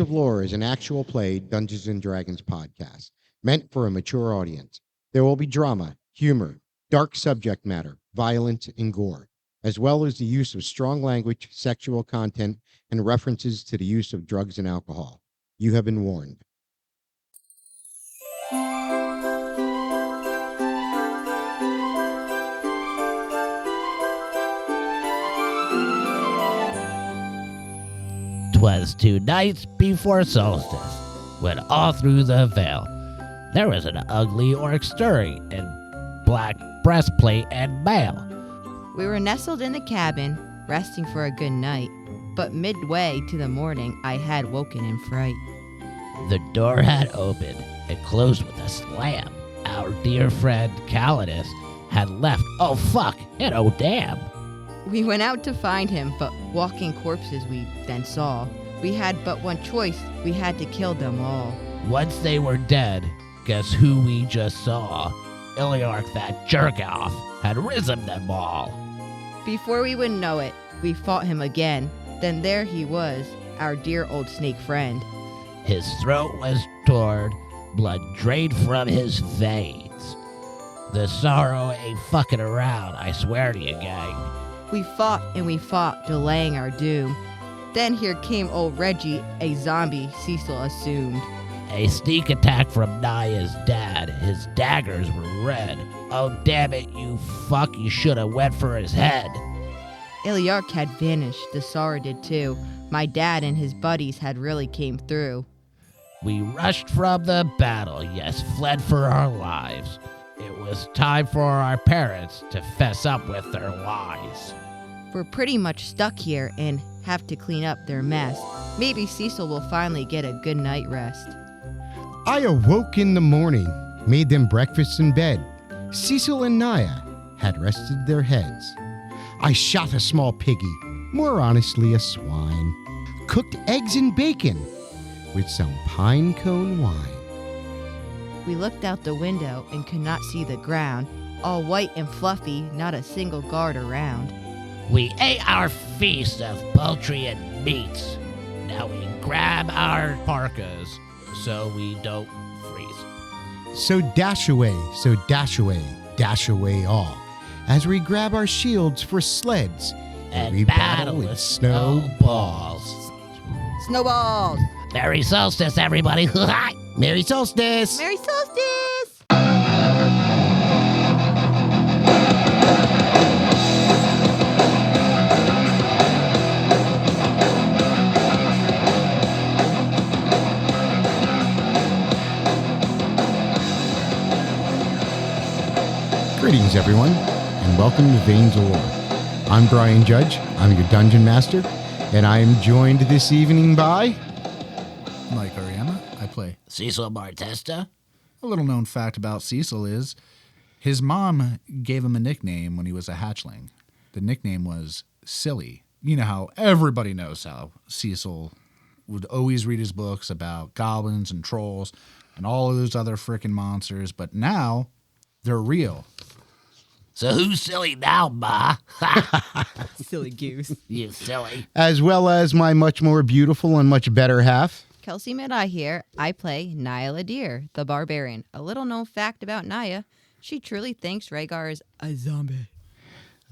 of Lore is an actual play Dungeons and Dragons podcast meant for a mature audience. There will be drama, humor, dark subject matter, violence, and gore, as well as the use of strong language, sexual content, and references to the use of drugs and alcohol. You have been warned. "'Twas 2 nights before Solstice, when all through the Vale there was an ugly orc stirring in black breastplate and mail. We were nestled in the cabin, resting for a good night, but midway to the morning I had woken in fright. The door had opened and closed with a slam. Our dear friend Calidus had left. Oh fuck and oh damn. We went out to find him, but walking corpses we then saw. We had but one choice, we had to kill them all. Once they were dead, guess who we just saw? Iliarch, that jerk-off, had risen them all. Before we would know it, we fought him again. Then there he was, our dear old snake friend. His throat was torn, blood drained from his veins. The sorrow ain't fucking around, I swear to you, gang. We fought and we fought, delaying our doom. Then here came old Reggie, a zombie Ceachyl assumed. A sneak attack from Naya's dad. His daggers were red. Oh damn it, you fuck, you shoulda went for his head. Iliarch had vanished, the Sara did too. My dad and his buddies had really came through. We rushed from the battle, yes, fled for our lives. It was time for our parents to fess up with their lies. We're pretty much stuck here and have to clean up their mess. Maybe Ceachyl will finally get a good night rest. I awoke in the morning, made them breakfast in bed. Ceachyl and Naya had rested their heads. I shot a small piggy, more honestly a swine, cooked eggs and bacon with some pine cone wine. We looked out the window and could not see the ground, all white and fluffy, not a single guard around. We ate our feast of poultry and meats. Now we grab our parkas so we don't freeze. So dash away all, as we grab our shields for sleds And we battle with snowballs. Snowballs! Merry Solstice, everybody! Merry Solstice! Merry Solstice! Greetings, everyone, and welcome to Veins of Lore. I'm Brian Judge. I'm your Dungeon Master, and I am joined this evening by... Mike Ariema. I play. Ceachyl Martesta? A little known fact about Ceachyl is his mom gave him a nickname when he was a hatchling. The nickname was Silly. You know how everybody knows how Ceachyl would always read his books about goblins and trolls and all of those other freaking monsters, but now they're real. So who's silly now, Ma? Silly goose. You silly. As well as my much more beautiful and much better half. Kelsey Midai here. I play Naya Ladir, the barbarian. A little known fact about Naya, she truly thinks Rhegard is a zombie.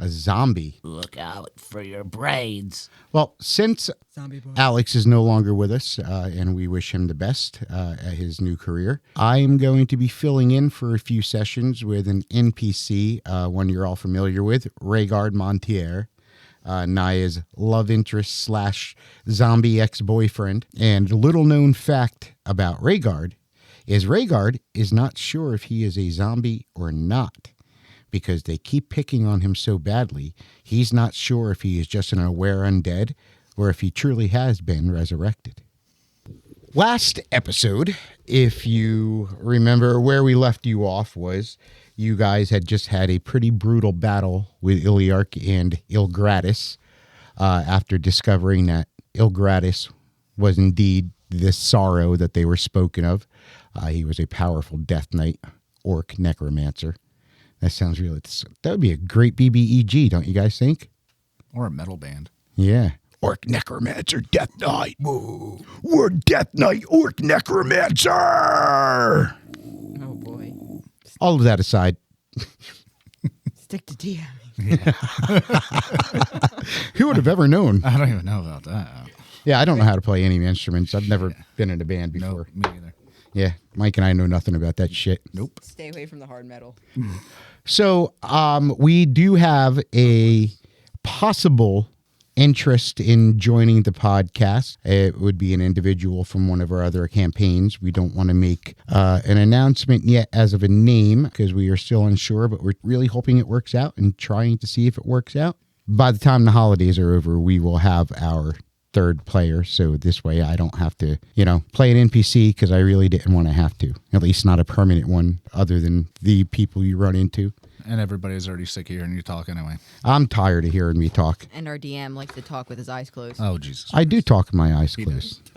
A zombie. Look out for your brains. Well, since Zombie boy. Alex is no longer with us, and we wish him the best at his new career, I'm going to be filling in for a few sessions with an NPC, one you're all familiar with, Rhegard Montier, Naya's love interest / zombie ex-boyfriend. And a little known fact about Rhegard is not sure if he is a zombie or not, because they keep picking on him so badly. He's not sure if he is just an aware undead or if he truly has been resurrected. Last episode, if you remember where we left you off, was you guys had just had a pretty brutal battle with Iliarch and Ilgratis after discovering that Ilgratis was indeed the sorrow that they were spoken of. He was a powerful death knight, orc necromancer. That sounds really... That would be a great BBEG, don't you guys think? Or a metal band. Yeah. Orc Necromancer Death Knight. Woo. We're Death Knight Orc Necromancer. Oh boy. All of that aside, Stick to DM. who would have ever known? I don't even know about that. Yeah, I don't know how to play any instruments. I've never been in a band before. No, me either. Yeah, Mike and I know nothing about that shit. Nope. Stay away from the hard metal. So we do have a possible interest in joining the podcast. It would be an individual from one of our other campaigns. We don't want to make an announcement yet as of a name because we are still unsure, but we're really hoping it works out and trying to see if it works out. By the time the holidays are over, we will have our third player, so this way I don't have to, play an NPC because I really didn't want to have to. At least not a permanent one other than the people you run into. And everybody's already sick of hearing you talk anyway. I'm tired of hearing me talk. And our DM likes to talk with his eyes closed. Oh, Jesus. I do talk with my eyes closed.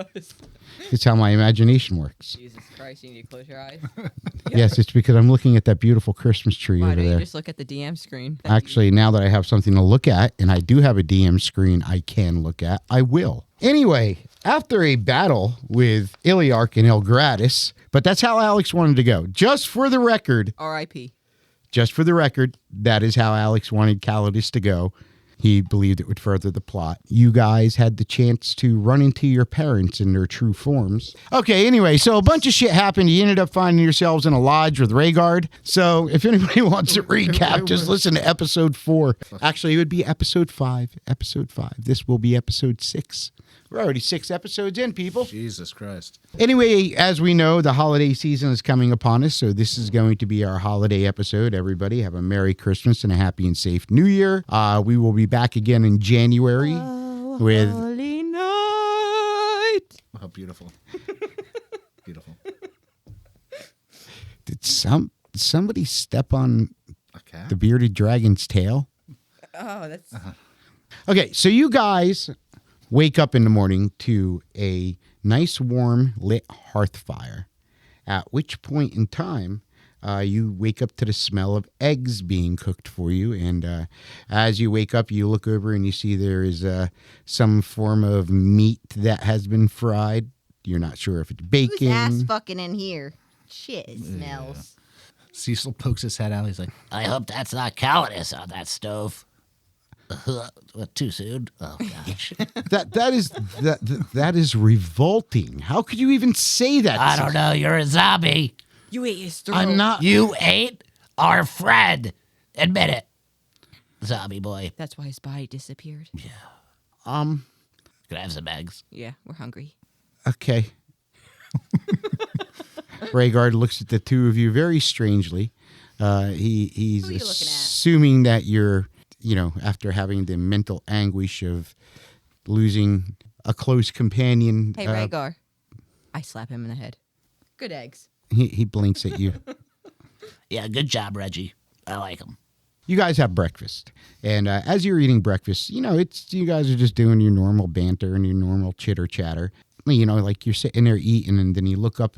It's how my imagination works. Jesus Christ, you need to close your eyes. Yes, it's because I'm looking at that beautiful Christmas tree Why over don't you there. just look at the DM screen? Actually, now that I have something to look at, and I do have a DM screen I can look at, I will. Anyway, after a battle with Iliarch and Elgratis, but that's how Alex wanted to go. Just for the record, R.I.P. that is how Alex wanted Calidus to go. He believed it would further the plot. You guys had the chance to run into your parents in their true forms. Okay, anyway, so a bunch of shit happened. You ended up finding yourselves in a lodge with Rhegard. So if anybody wants to recap, just listen to episode 4. Actually, it would be episode 5. This will be episode 6. We're already 6 episodes in, people. Jesus Christ. Anyway, as we know, the holiday season is coming upon us, so this is going to be our holiday episode. Everybody have a Merry Christmas and a happy and safe New Year. We will be back again in January with... Holy night. Oh, beautiful. Beautiful. Did somebody step on A cat? the bearded dragon's tail? Oh, that's... Okay, so you guys wake up in the morning to a nice warm lit hearth fire, at which point in time you wake up to the smell of eggs being cooked for you, and as you wake up you look over and you see there is some form of meat that has been fried. You're not sure if it's bacon. Who's ass fucking in here? Shit, it smells. Cecil pokes his head out. He's like, I hope that's not Calidus on that stove. What, too soon? Oh gosh. that is revolting. How could you even say that? I don't know. You're a zombie. You ate his throat. I'm not. You ate our friend. Admit it, zombie boy. That's why his body disappeared. Can I have some eggs? Yeah, we're hungry. Okay. Rhegard looks at the two of you very strangely. He's Who are you looking at? assuming that you're, after having the mental anguish of losing a close companion. Hey, Rhaegar. I slap him in the head. Good eggs. He blinks at you. Yeah, good job, Reggie. I like them. You guys have breakfast, and as you're eating breakfast, it's you guys are just doing your normal banter and your normal chitter chatter. Like you're sitting there eating, and then you look up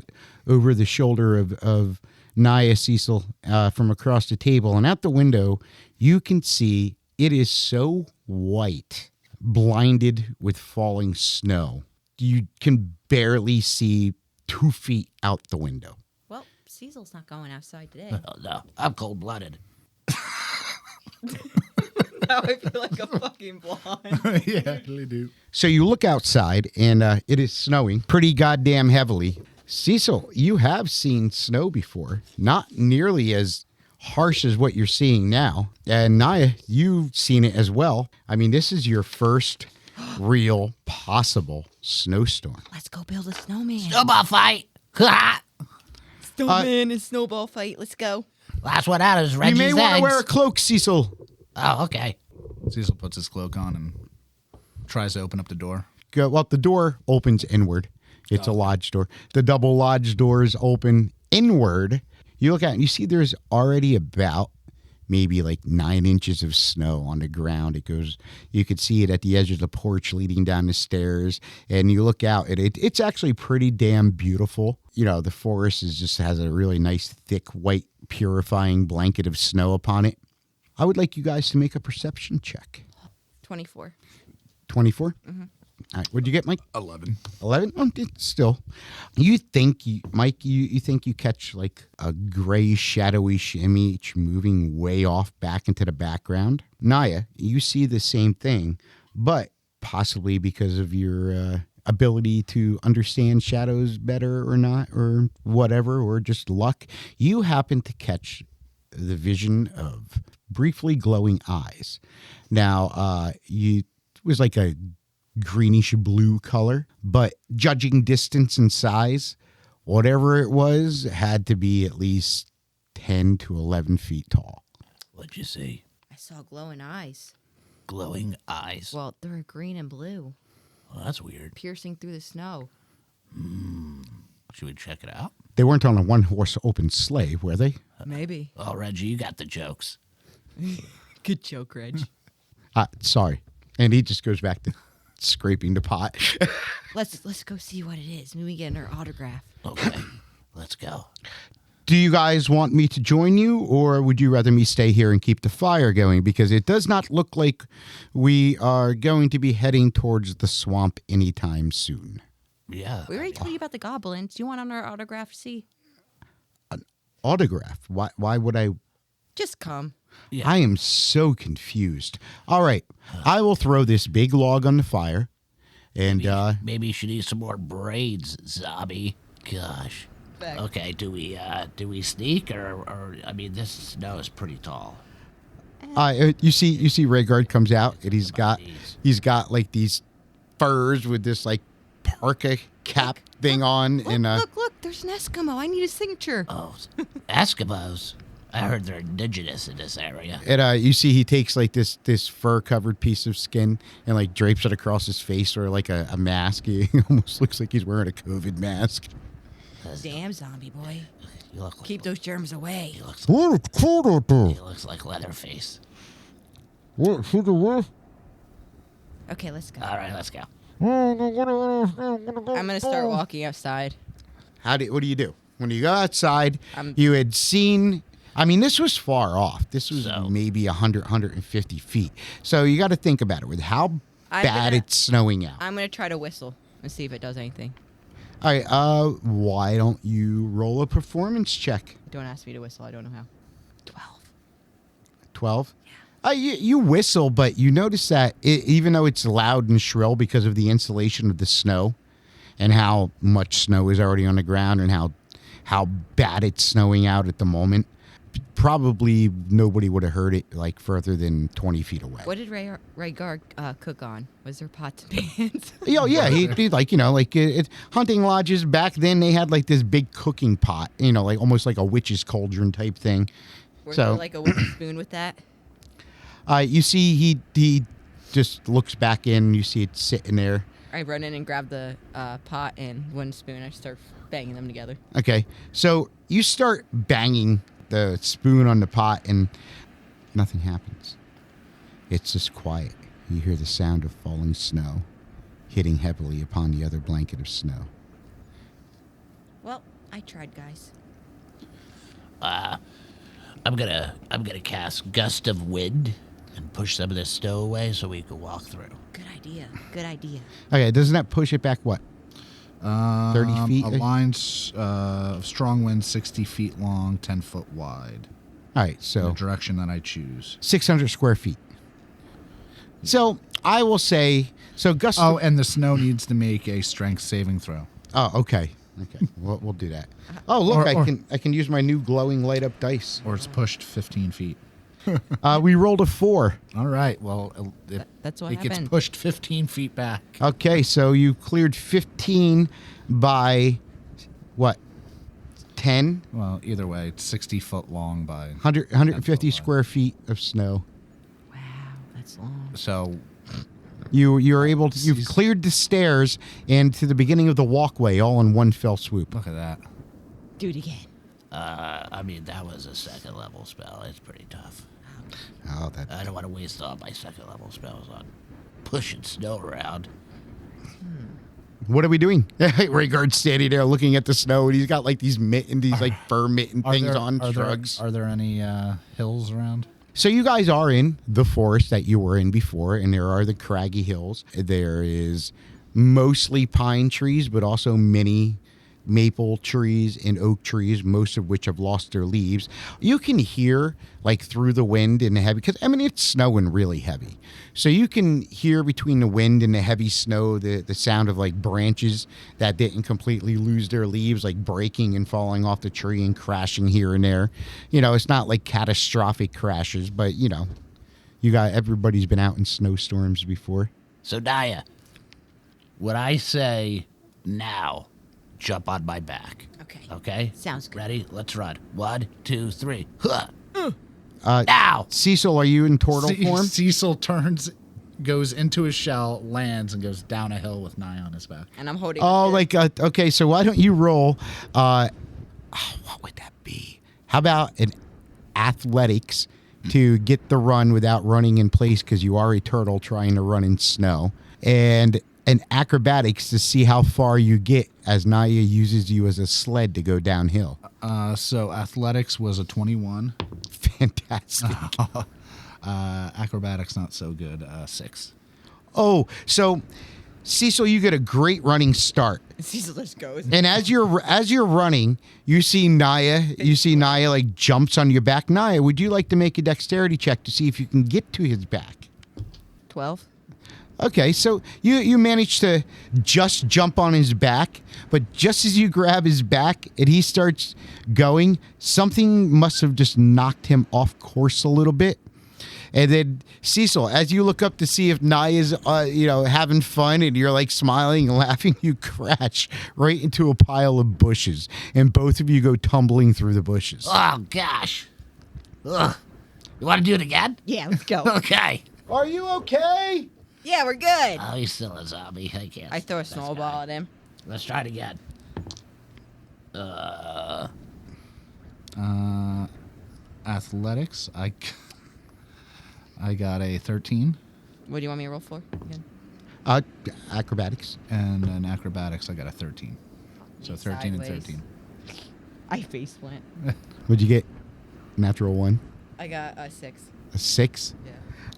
over the shoulder of Nya Ceachyl from across the table, and out the window you can see it is so white, blinded with falling snow. You can barely see 2 feet out the window. Well, Cecil's not going outside today. Oh no, I'm cold-blooded. Now I feel like a fucking blonde. yeah, really do. So you look outside, and it is snowing pretty goddamn heavily. Ceachyl, you have seen snow before, not nearly as harsh as what you're seeing now. And Nya, you've seen it as well. I mean, this is your first real possible snowstorm. Let's go build a snowman. Snowball fight. Ha! Snowman and snowball fight. Let's go. Last one out is Reggie's You may want eggs. to wear a cloak, Ceachyl. Oh, okay. Cecil puts his cloak on and tries to open up the door. Well, the door opens inward. It's a lodge door. The double lodge doors open inward. You look out and you see there's already about maybe like 9 inches of snow on the ground. You could see it at the edge of the porch leading down the stairs. And you look out and it's actually pretty damn beautiful. The forest just has a really nice, thick, white, purifying blanket of snow upon it. I would like you guys to make a perception check. 24. 24? All right, what'd you get, Mike? 11. 11? Oh, still. You think, Mike, you think you catch like a gray, shadowy image moving way off back into the background? Naya, you see the same thing, but possibly because of your ability to understand shadows better or not, or whatever, or just luck, you happen to catch the vision of briefly glowing eyes. Now, it was like a greenish blue color, but judging distance and size, whatever it was had to be at least 10 to 11 feet tall. What'd you see? I saw glowing eyes. Glowing eyes. Well, they were green and blue, Well, that's weird. piercing through the snow. Should we check it out? They weren't on a one-horse open sleigh, were they? Maybe. Oh, Reggie, you got the jokes. Good joke, Reg. Sorry. And he just goes back to scraping the pot. Let's go see what it is. Maybe we get her autograph. Okay, let's go. Do you guys want me to join you, or would you rather me stay here and keep the fire going? Because it does not look like we are going to be heading towards the swamp anytime soon. Yeah. We already told you about the goblins. Do you want on our autograph to see? Autograph? Why would I? Just come. Yeah. I am so confused. All right. I will throw this big log on the fire. And Maybe you should eat some more braids, zombie. Gosh. Back. Okay, do we sneak or I mean this snow is pretty tall. you see Rhegard comes out, and he's got like these furs with this like parka cap thing on. Look, there's an Eskimo. I need a signature. Oh, Eskimos. I heard they're indigenous in this area. And you see he takes like this fur covered piece of skin and like drapes it across his face, or like a mask. He almost looks like he's wearing a COVID mask. Damn, zombie boy. You look like, Keep those germs away. he looks What? like Leatherface. Okay, let's go. All right, let's go. I'm gonna start walking outside. What do you do? When you go outside, I'm- you had seen, I mean, this was far off. This was So- maybe 100, 150 feet. So you got to think about it with how bad it's snowing out. I'm gonna try to whistle and see if it does anything. All right, why don't you roll a performance check? Don't ask me to whistle. I don't know how. 12? You whistle, but you notice that even though it's loud and shrill because of the insulation of the snow and how much snow is already on the ground and how bad it's snowing out at the moment, probably nobody would have heard it like further than 20 feet away. What did Rhegard cook on? Was there pots and pans? Yeah, he like, hunting lodges back then, they had like this big cooking pot, like almost like a witch's cauldron type thing. Was So- there like a wooden spoon with that? You see he just looks back in, you see it sitting there. I run in and grab the pot and one spoon. I start banging them together. Okay, so you start banging the spoon on the pot and nothing happens. It's just quiet. You hear the sound of falling snow hitting heavily upon the other blanket of snow. Well, I tried, guys. I'm gonna cast Gust of Wind and push some of this snow away so we can walk through. Good idea. Good idea. Okay, doesn't that push it back, what? 30 feet? A line of strong wind 60 feet long, 10 foot wide. All right, The so direction that I choose. 600 square feet. So I will say, so gust. Oh, and the snow needs to make a strength saving throw. Oh, okay. We'll do that. Oh, look, Or- I can use my new glowing light up dice. Or it's pushed 15 feet. We rolled a 4. All right. Well, That's what it gets happened. pushed 15 feet back. Okay, so you cleared 15 by what? 10? Well, either way, it's 60 foot long by 150 10 foot square feet of snow. Wow, that's long. wide. So You're able to, you've cleared the stairs and to the beginning of the walkway all in one fell swoop. look at that. Do it again. I mean, that was a second level spell. It's pretty tough. Oh, that. I don't want to waste all my second level spells on pushing snow around. What are we doing? Rhaegard's standing there looking at the snow, and he's got like these like fur mitten things on, shrugs. Are there any hills around? So you guys are in the forest that you were in before, and there are the craggy hills. There is mostly pine trees, but also many maple trees and oak trees, most of which have lost their leaves. You can hear like through the wind and the heavy, because I mean it's snowing really heavy, so you can hear between the wind and the heavy snow the sound of like branches that didn't completely lose their leaves, like breaking and falling off the tree and crashing here and there. You know, it's not like catastrophic crashes, but you know, everybody's been out in snowstorms before. So, Naya, when I say now, jump on my back. Okay. Okay? Sounds good. Ready? Let's run. 1, 2, 3. Huh. Uh, Now! Cecil, are you in turtle form? Cecil goes into his shell, lands, and goes down a hill with Naya on his back. And I'm holding. Oh, up like okay. So why don't you roll? What would that be? How about an athletics to get the run without running in place because you are a turtle trying to run in snow, and an acrobatics to see how far you get as Naya uses you as a sled to go downhill. So athletics was a 21. Fantastic. Acrobatics not so good. 6. Oh, so Cecil, you get a great running start. Cecil just goes. And as you're running, you see Naya like jumps on your back. Naya, would you like to make a dexterity check to see if you can get to his back? 12. Okay, so you manage to just jump on his back, but just as you grab his back and he starts going, something must have just knocked him off course a little bit. And then Cecil, as you look up to see if Naya's having fun and you're like smiling and laughing, you crash right into a pile of bushes, and both of you go tumbling through the bushes. Oh, gosh. Ugh. You want to do it again? Yeah, let's go. Okay. Are you okay? Yeah, we're good. Oh, he's still a zombie. I can't. I throw a this snowball guy. at him. Let's try it again. Athletics. I got a 13, What do you want me to roll for? Again? Acrobatics. and an acrobatics. I got a 13. So 13 Sideways. and 13. I face plant. What'd you get? Natural 1. I got a 6. A 6. Yeah.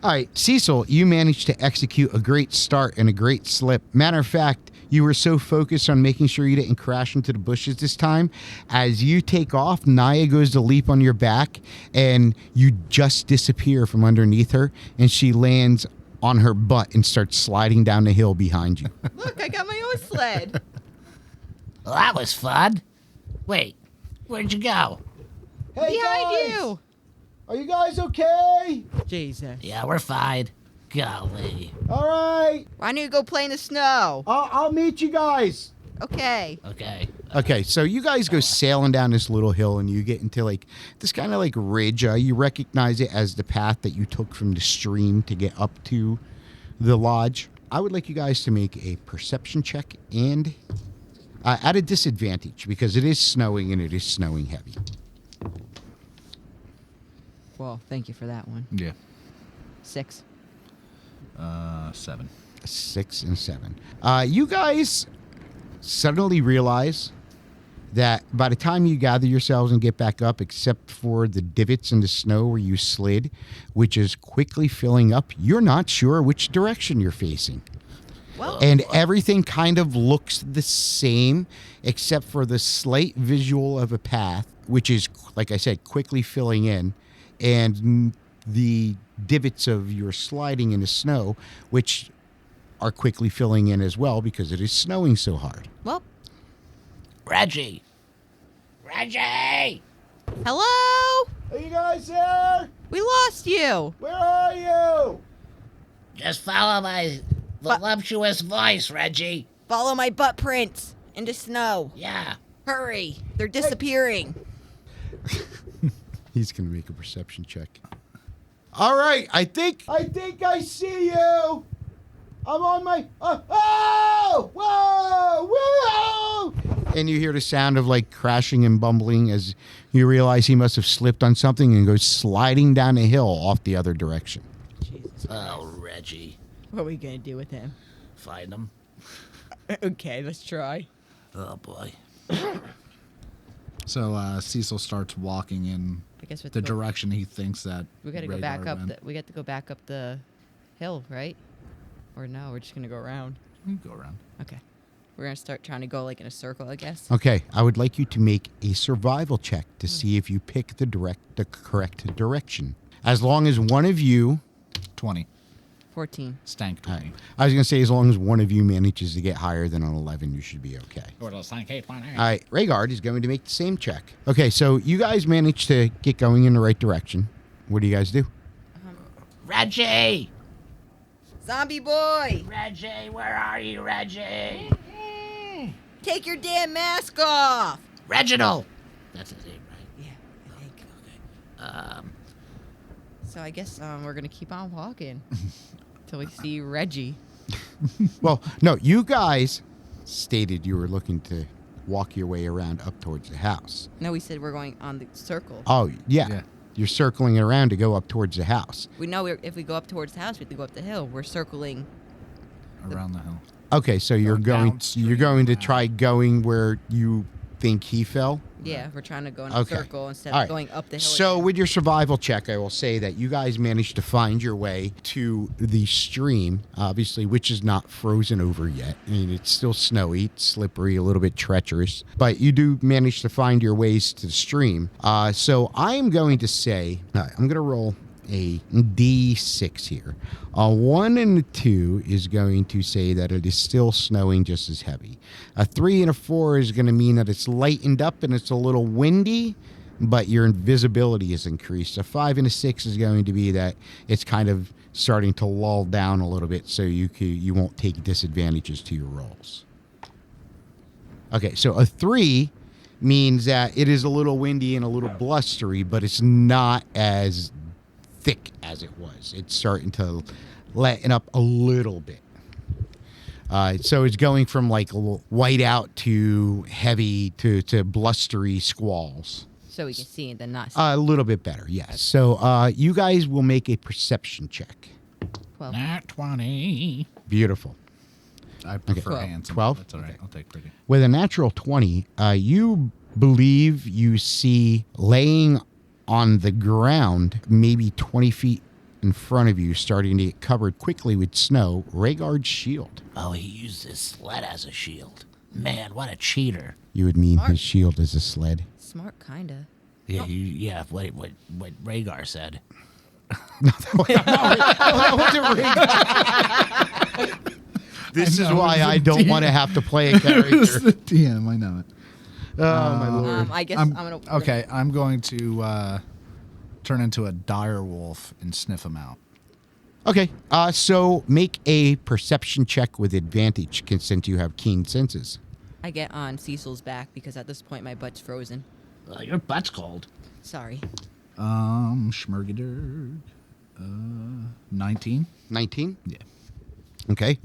All right, Cecil, you managed to execute a great start and a great slip. Matter of fact, you were so focused on making sure you didn't crash into the bushes this time. As you take off, Naya goes to leap on your back, and you just disappear from underneath her, and she lands on her butt and starts sliding down the hill behind you. Look, I got my own sled. Well, that was fun. Wait, where'd you go? Hey, Behind you. Are you guys okay? Jesus. Yeah, we're fine. Golly. All right. Why don't you go play in the snow? I'll meet you guys. Okay. Okay. Okay, so you guys go sailing down this little hill, and you get into like this kind of like ridge. You recognize it as the path that you took from the stream to get up to the lodge. I would like you guys to make a perception check, and at a disadvantage because it is snowing and it is snowing heavy. Well, thank you for that one. Yeah. 6. 7. 6 and 7. You guys suddenly realize that by the time you gather yourselves and get back up, except for the divots in the snow where you slid, which is quickly filling up, you're not sure which direction you're facing. Well, And everything kind of looks the same, except for the slight visual of a path, which is, like I said, quickly filling in, and the divots of your sliding in the snow, which are quickly filling in as well because it is snowing so hard. well, Reggie! Reggie! hello? Are you guys there? We lost you. Where are you? Just follow my voluptuous voice, Reggie. Follow my butt prints into snow. Yeah. Hurry. They're disappearing. He's going to make a perception check. All right, I think I see you. I'm on my whoa! And you hear the sound of like crashing and bumbling as you realize he must have slipped on something and goes sliding down a hill off the other direction. Jesus. Oh, Reggie. What are we going to do with him? Find him. Okay, let's try. Oh, boy. So Cecil starts walking in I guess we have the to go, direction he thinks that we got to go Rhaegar back up. went. We got to go back up the hill, right? Or no, we're just gonna go around. We can go around. Okay. We're gonna start trying to go like in a circle, I guess. Okay, I would like you to make a survival check to see if you pick the correct direction. As long as one of you, 20. 14. Stank all 20. right, I was going to say as long as one of you manages to get higher than an 11, you should be okay. All right, Rhegard is going to make the same check. Okay, so you guys managed to get going in the right direction. What do you guys do? Reggie! Zombie boy! Reggie, where are you, Reggie? Take your damn mask off! Reginald! That's his name, right? Yeah, I think. Okay. So I guess we're gonna keep on walking till we see Reggie. Well, no, you guys stated you were looking to walk your way around up towards the house. No, we said we're going on the circle. Oh, yeah. Yeah. You're circling around to go up towards the house. We know if we go up towards the house, we have to go up the hill. We're circling. Around the hill. Okay, so you're downstream going to now. try going where you think he fell. Yeah, we're trying to go in a Okay. circle instead All of right. going up the hill. So again. with your survival check, I will say that you guys managed to find your way to the stream, obviously, which is not frozen over yet. I mean, it's still snowy, it's slippery, a little bit treacherous, but you do manage to find your ways to the stream. So I am going to say, I'm going to roll a D6 here. A 1 and a 2 is going to say that it is still snowing just as heavy. A 3 and a 4 is going to mean that it's lightened up and it's a little windy, but your invisibility is increased. A 5 and a 6 is going to be that it's kind of starting to lull down a little bit, so you won't take disadvantages to your rolls. Okay, so a 3 means that it is a little windy and a little blustery, but it's not as thick as it was. It's starting to lighten up a little bit. So it's going from like a little white out to heavy to blustery squalls. So we can see and then not see. A little bit better, yes. So you guys will make a perception check. 12. Nat 20. Beautiful. I prefer 12. handsome. 12? That's all right. I'll take pretty. With a natural 20, you believe you see laying on the ground, maybe 20 feet in front of you, starting to get covered quickly with snow, Rhaegard's shield. Oh, he used his sled as a shield. Man, what a cheater. You would mean Smart. his shield is a sled. Smart, kinda. Yeah, what Rhaegar said. This is know, why it's I a don't DM. want to have to play a It's character. the DM, I know it. Oh, my lord. I guess I'm gonna. Okay, I'm going to turn into a dire wolf and sniff him out. Okay, so make a perception check with advantage, since you have keen senses. I get on Cecil's back because at this point my butt's frozen. Your butt's cold. Sorry. Schmergider. 19. 19? Yeah. Okay.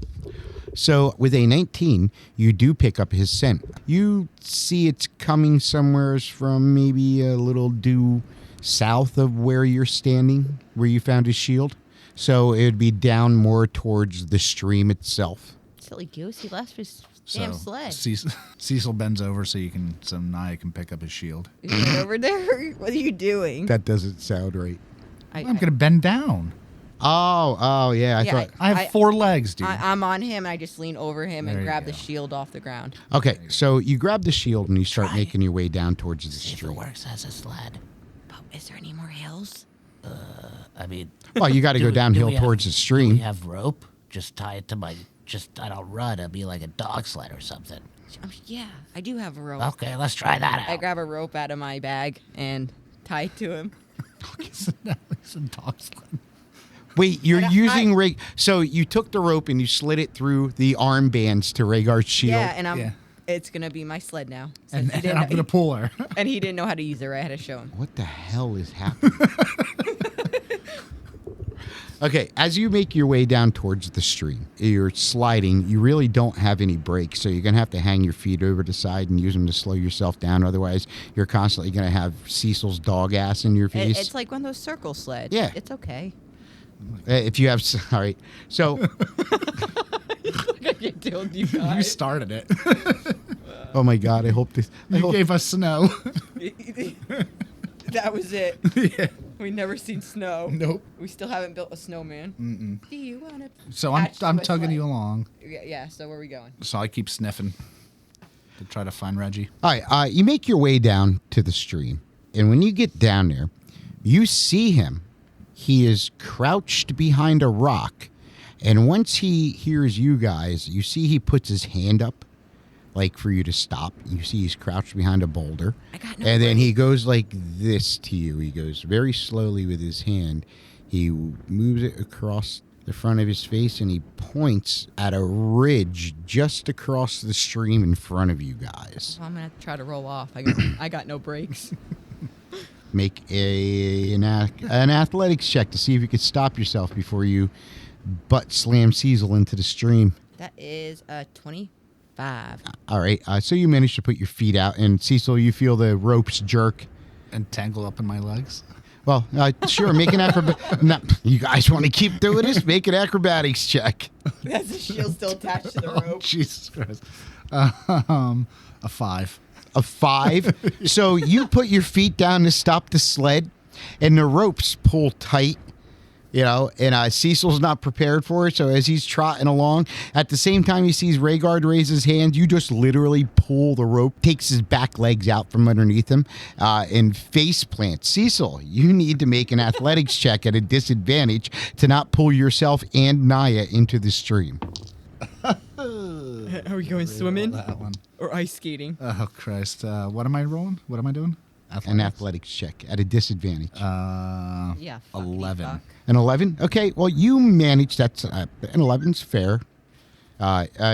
So with a 19, you do pick up his scent. You see it's coming somewheres from maybe a little due south of where you're standing, where you found his shield. So it would be down more towards the stream itself. Silly goose, he left his damn sled. Cecil bends over so Naya can pick up his shield. Is he over there? What are you doing? That doesn't sound right. I'm going to bend down. Oh, yeah. I thought. I have 4 legs, dude. I'm on him and I just lean over him There and you grab the go. shield off the ground. Okay, so you grab the shield and you start Try making your way down towards the See if it stream. works as a sled. But is there any more hills? I mean, Well, you got to do go we- do downhill we have- towards the do stream. we have rope? Just tie it to my. I don't run. It'll be like a dog sled or something. Yeah, I do have a rope. Okay, let's try that I out. grab a rope out of my bag and tie it to him. It's a dog sled. Wait, you're And I- using Rhaegar. So you took the rope and you slid it through the armbands to Rhaegar's shield. Yeah, and Yeah. it's gonna be my sled now. And, Since he and didn't I'm going to pull her. and he didn't know how to use it. Right? I had to show him. What the hell is happening? Okay, as you make your way down towards the stream, you're sliding. You really don't have any brakes, so you're going to have to hang your feet over the side and use them to slow yourself down. Otherwise, you're constantly going to have Cecil's dog ass in your face. It's like one of those circle sleds. Yeah. It's okay. If you have, all right. So You killed you You guys. started it. Oh my God! I hope this. You gave us snow. That was it. Yeah. We never seen snow. Nope. We still haven't built a snowman. Do you want to? So I'm tugging you along. Yeah. So where are we going? So I keep sniffing to try to find Reggie. All right, you make your way down to the stream, and when you get down there, you see him. He is crouched behind a rock, and once he hears you guys, you see he puts his hand up, like for you to stop. You see he's crouched behind a boulder, and then he goes like this to you. He goes very slowly with his hand. He moves it across the front of his face, and he points at a ridge just across the stream in front of you guys. Well, I'm gonna try to roll off. I got no brakes. Make an athletics check to see if you could stop yourself before you butt slam Ceachyl into the stream. That is a 25. All right, so you manage to put your feet out, and Ceachyl, you feel the ropes jerk. And tangle up in my legs. Well, sure, make an acrobatics. No, you guys want to keep doing this? Make an acrobatics check. That's the shield still attached to the rope. Jesus Christ. A 5. A 5. So you put your feet down to stop the sled, and the ropes pull tight, and Ceacyl's not prepared for it. So as he's trotting along, at the same time he sees Rhegard raise his hand, you just literally pull the rope, takes his back legs out from underneath him, and face plants. Ceachyl, you need to make an athletics check at a disadvantage to not pull yourself and Nya into the stream. Are we going swimming That one. or ice skating? Oh, Christ. What am I rolling? What am I doing? An athletics check at a disadvantage. Yeah. fuck me, 11. fuck. An 11? Okay, well, you managed. That's an 11's fair.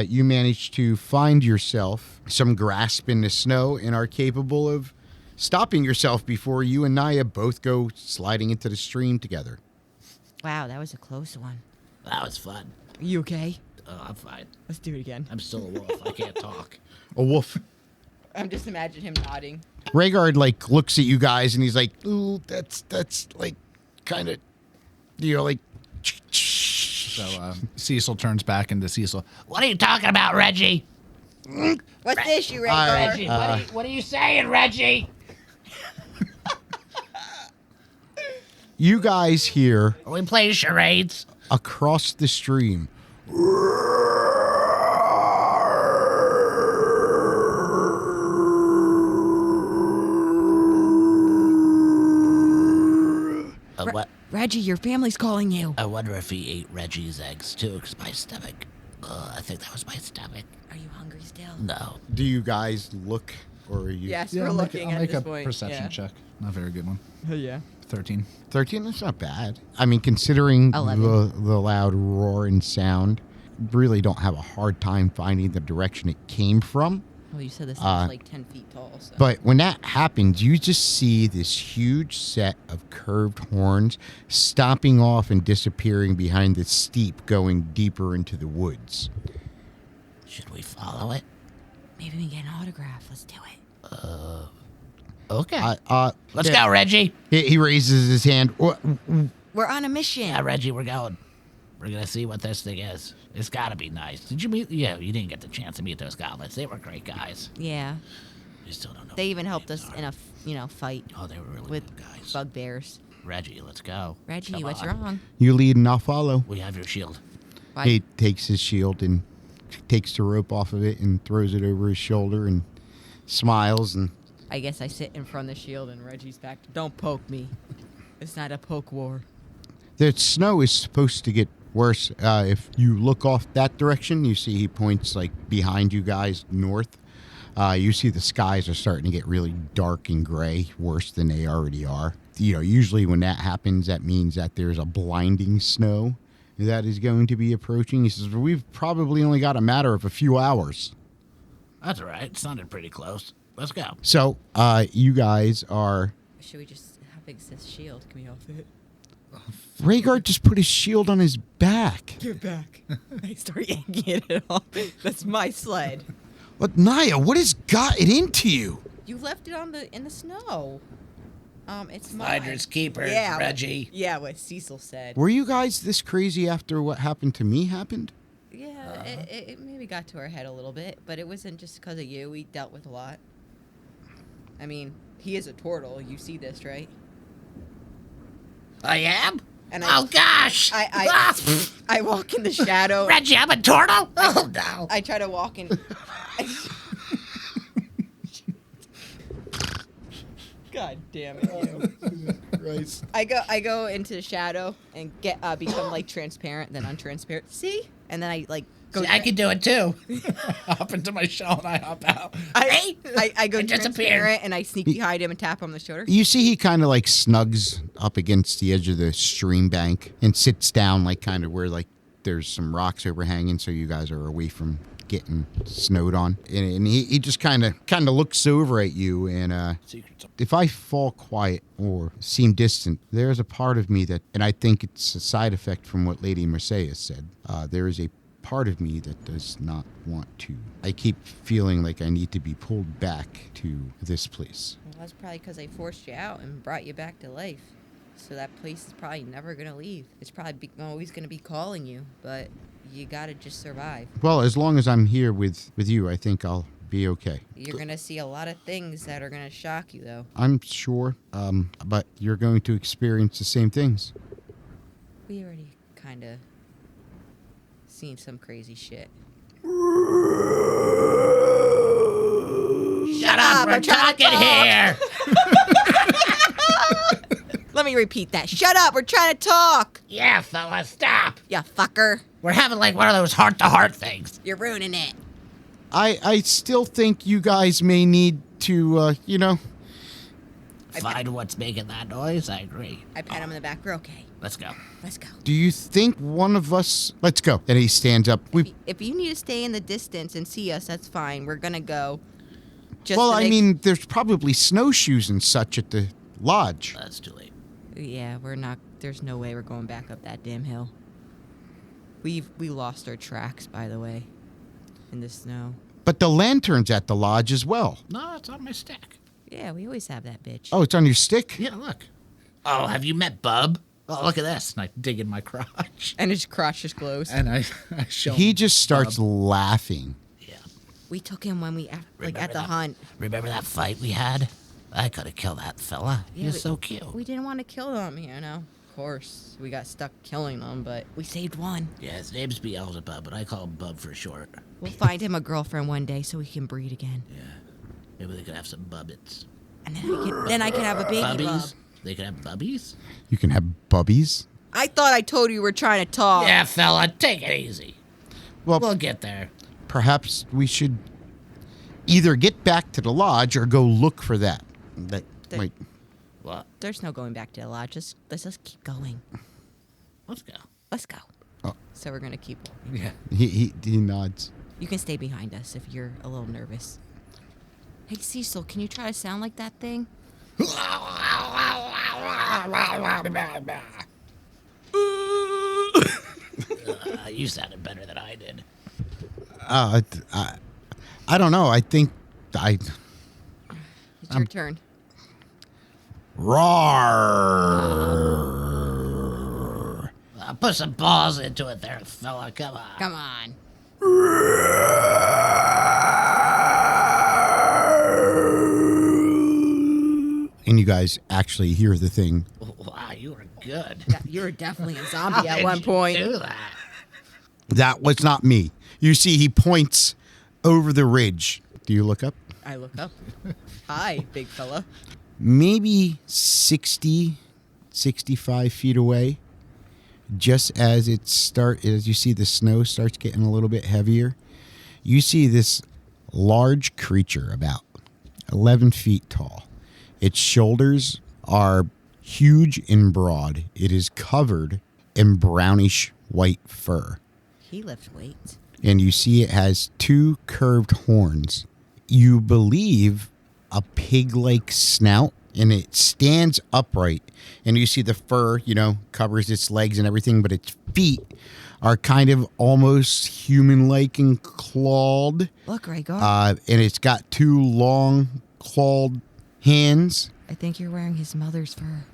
You managed to find yourself some grasp in the snow and are capable of stopping yourself before you and Nya both go sliding into the stream together. Wow, that was a close one. That was fun. Are you okay? I'm fine. Let's do it again. I'm still a wolf. I can't talk. A wolf. I'm just imagining him nodding. Rhegard looks at you guys and he's like, "Ooh, that's like kind of, like." So Ceachyl turns back into Ceachyl. What are you talking about, Reggie? What's the issue, Rhegard? All right, Reggie, what are you saying, Reggie? You guys hear Are we playing charades? across the stream. What? Reggie, your family's calling you. I wonder if he ate Reggie's eggs too, 'cause my stomach. I think that was my stomach. Are you hungry still? No. Do you guys look, or are you? Yes, Yeah, we're I'll make, looking I'll at make this a point. perception check. Not a very good one. Yeah. 13. 13. That's not bad. I mean, considering 11. the loud roar and sound, really don't have a hard time finding the direction it came from. Well, you said this thing's like 10 feet tall. So. But when that happens, you just see this huge set of curved horns stopping off and disappearing behind the steep, going deeper into the woods. Should we follow it? Maybe we can get an autograph. Let's do it. Okay. Let's yeah. go, Reggie. He raises his hand. We're on a mission. Yeah, Reggie, we're going. We're gonna see what this thing is. It's gotta be nice. Did you meet? Yeah, you didn't get the chance to meet those goblins. They were great guys. Yeah. You still don't know. They what even their helped names us are. in a fight Oh, they were really with good guys. bugbears. Reggie, let's go. Reggie, Come what's on. wrong? You lead and I'll follow. We have your shield. Why? He takes his shield and takes the rope off of it and throws it over his shoulder and smiles. And I guess I sit in front of the shield and Reggie's back. Don't poke me. It's not a poke war. the snow is supposed to get worse. If you look off that direction, you see he points like behind you guys north. You see the skies are starting to get really dark and gray, worse than they already are. Usually when that happens, that means that there's a blinding snow that is going to be approaching. He says, we've probably only got a matter of a few hours. That's all right. It sounded pretty close. Let's go. So, you guys are... Should we just... How big is this shield? Can we all fit? Rhegard just put his shield on his back. Give it back. I start yanking it off. That's my sled. But Nya, what has got it into you? You left it in the snow. It's mine. Finders keepers, Yeah, Reggie. Yeah, what Ceachyl said. Were you guys this crazy after what happened to me happened? Yeah. It maybe got to our head a little bit, but it wasn't just because of you. We dealt with a lot. I mean, he is a turtle. You see this, right? I am? And Oh, gosh! I walk in the shadow. Reggie, I'm a turtle? Oh, no. I try to walk in. God damn it! You. Christ. I go into the shadow and become like transparent, then untransparent. See? And then I like go. See, I can do it too. Hop into my shell and I hop out. I go I disappeared. transparent and I sneak behind him and tap him on the shoulder. You see he kind of like snugs up against the edge of the stream bank and sits down like kind of where like there's some rocks overhanging so you guys are away from getting snowed on. And he just kind of looks over at you and if I fall quiet or seem distant, there's a part of me that, and I think it's a side effect from what Lady Mercedes said, there is a part of me that does not want to. I keep feeling like I need to be pulled back to this place. Well, that's probably because I forced you out and brought you back to life. So that place is probably never going to leave. It's probably always going to be calling you, but you got to just survive. Well, as long as I'm here with you, I think I'll be okay. You're going to see a lot of things that are going to shock you, though. I'm sure, but you're going to experience the same things. We already kind of seen some crazy shit. Shut up, we're talking here. Let me repeat that. Shut up, we're trying to talk. Yeah, fella, stop. You fucker. We're having like one of those heart-to-heart things. You're ruining it. I still think you guys may need to, Find what's making that noise, I agree. I pat him in the back. We're okay. Let's go. Let's go. Do you think one of us... Let's go. And he stands up. If you need to stay in the distance and see us, that's fine. We're going to go. Well, I mean, there's probably snowshoes and such at the lodge. That's too late. Yeah, we're not. There's no way we're going back up that damn hill. We lost our tracks, by the way, in the snow. But the lantern's at the lodge as well. No, it's on my stick. Yeah, we always have that bitch. Oh, it's on your stick? Yeah, look. Oh, have you met Bub? Oh, look at this. And I dig in my crotch. And his crotch just glows. And I show He him just starts Bub. laughing. Yeah. We took him when we at Remember the that? hunt. Remember that fight we had? I could have killed that fella. He Yeah, was so cute. We didn't want to kill them, Of course, we got stuck killing them, but we saved one. Yeah, his name's Beelzebub, but I call him Bub for short. We'll find him a girlfriend one day so he can breed again. Yeah. Maybe they could have some bubbits. And then I can have a baby bub. Bubbies? They could have bubbies? You can have bubbies? I thought I told you we were trying to talk. Yeah, fella, take it easy. Well, We'll get there. perhaps we should either get back to the lodge or go look for that. Wait. What? There's no going back to the lodge. Let's just keep going. Let's go. Let's go. Oh. So we're gonna keep going. Yeah. He nods. You can stay behind us if you're a little nervous. Hey, Cecil, can you try to sound like that thing? You sounded better than I did. I don't know. I think It's your turn. Roar. Put some balls into it there, fella. Come on. Come on. And you guys actually hear the thing. Wow, you were good. You were definitely a zombie at one point. Do that. That was not me. You see, he points over the ridge. Do you look up? I look up. Hi, big fella. Maybe 60, 65 feet away. Just as as you see the snow starts getting a little bit heavier, you see this large creature about 11 feet tall. Its shoulders are huge and broad. It is covered in brownish white fur. He lifts weights. And you see it has two curved horns. You believe a pig-like snout, and it stands upright. And you see the fur, covers its legs and everything, but its feet are kind of almost human-like and clawed. Look, Rhegard. And it's got two long clawed hands. I think you're wearing his mother's fur.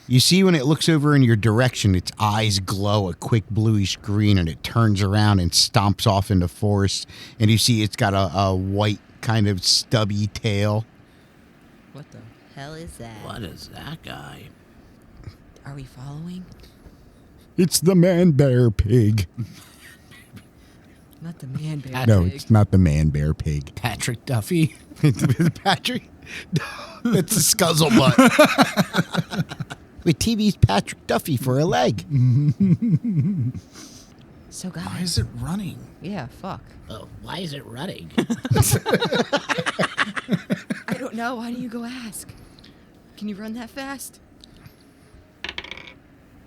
You see when it looks over in your direction, its eyes glow a quick bluish green, and it turns around and stomps off into forest. And you see it's got a white kind of stubby tail. What the hell is that? What is that guy? Are we following? It's the man-bear pig. Not the man bear. No, pig. it's not the man-bear pig. Patrick Duffy. Patrick? It's a scuzzlebutt. With TV's Patrick Duffy for a leg. So guys. Why is it running? Yeah, fuck. Oh, why is it running? I don't know. Why don't you go ask? Can you run that fast?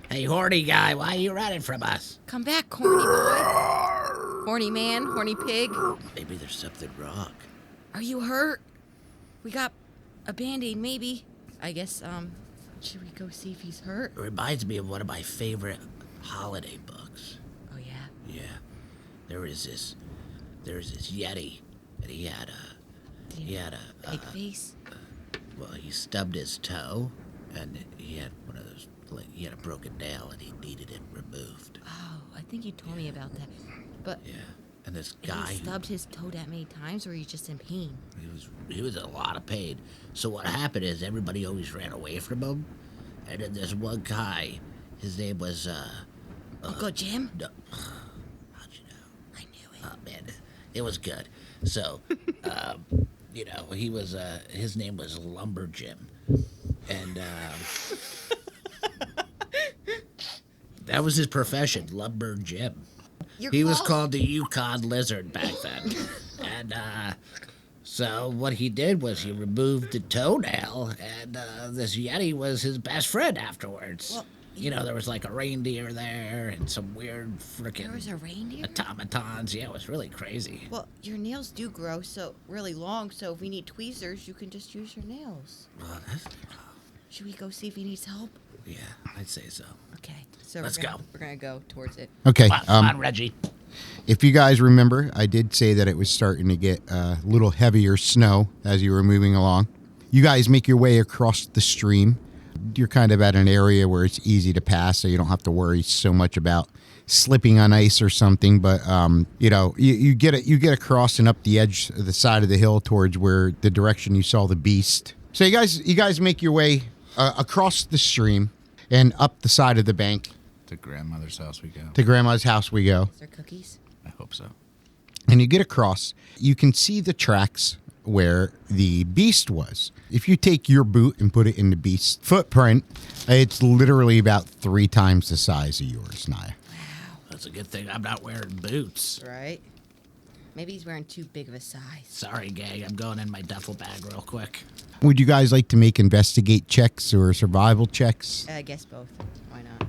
Hey, horny guy, why are you running from us? Come back, horny boy. Horny man, horny pig. Maybe there's something wrong. Are you hurt? We got a band-aid, maybe. I guess, should we go see if he's hurt? It reminds me of one of my favorite holiday books. Oh, yeah? Yeah. There was this Yeti, and he had a Pig face? well, he stubbed his toe, and he had one of those, like, he had a broken nail, and he needed it removed. Oh, I think you told me about that. But Yeah. And this he guy, stubbed his toe that many times, or he's just in pain? he was in a lot of pain. So what happened is everybody always ran away from him, and then there's one guy, his name was Uncle Jim? no, how'd you know? I knew it. Oh man, it was good. So, he was his name was Lumber Jim, and that was his profession, Lumber Jim. He was called the Yukon Lizard back then, and so what he did was he removed the toenail, and this Yeti was his best friend afterwards. Well, There was like a reindeer there and some weird freaking There was a reindeer? automatons. Yeah, it was really crazy. Well, your nails do grow so really long, so if we need tweezers, you can just use your nails. Well, Should we go see if he needs help? yeah, I'd say so. Okay, so Let's go. We're gonna go towards it. Okay. Come on, Reggie. If you guys remember, I did say that it was starting to get a little heavier snow as you were moving along. You guys make your way across the stream. You're kind of at an area where it's easy to pass, so you don't have to worry so much about slipping on ice or something. But you get across and up the edge of the side of the hill towards where the direction you saw the beast. So you guys make your way across the stream and up the side of the bank. To grandmother's house we go. To Grandma's house we go. Is there cookies? I hope so. And you get across. You can see the tracks where the beast was. If you take your boot and put it in the beast's footprint, it's literally about 3 times the size of yours, Naya. That's a good thing I'm not wearing boots. Right. Maybe he's wearing too big of a size. Sorry, gang. I'm going in my duffel bag real quick. Would you guys like to make investigate checks or survival checks? I guess both. Why not?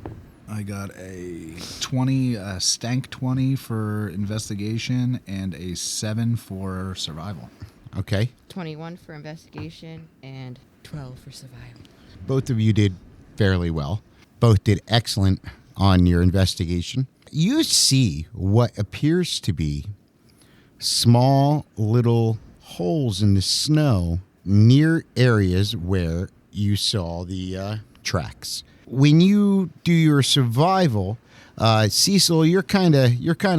I got a 20, stank 20 for investigation and a 7 for survival. Okay. 21 for investigation and 12 for survival. Both of you did fairly well. Both did excellent on your investigation. You see what appears to be small little holes in the snow near areas where you saw the tracks. When you do your survival, Ceachyl, you're kind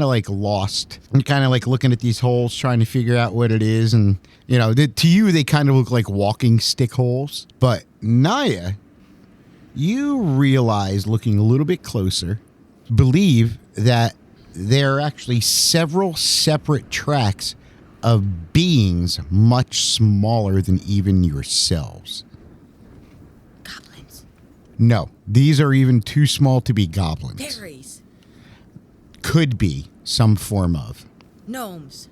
of like lost. You're kind of like looking at these holes, trying to figure out what it is, and to you they kind of look like walking stick holes. But Naya, you realize, looking a little bit closer, believe that there are actually several separate tracks of beings much smaller than even yourselves. Goblins. No, these are even too small to be goblins. Fairies. Could be some form of. Gnomes.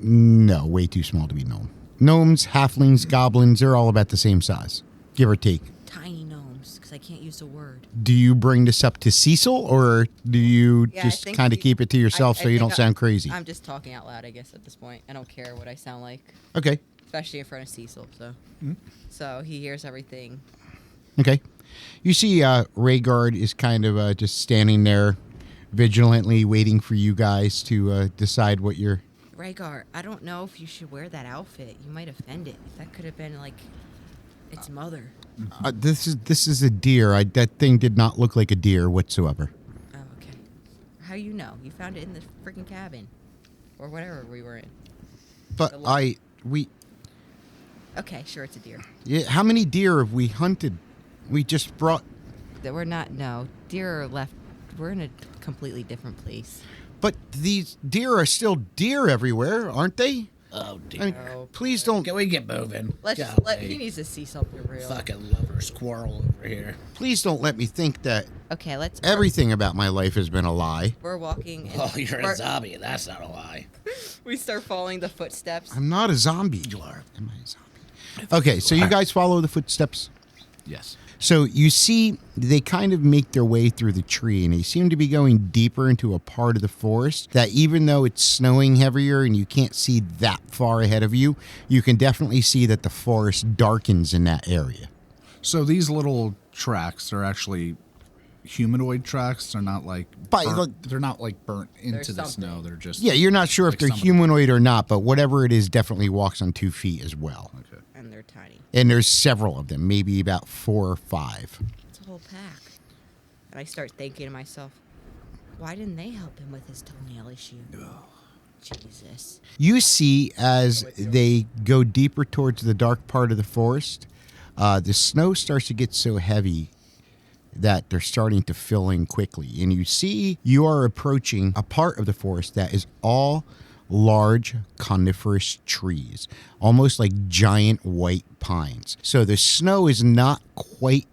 No, way too small to be gnome. Gnomes, halflings, goblins, they're all about the same size, give or take. Tiny gnomes, because I can't use the word. Do you bring this up to Ceachyl, or do you Yeah, I just think kind of keep it to yourself I so you think don't sound crazy? I'm just talking out loud, I guess, at this point. I don't care what I sound like, Okay. especially in front of Ceachyl. So he hears everything. Okay. You see Rhegard is kind of just standing there vigilantly waiting for you guys to decide what you're... Rhaegar, I don't know if you should wear that outfit. You might offend it. That could have been like Its mother. This is a deer. That thing did not look like a deer whatsoever. Oh, okay. How you know? You found it in the freaking cabin, or whatever we were in. But we. Okay, sure, it's a deer. Yeah, how many deer have we hunted? We just brought. That we're not. No, deer are left. We're in a completely different place. But these deer are still deer everywhere, aren't they? Oh, dear. I mean, please don't. Can we get moving? Let's just let. He needs to see something real. Fucking lover squirrel over here. Please don't let me think that Okay, let's. everything about my life has been a lie. We're walking. And Oh, you're a zombie. That's not a lie. We start following the footsteps. I'm not a zombie. You are. Am I a zombie? Okay, so you guys follow the footsteps. Yes. So you see, they kind of make their way through the tree, and they seem to be going deeper into a part of the forest that even though it's snowing heavier and you can't see that far ahead of you, you can definitely see that the forest darkens in that area. So these little tracks are actually humanoid tracks. They're not like they're not like burnt into the something. snow. They're just Yeah, you're not sure if Like they're somebody- humanoid or not, but whatever it is definitely walks on 2 feet as well. Okay. And they're tiny. And there's several of them, maybe about 4 or 5. It's a whole pack. And I start thinking to myself, why didn't they help him with his toenail issue? Jesus. You see, as they go deeper towards the dark part of the forest, the snow starts to get so heavy that they're starting to fill in quickly. And you see you are approaching a part of the forest that is all large coniferous trees, almost like giant white pines. So the snow is not quite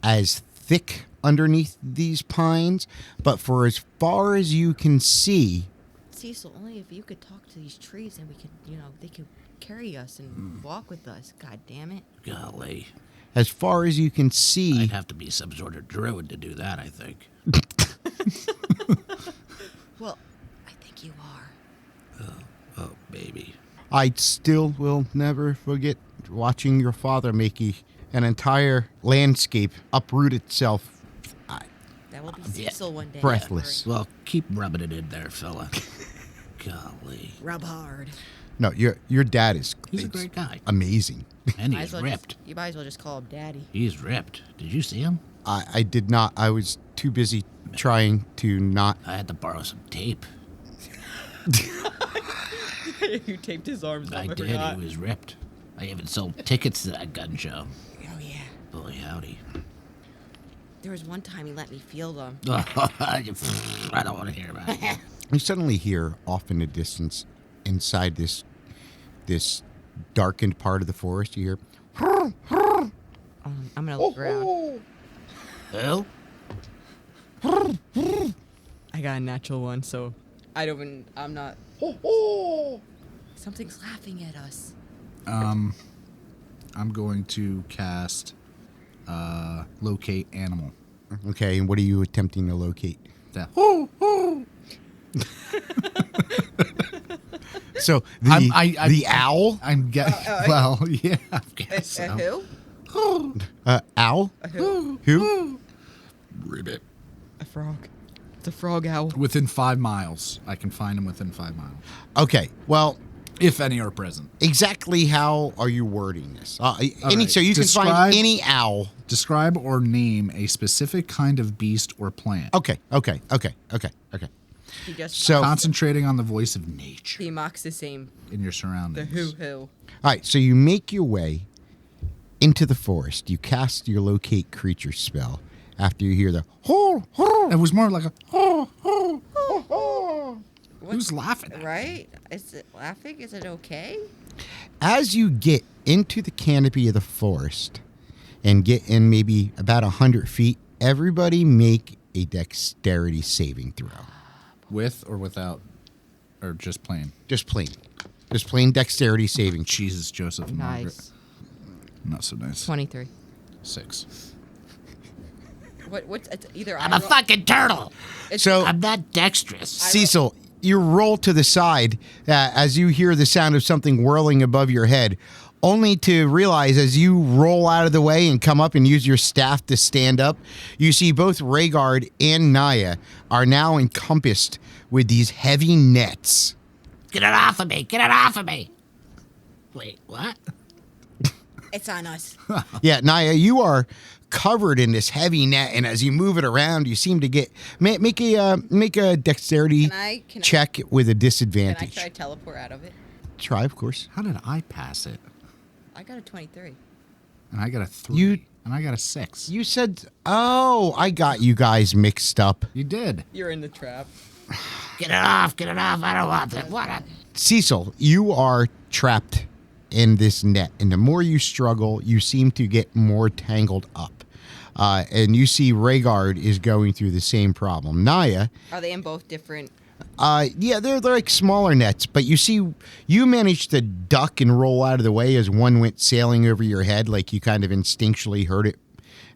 as thick underneath these pines, but for as far as you can see, Ceachyl, only if you could talk to these trees and we could, they could carry us and walk with us. God damn it. Golly. as far as you can see, I'd have to be some sort of druid to do that, I think. Well, I think you are. Oh, baby. I still will never forget watching your father make an entire landscape uproot itself. That will be Yeah. Ceachyl one day. Breathless. Well, keep rubbing it in there, fella. Golly. Rub hard. No, your dad is He's a great guy. amazing. And Might he's as well ripped. you might as well just call him Daddy. He's ripped. Did you see him? I did not. I was too busy trying to not. I had to borrow some tape. You taped his arms I did. He was ripped. I even sold tickets to that gun show. Oh, yeah. Boy, howdy. There was one time he let me feel them. I don't want to hear about it. You suddenly hear off in the distance, inside this darkened part of the forest, you hear, I'm going to look around. Who? I got a natural one, so I'm not. Something's laughing at us. I'm going to cast locate animal. okay, and what are you attempting to locate? That. So the owl, I'm getting. Well, yeah. I guess so. Who? owl, A who? who? Ribbit. A frog. It's a frog owl. Within 5 miles, I can find them within 5 miles, Okay, well, if any are present. exactly how are you wording this? So you right. can Describe- find any owl. Describe or name a specific kind of beast or plant. Okay. He just So, all Concentrating on the voice of nature he mocks the same. in your The surroundings. who. right, so you make your way into the forest. You cast your locate creature spell after you hear the ho ho. It was more like a. What? Who's laughing? At? Right? Is it laughing? Is it okay? As you get into the canopy of the forest and get in maybe about 100 feet, everybody make a dexterity saving throw. With or without, or just plain. Just plain dexterity saving. Jesus, Joseph, and Margaret. Nice. Not so nice. 23. 6. What's it's either I'm a fucking turtle. So, I'm not dexterous. Cecil, you roll to the side as you hear the sound of something whirling above your head, only to realize as you roll out of the way and come up and use your staff to stand up, you see both Rhegard and Nya are now encompassed with these heavy nets. Get it off of me. Get it off of me. Wait, what? It's on us. Yeah, Naya, you are covered in this heavy net, and as you move it around, you seem to get make a dexterity Can check with a Can I disadvantage. try to teleport out of it? Try, of course. How did I pass it? I got a 23. And I got a 3. And I got a 6. You said, "Oh, I got you guys mixed up." You did. You're in the trap. Get it off, get it off. I don't want it. What? Ceachyl, you are trapped in this net, and the more you struggle, you seem to get more tangled up. And you see Rhegard is going through the same problem. Naya, Are they in both different? yeah, they're like smaller nets, but you see, you managed to duck and roll out of the way as one went sailing over your head, like you kind of instinctually heard it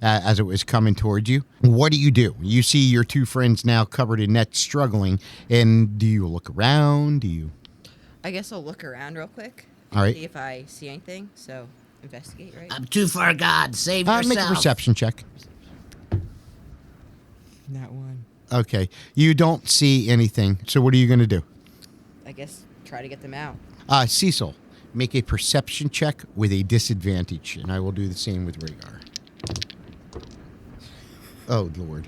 as it was coming towards you. What do? You see your two friends now covered in nets struggling, and do you look around? Do you? I guess I'll look around real quick. All right. See if I see anything. So investigate, right? I'm too far gone. Save yourself. Make a perception check. Not one. Okay, you don't see anything, so what are you going to do? I guess try to get them out. Ceachyl, make a perception check with a disadvantage, and I will do the same with Rhaegar. Oh, Lord.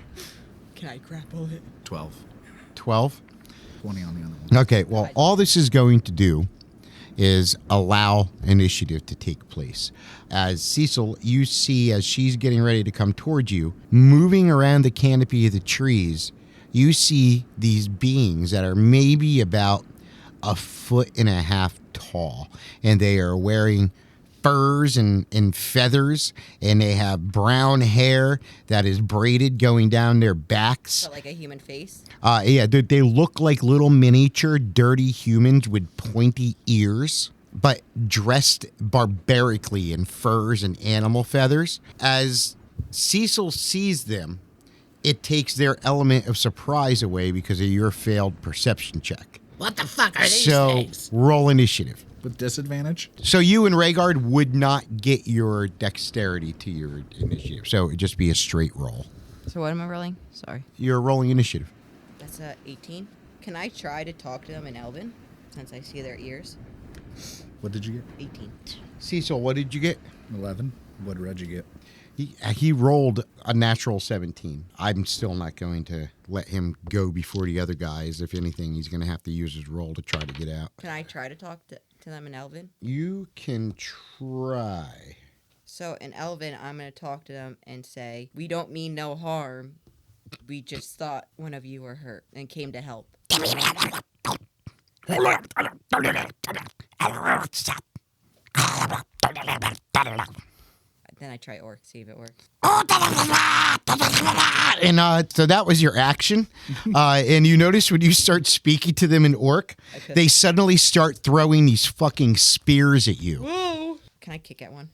Can I grapple it? 12. 12? 20 on the other one. Okay, well, all this is going to do is allow initiative to take place. As Ceachyl, you see as she's getting ready to come towards you, moving around the canopy of the trees, you see these beings that are maybe about 1.5 feet tall, and they are wearing furs and feathers, and they have brown hair that is braided going down their backs. So like a human face. Yeah, they look like little miniature dirty humans with pointy ears, but dressed barbarically in furs and animal feathers. As Ceachyl sees them, it takes their element of surprise away because of your failed perception check. What the fuck are these So things? roll initiative. With disadvantage? So you and Rhegard would not get your dexterity to your initiative, so it'd just be a straight roll. So what am I rolling? Sorry. You're rolling initiative. That's a 18. Can I try to talk to them in Elven since I see their ears? What did you get? 18. Cecil, what did you get? 11. What did Reggie get? He rolled a natural 17. I'm still not going to let him go before the other guys. If anything, he's going to have to use his roll to try to get out. Can I try to talk to them in Elven? You can try. So in Elven, I'm going to talk to them and say, we don't mean no harm. We just thought one of you were hurt and came to help. Then I try Orc, see if it works. And so that was your action. And you notice when you start speaking to them in Orc, they suddenly start throwing these fucking spears at you. Whoa! Can I kick at one?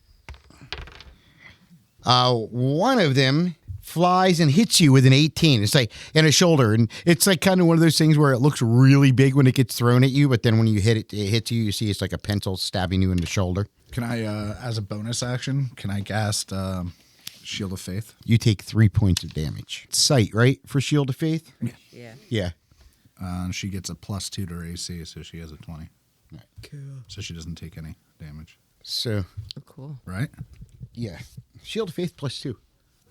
One of them flies and hits you with an 18. It's like in a shoulder, and it's like kind of one of those things where it looks really big when it gets thrown at you, but then when you hit it, it hits you. You see it's like a pencil stabbing you in the shoulder. Can I, as a bonus action, can I cast Shield of Faith? You take 3 points of damage. Sight, right, for Shield of Faith? Yeah. Yeah. She gets a +2 to her AC, so she has a 20. Cool. So she doesn't take any damage. So, Oh, cool. Right? yeah. Shield of Faith +2.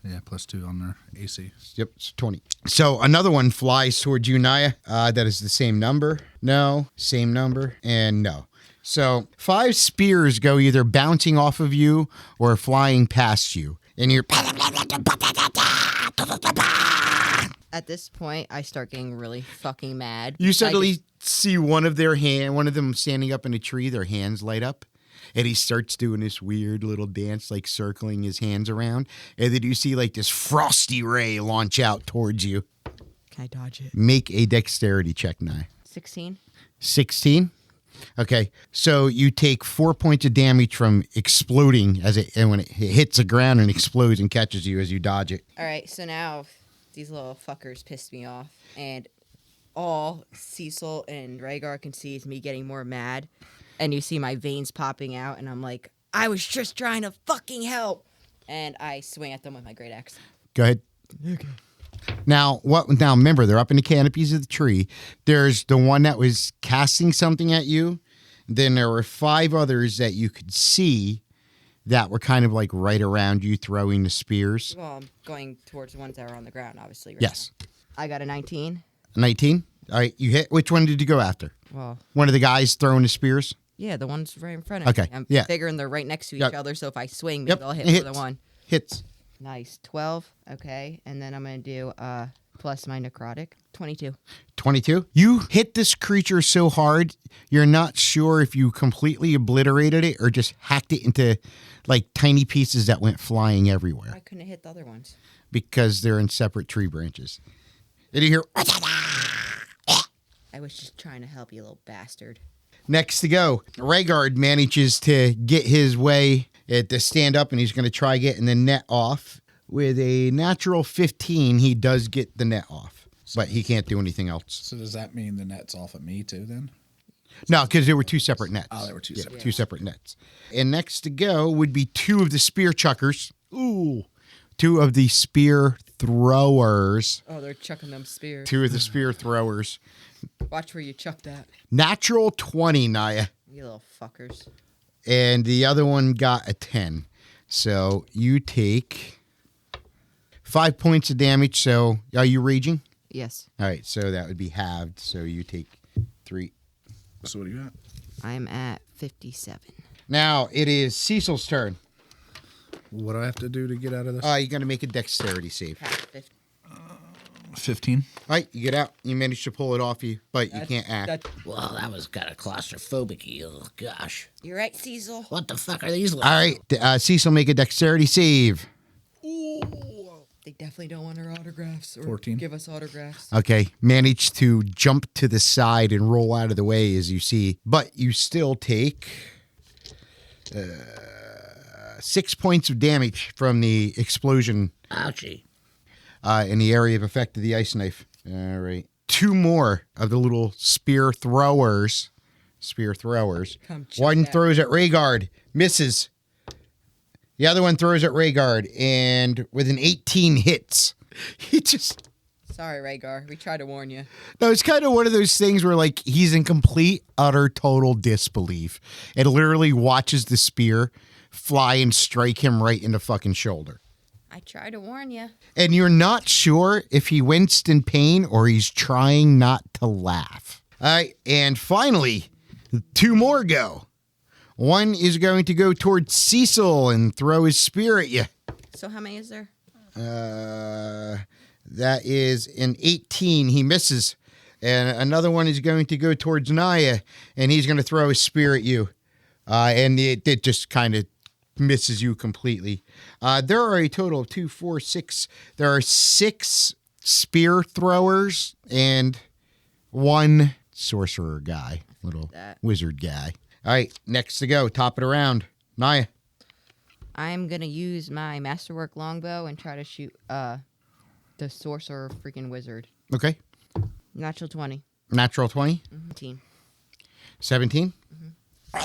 Yeah, +2 on their AC. Yep, it's 20. So another one flies towards you, Naya. That is the same number. No, same number, and no. So 5 spears go either bouncing off of you or flying past you. And you're... At this point, I start getting really fucking mad. You I suddenly just- see one of them standing up in a tree, their hands light up. And he starts doing this weird little dance, like circling his hands around. And then you see like this frosty ray launch out towards you. Can I dodge it? Make a dexterity check, Naya. 16. 16? Okay, so you take 4 points of damage from exploding and when it hits the ground and explodes and catches you as you dodge it. All right, so now these little fuckers pissed me off, and all Ceachyl and Rhaegar can see is me getting more mad, and you see my veins popping out, and I'm like, I was just trying to fucking help, and I swing at them with my great axe. Go ahead. Okay. Now, remember, they're up in the canopies of the tree. There's the one that was casting something at you. Then there were 5 others that you could see that were kind of like right around you throwing the spears. Well, I'm going towards the ones that are on the ground, obviously. Right Yes. now. I got a 19. 19. All right, you hit. Which one did you go after? Well, One of the guys throwing the spears? yeah, the ones right in front of me. I'm yeah. figuring they're right next to each Yep. other, so if I swing, Yep, maybe I'll hit it for the hits. one. Hits. Nice. 12. Okay. And then I'm going to do plus my necrotic. 22. 22. You hit this creature so hard, you're not sure if you completely obliterated it or just hacked it into like tiny pieces that went flying I everywhere couldn't hit the other ones. because they're in separate tree branches. Did you hear? I was just trying to help you, little bastard. Next to go, Rhegard manages to get his way to stand up, and he's going to try getting the net off. With a natural 15, he does get the net off, but he can't do anything else. So does that mean the net's off of me too then? No, because there were two separate nets. Oh, there were two separate Two separate nets. And next to go would be two of the spear chuckers. Ooh. Two of the spear throwers. Oh, they're chucking them spears. Two of the spear throwers. Watch where you chuck that. Natural 20, Naya. You little fuckers. And the other one got a 10. So you take 5 points of damage. So are you raging? Yes. All right. So that would be halved. So you take 3. So what do you got? I'm at 57. Now it is Cecil's turn. What do I have to do to get out of this? You're going to make a dexterity save. Half 50. 15. All right, you get out. You manage to pull it off you, but you can't act. Well, that was kind of claustrophobic. Oh, gosh. You're right, Cecil. What the fuck are these? All right, Cecil, make a dexterity save. They definitely don't want our autographs or 14. give us autographs. Okay, manage to jump to the side and roll out of the way as you see, but you still take 6 points of damage from the explosion Ouchie. in the area of effect of the ice knife. All right, 2 more of the little spear throwers. Come check One that. throws at Rhegard, misses. The other one throws at Rhegard, and with an 18 hits. He just... Sorry, Rhaegar. We tried to warn you. No, it's kind of one of those things where, like, he's in complete, utter, total disbelief and literally watches the spear fly and strike him right in the fucking shoulder. I tried to warn you. And you're not sure if he winced in pain or he's trying not to laugh. All right, and finally, 2 more go. One is going to go towards Cecil and throw his spear at you. So how many is there? That is an 18. He misses. And another one is going to go towards Naya, and he's going to throw his spear at you. And it just kind of misses you completely. There are a total of 2, 4, 6. There are 6 spear throwers and 1 sorcerer guy, little wizard guy. All right, next to go. Top it around. Naya. I'm going to use my masterwork longbow and try to shoot the sorcerer freaking wizard. Okay. Natural 20. Natural 20. 17. 17. I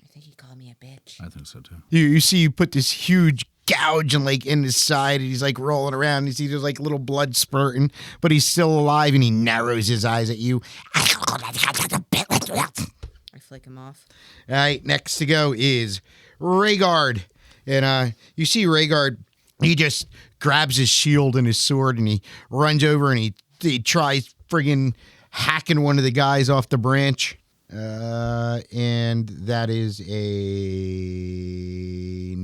think he called me a bitch. I think so too. You see you put this huge gouge in his side, and he's like rolling around. You see there's like little blood spurting, but he's still alive, and he narrows his eyes at you. I flick him off. All right, next to go is Rhegard. And you see Rhegard, he just grabs his shield and his sword, and he runs over, and he tries friggin' hacking one of the guys off the branch. And that is an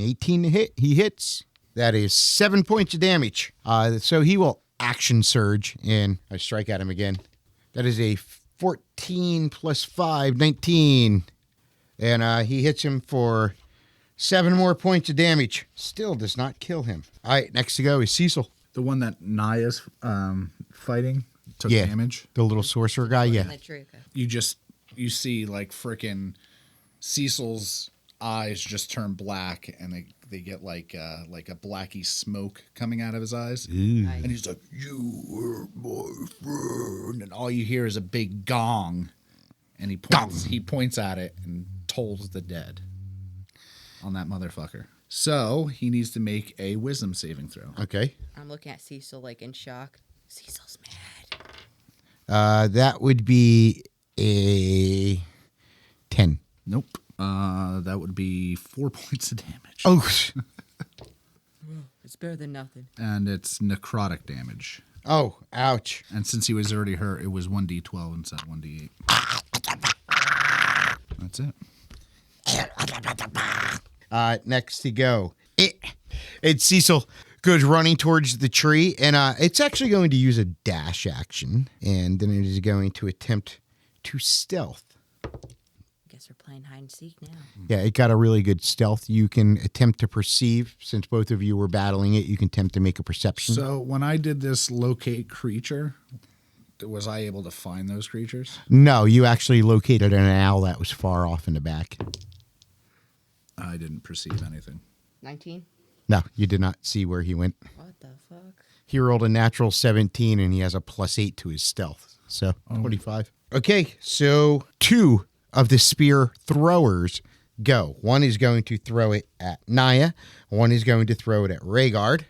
18 to hit. He hits. That is 7 points of damage. So he will action surge, and I strike at him again. That is a 14 plus 5, 19. And he hits him for 7 more points of damage. Still does not kill him. All right, next to go is Ceachyl. The one that Naya's fighting took damage. The little sorcerer guy, yeah. You see like frickin' Cecil's eyes just turn black, and they get like a blacky smoke coming out of his eyes. And he's like, "You were my friend," and all you hear is a big gong, and he points at it and tolls the dead on that motherfucker. So he needs to make a wisdom saving throw. Okay. I'm looking at Cecil like in shock. Cecil's mad. That would be a 10. Nope. That would be 4 points of damage. Oh, It's better than nothing. And it's necrotic damage. oh, ouch. And since he was already hurt, it was 1d12 instead of 1d8. That's it. Next to go. It's Ceachyl goes running towards the tree, and it's actually going to use a dash action, and then it is going to attempt to stealth. Guess we're playing hide and seek now. Yeah, it got a really good stealth. You can attempt to perceive, since both of you were battling it, you can attempt to make a perception. So when I did this locate creature, was I able to find those creatures? No, you actually located an owl that was far off in the back. I didn't perceive anything. 19? No, you did not see where he went. What the fuck? He rolled a natural 17, and he has a +8 to his stealth. So, 25. Okay, so 2 of the spear throwers go. One is going to throw it at Nya. One is going to throw it at Rhegard.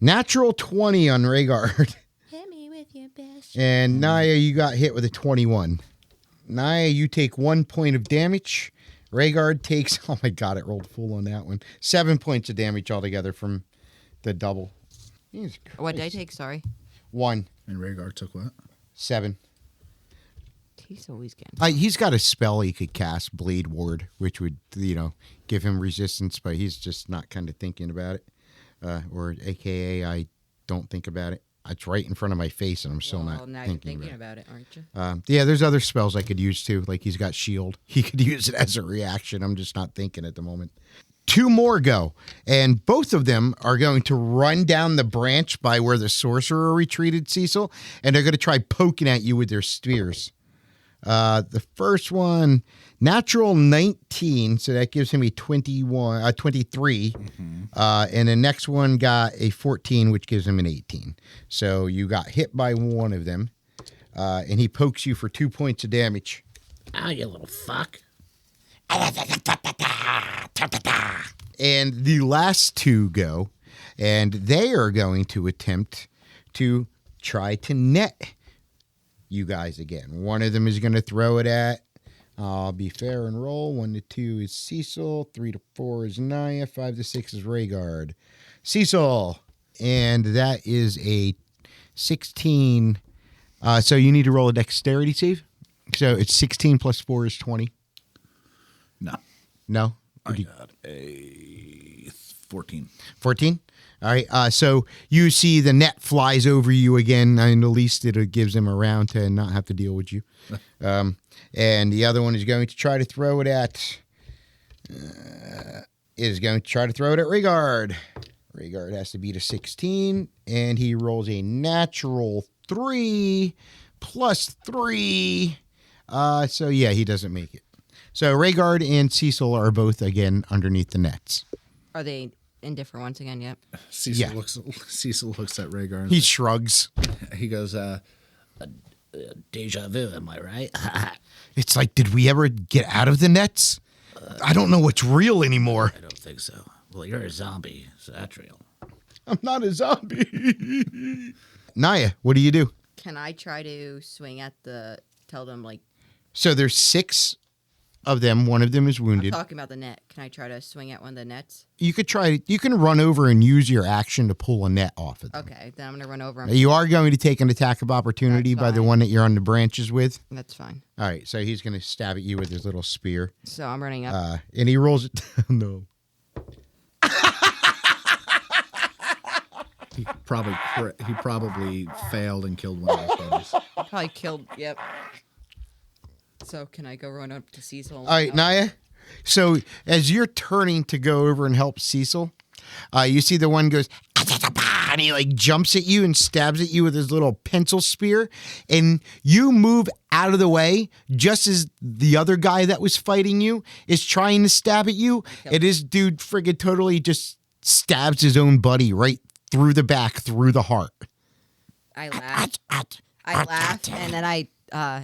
Natural 20 on Rhegard. Hit me with your best. And Nya, you got hit with a 21. Nya, you take 1 point of damage. Rhegard takes, oh my god, it rolled full on that one. 7 points of damage altogether from the double. Jesus What did I Christ. take? Sorry. 1, And Rhaegar took what? 7. He's always getting. He's got a spell he could cast, Blade Ward, which would, give him resistance, but he's just not kind of thinking about it. Or AKA, I don't think about it. It's right in front of my face, and I'm still Well, not now thinking you're thinking about about it, aren't you? it. Yeah, there's other spells I could use, too. Like, he's got Shield. He could use it as a reaction. I'm just not thinking at the moment. 2 more go, and both of them are going to run down the branch by where the sorcerer retreated, Ceachyl, and they're going to try poking at you with their spears. The first one, natural 19, so that gives him a 23. Mm-hmm. And the next one got a 14, which gives him an 18. So you got hit by one of them, and he pokes you for 2 points of damage. Oh, you little fuck. And the last 2 go, and they are going to attempt to try to net you guys again. One of them is going to throw it at, I'll be fair and roll. 1 to 2 is Ceachyl, 3 to 4 is Nya, 5 to 6 is Rhegard. Ceachyl, and that is a 16. So you need to roll a dexterity save. So it's 16 plus 4 is 20. No. No? I got a 14. 14? All right. So you see the net flies over you again, and at least it gives him a round to not have to deal with you. And the other one is going to try to throw it at. Rhegard. Rhegard has to beat a 16, and he rolls a natural 3 plus 3. So yeah, he doesn't make it. So Rhegard and Ceachyl are both again underneath the nets. Are they in different ones again? Yep. Cecil looks at Rhaegar. He shrugs. He goes, Deja vu, am I right? It's like, did we ever get out of the nets? I don't know what's real anymore. I don't think so. Well, you're a zombie, so that's real. I'm not a zombie. Nya, what do you do? Can I try to swing at tell them, like, So there's 6 of them. One of them is I'm wounded. talking about the net. Can I try to swing at one of the nets? You can run over and use your action to pull a net off of them. Okay, then I'm going to run over him. You are going to take an attack of opportunity That's by the fine. one that you're on the branches with. That's fine. All right, so he's going to stab at you with his little spear. So I'm running up. And he rolls it down. No. he probably failed and killed one of his buddies. Probably killed. Yep. So can I go run up to Ceachyl? All right, Nya. So as you're turning to go over and help Ceachyl, you see the one goes, and he like jumps at you and stabs at you with his little pencil spear, and you move out of the way just as the other guy that was fighting you is trying to stab at you. And this dude friggin' totally just stabs his own buddy right through the back, through the heart. I laugh. I laugh, and then I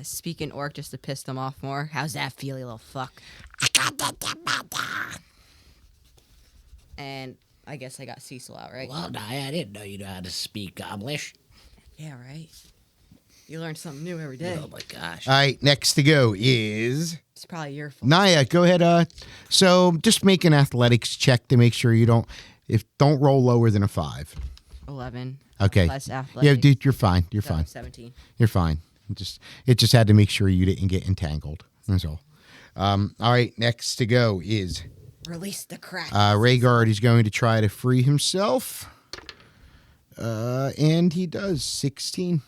speak in orc just to piss them off more. How's that feel, you little fuck? And I guess I got Ceachyl out, right? Well, I didn't know you know how to speak Goblish. Yeah, right. You learn something new every day. Oh my gosh. All right, next to go is It's probably your fault. Nya. Go ahead. So just make an athletics check to make sure you don't roll lower than a 5. 11. Okay. Less Yeah, athletic. dude, you're fine. You're So, fine. 17. You're fine. It just had to make sure you didn't get entangled. That's all. All right, next to go is Release the crack. Rhegard is going to try to free himself. And he does 16.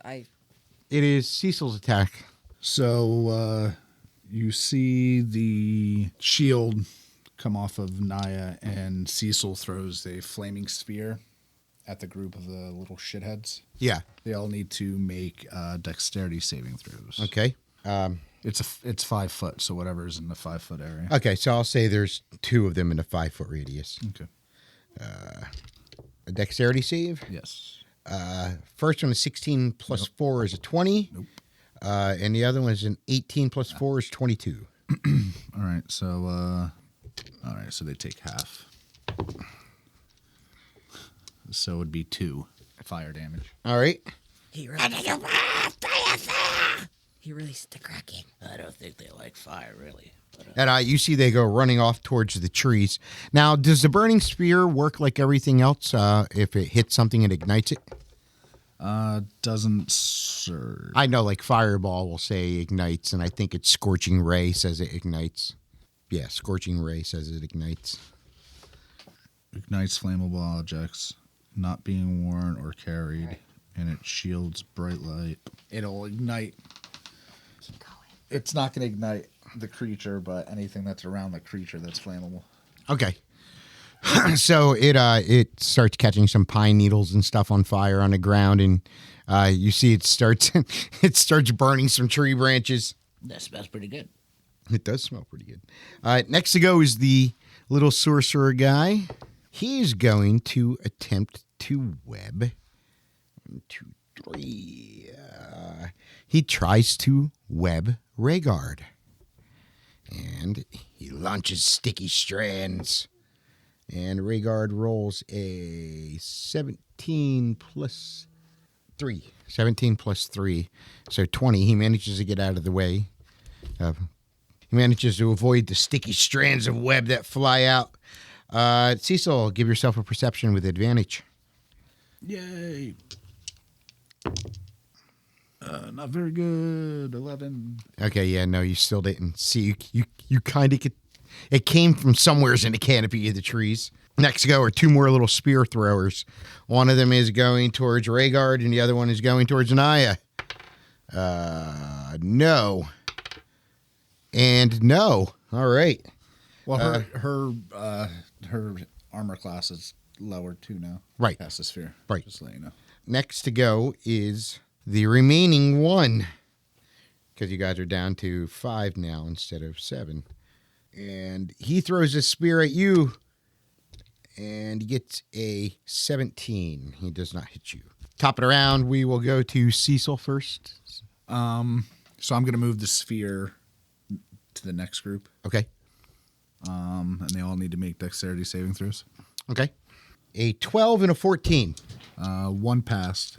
It is Ceacyl's attack. So you see the shield come off of Nya, and Ceachyl throws a flaming spear at the group of the little shitheads. Yeah. They all need to make dexterity saving throws. Okay. It's 5 foot, so whatever's in the 5 foot area. Okay, so I'll say there's 2 of them in a 5-foot radius. Okay. A dexterity save. Yes. First one is 16 plus 4 is a 20. Nope. And the other one is an 18 plus 4 is 22. All right. So so they take half. So it would be 2 fire damage. All right. He released the kraken. I don't think they like fire, really. But, And you see they go running off towards the trees. Now, does the burning spear work like everything else? If it hits something, it ignites it? Doesn't serve. I know, like Fireball will say ignites, and I think it's Scorching Ray says it ignites. Yeah, Scorching Ray says it ignites. Ignites flammable objects not being worn or carried, and it shields bright light. It'll ignite. Keep going. It's not going to ignite the creature, but anything that's around the creature that's flammable. Okay. So it starts catching some pine needles and stuff on fire on the ground, and you see it starts burning some tree branches. that smells pretty good. It does smell pretty good. Next to go is the little sorcerer guy. He's going to attempt to web. 1, 2, 3. He tries to web Rhegard. And he launches sticky strands. And Rhegard rolls a 17 plus 3. 17 plus 3. So 20. He manages to get out of the way. He manages to avoid the sticky strands of web that fly out. Ceachyl, give yourself a perception with advantage. Yay. Not very good. 11. Okay, yeah, no, you still didn't see. You kind of get. It came from somewheres in the canopy of the trees. Next to go are 2 more little spear throwers. One of them is going towards Rhegard, and the other one is going towards Nya. No. And no. All right. Well, her armor class is lowered too now. Right. Past the sphere. Right. Just to let you know. Next to go is the remaining one, because you guys are down to 5 now instead of 7. And he throws a spear at you, and he gets a 17. He does not hit you. Top it around, we will go to Ceachyl first. So I'm going to move the sphere to the next group. Okay. And they all need to make dexterity saving throws. Okay. A 12 and a 14. 1 passed,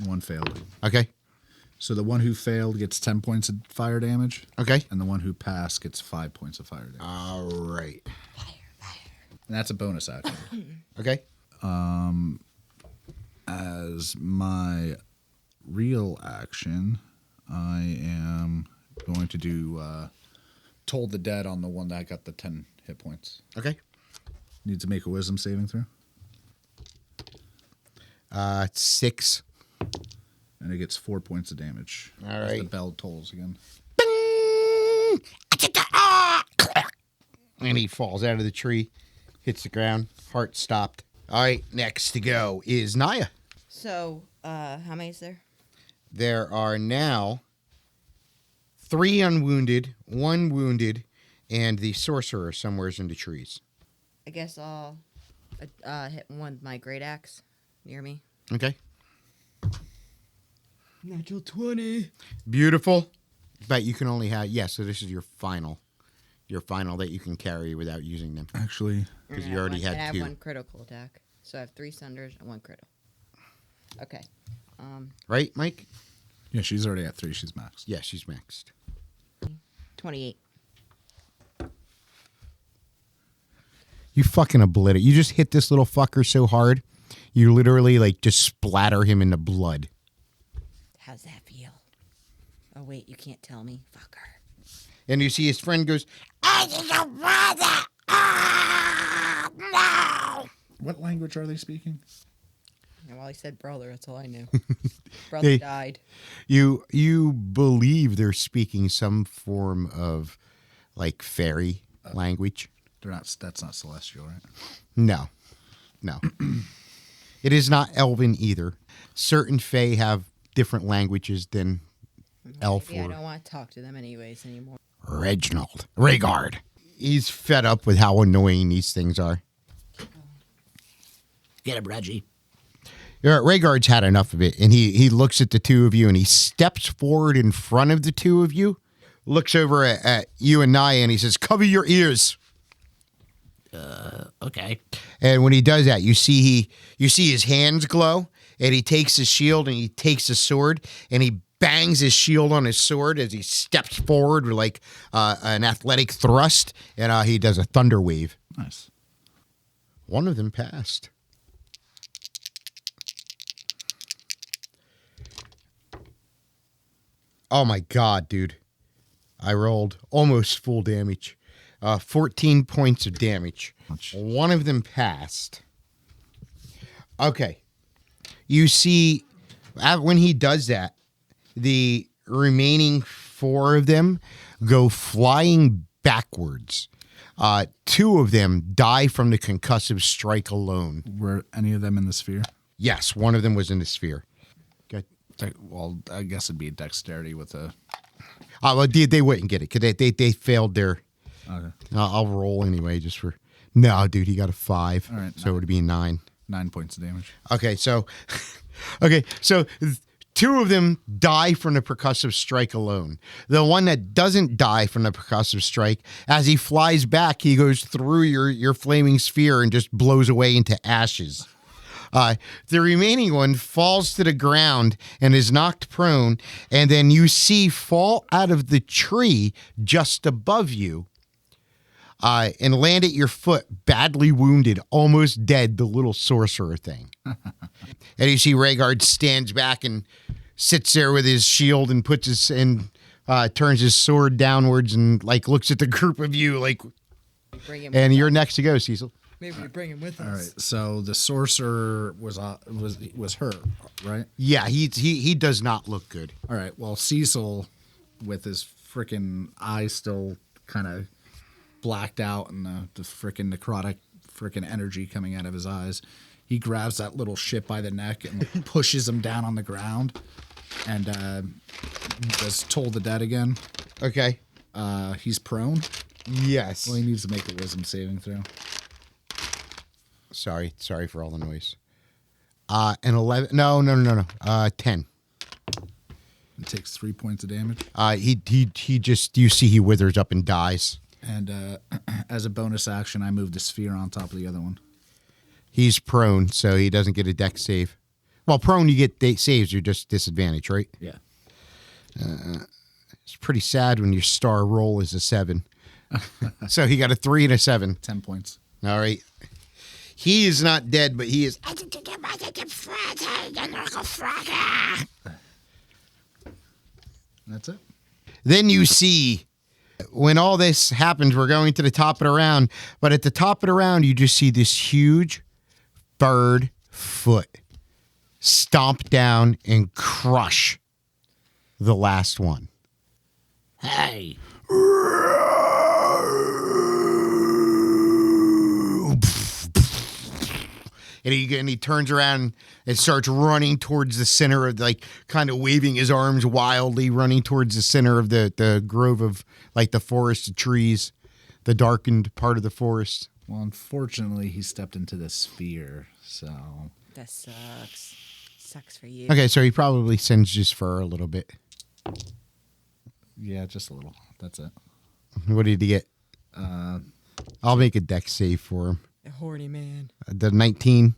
1 failed. Okay. So the one who failed gets 10 points of fire damage, Okay. and the one who passed gets 5 points of fire damage. All right. And that's a bonus action. Okay. As my real action, I am going to do Toll the Dead on the one that got the 10 hit points. Okay. Needs to make a wisdom saving throw. 6. And it gets 4 points of damage. All As the right. bell tolls again. And he falls out of the tree, hits the ground, heart stopped. All right, next to go is Nya. So, how many is there? There are now 3 unwounded, 1 wounded, and the sorcerer somewheres in the trees. I guess I'll hit one with my great axe near me. Okay. Natural 20. Beautiful. But you can only have, so this is your final that you can carry without using them. Actually, Because you already I had have 2. 1 critical attack. So I have 3 sunders and 1 critical. Okay. Right, Mike? Yeah, she's already at 3. She's maxed. Yeah, she's maxed. 28. You fucking obliterate. You just hit this little fucker so hard, you literally like just splatter him into blood. How's that feel? Oh, wait, you can't tell me. Fucker. And you see his friend goes, "I need a brother! Ah, no!" What language are they speaking? And while he said brother, that's all I knew. Brother died. You believe they're speaking some form of like fairy language? They're not. That's not celestial, right? No. It is not Elven either. Certain Fae have different languages than Elf Maybe I or don't want to talk to them anyways anymore. Rhegard. He's fed up with how annoying these things are. Get him, Reggie. Rhaegard's had enough of it, and he looks at the two of you, and he steps forward in front of the two of you, looks over at you and Nya, and he says, "Cover your ears." Okay. And when he does that, you see his hands glow, and he takes his shield and he takes his sword, and he bangs his shield on his sword as he steps forward with like an athletic thrust, and he does a thunder wave. Nice. One of them passed. Oh my god, dude. I rolled almost full damage. 14 points of damage. Ouch. One of them passed. Okay. You see, when he does that, the remaining 4 of them go flying backwards. 2 of them die from the concussive strike alone. Were any of them in the sphere? Yes, one of them was in the sphere. Good. Well, I guess it'd be dexterity with a. Well, they wouldn't get it because they failed their. Okay. I'll roll anyway just for. No, dude, he got a 5. All right, So it would be 9. 9 points of damage. Okay, so 2 of them die from the percussive strike alone. The one that doesn't die from the percussive strike, as he flies back, he goes through your flaming sphere and just blows away into ashes. The remaining one falls to the ground and is knocked prone, and then you see fall out of the tree just above you and land at your foot, badly wounded, almost dead, the little sorcerer thing. And you see Rhaegard stands back and sits there with his shield and turns his sword downwards and like looks at the group of you like. And you're next to go, Ceachyl. Maybe we bring him with us. All right. So the sorcerer was her, right? Yeah, he does not look good. All right. Well, Ceachyl, with his freaking eyes still kind of blacked out and the freaking necrotic freaking energy coming out of his eyes, he grabs that little shit by the neck and pushes him down on the ground, and does Toll the Dead again. Okay. He's prone. Yes. Well, he needs to make a wisdom saving throw. Sorry for all the noise. An 11. No. 10. It takes 3 points of damage. He just, you see he withers up and dies. And as a bonus action, I move the sphere on top of the other one. He's prone, so he doesn't get a dex save. Well, prone, you get saves, you're just disadvantaged, right? Yeah. It's pretty sad when your star roll is a 7. So he got a 3 and a 7. 10 points. All right. He is not dead, but he is. That's it. Then you see, when all this happens, we're going to the top of the round, but at the top of the round, you just see this huge bird foot stomp down and crush the last one. Hey. And he turns around and starts running towards the center of, like, kind of waving his arms wildly, running towards the center of the grove of, like, the forest of trees, the darkened part of the forest. Well, unfortunately, he stepped into the sphere, so. That sucks. Sucks for you. Okay, so he probably sends his fur a little bit. Yeah, just a little. That's it. What did he get? I'll make a dex save for him. A horny man. The 19.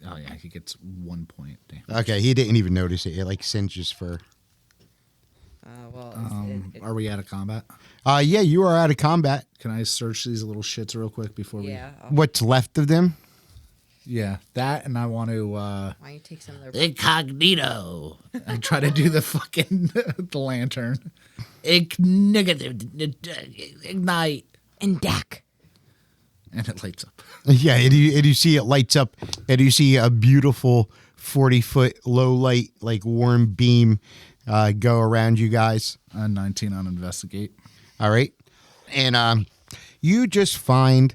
Oh, yeah, he gets 1 point. Damn. Okay, he didn't even notice it. He, like, singed his fur. Are we out of combat? Yeah, you are out of combat. Can I search these little shits real quick before yeah. What's left of them? Yeah, that, and I want to Why don't you take some of their... Incognito. I try to do the fucking the lantern. Ignite. And Dak. And it lights up. Yeah, and you see it lights up, and you see a beautiful 40-foot low light, like warm beam go around you guys. 19 on investigate. All right. And you just find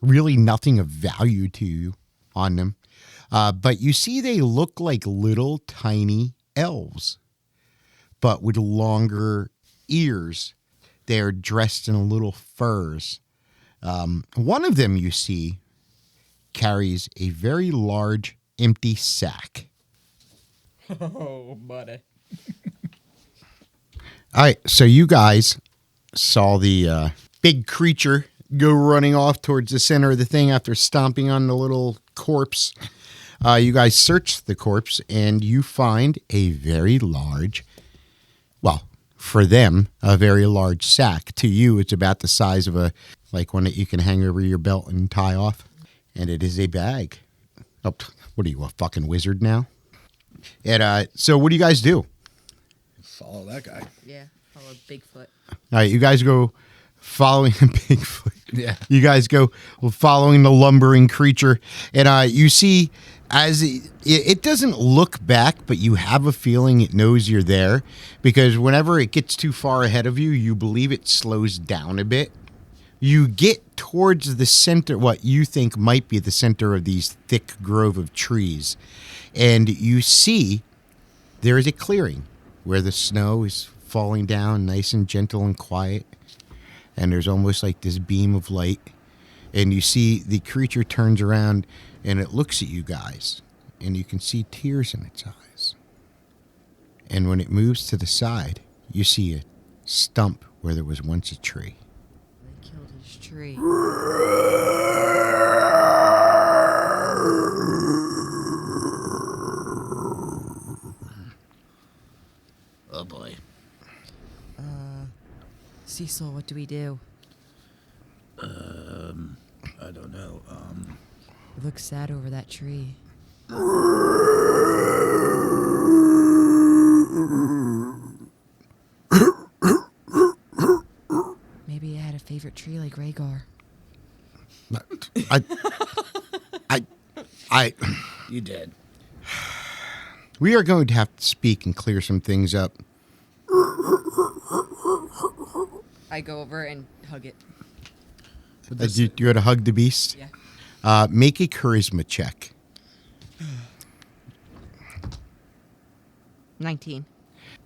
really nothing of value to you on them. But you see they look like little tiny elves, but with longer ears. They're dressed in little furs. One of them you see carries a very large empty sack. Oh, buddy. All right, so you guys saw the big creature go running off towards the center of the thing after stomping on the little corpse. You guys search the corpse, and you find a very large, well, for them, a very large sack. To you, it's about the size of like one that you can hang over your belt and tie off. And it is a bag. Oh, what are you, a fucking wizard now? And so what do you guys do? Follow that guy. Yeah, follow Bigfoot. All right, you guys go following Bigfoot. Yeah. You guys go following the lumbering creature. And you see, as it doesn't look back, but you have a feeling it knows you're there. Because whenever it gets too far ahead of you, you believe it slows down a bit. You get towards the center, what you think might be the center of these thick grove of trees. And you see there is a clearing where the snow is falling down nice and gentle and quiet. And there's almost like this beam of light. And you see the creature turns around and it looks at you guys. And you can see tears in its eyes. And when it moves to the side, you see a stump where there was once a tree. They killed his tree. Oh boy. Ceachyl, what do we do? I don't know. It looks sad over that tree. Maybe it had a favorite tree like Rhaegar. You did. We are going to have to speak and clear some things up. I go over and hug it. You go to hug the beast? Yeah. Make a charisma check. 19.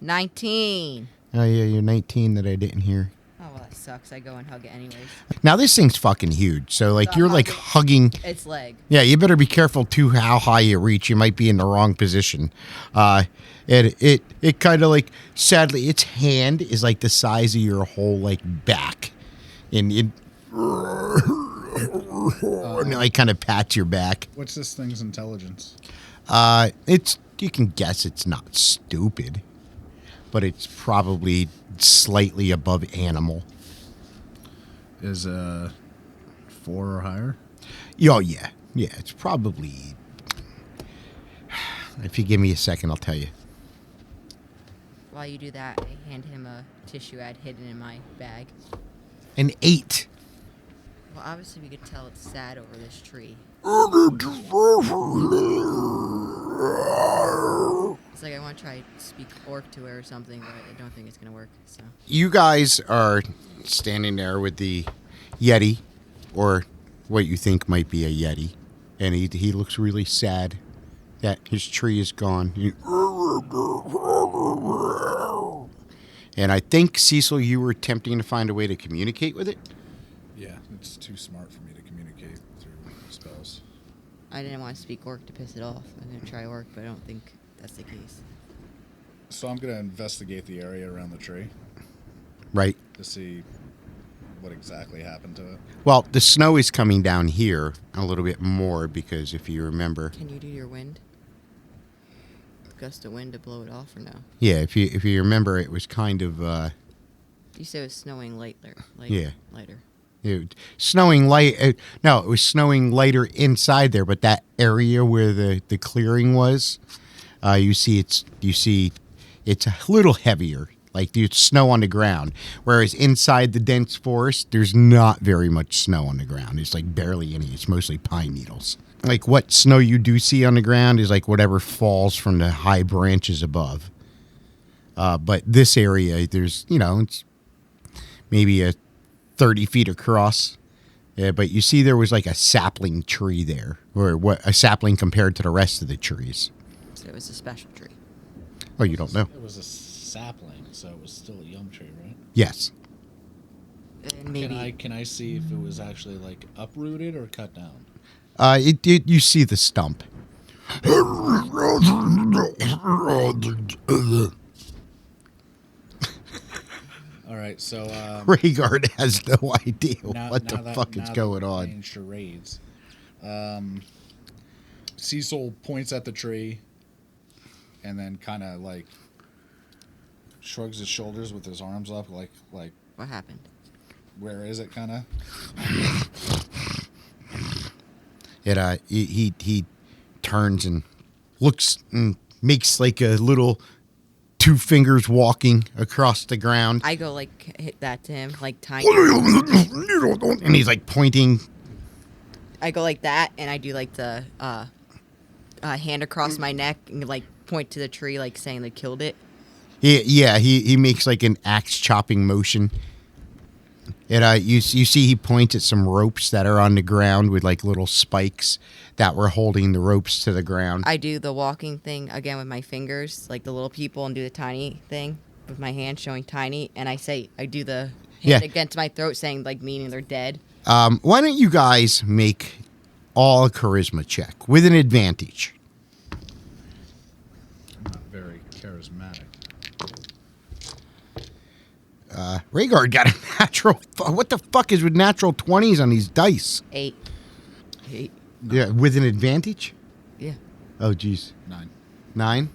19! Oh, yeah, you're 19 that I didn't hear. Oh, well, that sucks. I go and hug it anyways. Now, this thing's fucking huge. So, like, So you're, like, hugging. Its leg. Yeah, you better be careful, too, how high you reach. You might be in the wrong position. It kind of, like, sadly, its hand is, like, the size of your whole, like, back. And it like, kind of pats your back. What's this thing's intelligence? You can guess it's not stupid, but it's probably slightly above animal. Is 4 or higher? Oh, yeah. Yeah, it's probably... If you give me a second, I'll tell you. While you do that, I hand him a tissue I had hidden in my bag. An 8. Well, obviously we could tell it's sad over this tree. It's like I want to try to speak orc to her or something, but I don't think it's going to work, so... You guys are standing there with the Yeti, or what you think might be a Yeti, and he looks really sad that his tree is gone. And I think, Ceachyl, you were attempting to find a way to communicate with it? Yeah, it's too smart for me to communicate through spells. I didn't want to speak orc to piss it off. I'm going to try orc, but I don't think that's the case. So I'm going to investigate the area around the tree Right. to see what exactly happened to it. Well, the snow is coming down here a little bit more because if you remember... Can you do your wind? gust of wind to blow it off or no? Yeah, if you remember, it was kind of You said it was snowing lighter. Yeah. Lighter. snowing light. No, it was snowing lighter inside there, but that area where the clearing was, you see it's a little heavier. Like there's snow on the ground, whereas inside the dense forest, there's not very much snow on the ground. It's like barely any. It's mostly pine needles. Like what snow you do see on the ground is like whatever falls from the high branches above. But this area, there's it's maybe a 30 feet across. Yeah, but you see there was like a sapling tree there, or what a sapling compared to the rest of the trees. So it was a special tree. Oh, you don't know? It was a sapling, so it was still a young tree, right? Yes. And maybe Can I see if it was actually like uprooted or cut down? You see the stump. All right, so Rhaegard has no idea now what the that- fuck now is that going we're on. playing charades. Ceachyl points at the tree, and then kind of like shrugs his shoulders with his arms up, like what happened? where is it, kind of? He turns and looks and makes like a little 2 fingers walking across the ground. I go like hit that to him, like tiny. And he's like pointing. I go like that, and I do like the hand across my neck and like point to the tree, like saying they killed it. He makes like an axe chopping motion. And you see he points at some ropes that are on the ground with like little spikes that were holding the ropes to the ground. I do the walking thing again with my fingers, like the little people, and do the tiny thing with my hand showing tiny. And I do the hand against my throat, saying like meaning they're dead. Why don't you guys make all a charisma check with an advantage? Not very charismatic. Rhaegard got a natural. What the fuck is with natural 20s on these dice? 8. Yeah, with an advantage? Yeah. Oh, geez. 9. 9?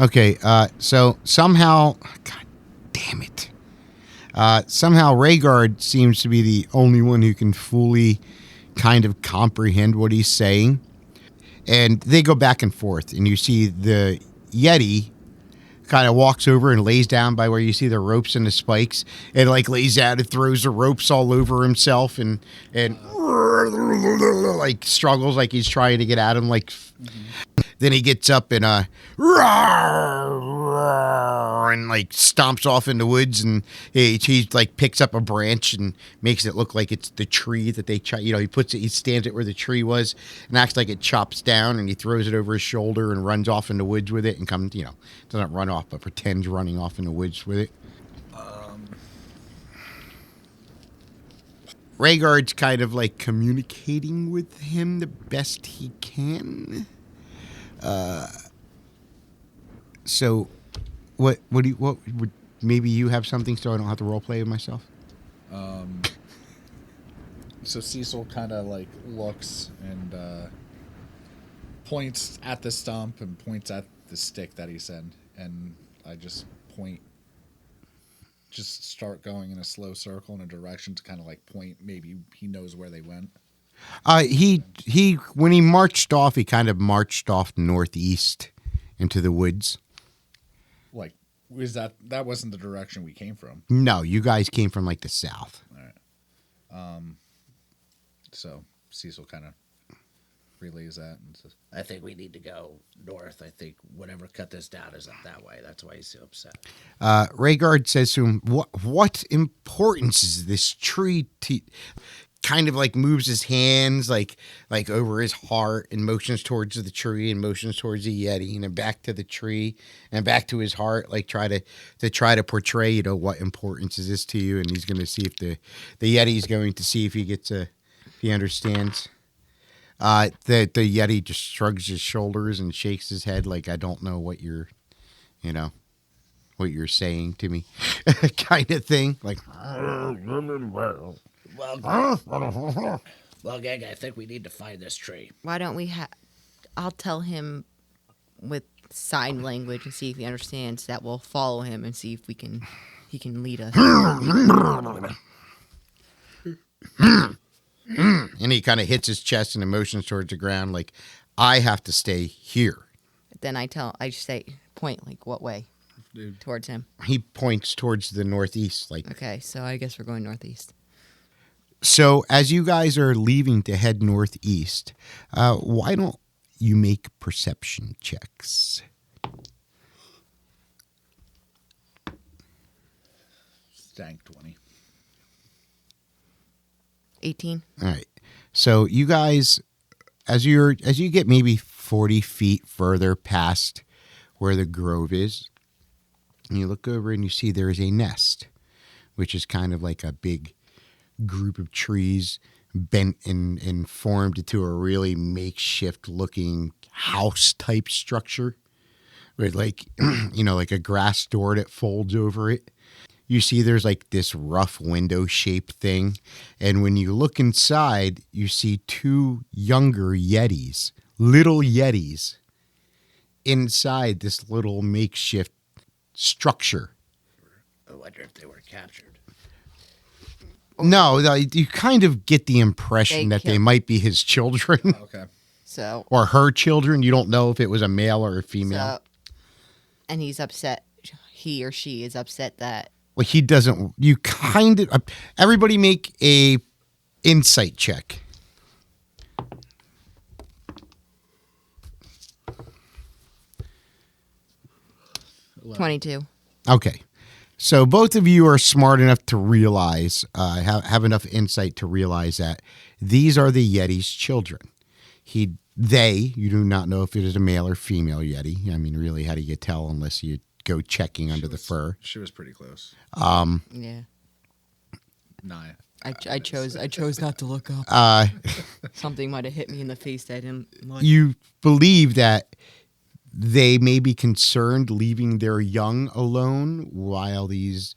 Okay, so somehow. God damn it. Somehow Rhaegard seems to be the only one who can fully kind of comprehend what he's saying. And they go back and forth, and you see the Yeti kind of walks over and lays down by where you see the ropes and the spikes, and like lays out and throws the ropes all over himself and like struggles like he's trying to get at him. Like then he gets up and like stomps off in the woods, and he like picks up a branch and makes it look like it's the tree that they he stands it where the tree was and acts like it chops down, and he throws it over his shoulder and runs off in the woods with it and comes, doesn't run off but pretends running off in the woods with it. Rhaegard's kind of like communicating with him the best he can. So what would maybe you have something so I don't have to role play with myself? So Ceachyl kind of like looks and points at the stump and points at the stick that he said, and I just start going in a slow circle in a direction to kind of like point. Maybe he knows where they went. He when he marched off, he kind of marched off northeast into the woods. Like, was that wasn't the direction we came from? No, you guys came from like the south. All right. So Ceachyl kind of relays that and says, I think we need to go north. I think whatever cut this down is up that way. That's why he's so upset. Rhaegard says to him, "What importance is this tree to?" Kind of like moves his hands like over his heart and motions towards the tree and motions towards the Yeti and then back to the tree and back to his heart, like try to portray, what importance is this to you? And he's going to see if the Yeti's going to see if he understands. The Yeti just shrugs his shoulders and shakes his head like, I don't know what you're saying to me, kind of thing. Like, Well, gang, I think we need to find this tree. Why don't we I'll tell him with sign language and see if he understands that. We'll follow him and see if he can lead us. And he kind of hits his chest and motions towards the ground like, I have to stay here. Then I just say, point, like, what way? Dude. Towards him. He points towards the northeast. Like, Okay, so I guess we're going northeast. so as you guys are leaving to head northeast, why don't you make perception checks? Stank 20. 18. All right. So you guys, as you get maybe 40 feet further past where the grove is, and you look over and you see there is a nest, which is kind of like a big group of trees bent and formed into a really makeshift looking house type structure with like, like a grass door that folds over it. You see there's like this rough window shaped thing. And when you look inside, you see two younger Yetis, little Yetis, inside this little makeshift structure. I wonder if they were captured. No, you kind of get the impression that they might be his children Okay. So, or her children. You don't know if it was a male or a female. and he's upset. He or she is upset that. Well, he doesn't. You kind of. Everybody make a insight check. 22. Okay. So both of you are smart enough to realize, have enough insight to realize that these are the Yeti's children. You do not know if it is a male or female Yeti. I mean, really, how do you tell unless you go checking under the fur? She was pretty close. Yeah. Nah. I chose not to look up. Something might have hit me in the face that I didn't like. You believe that they may be concerned leaving their young alone while these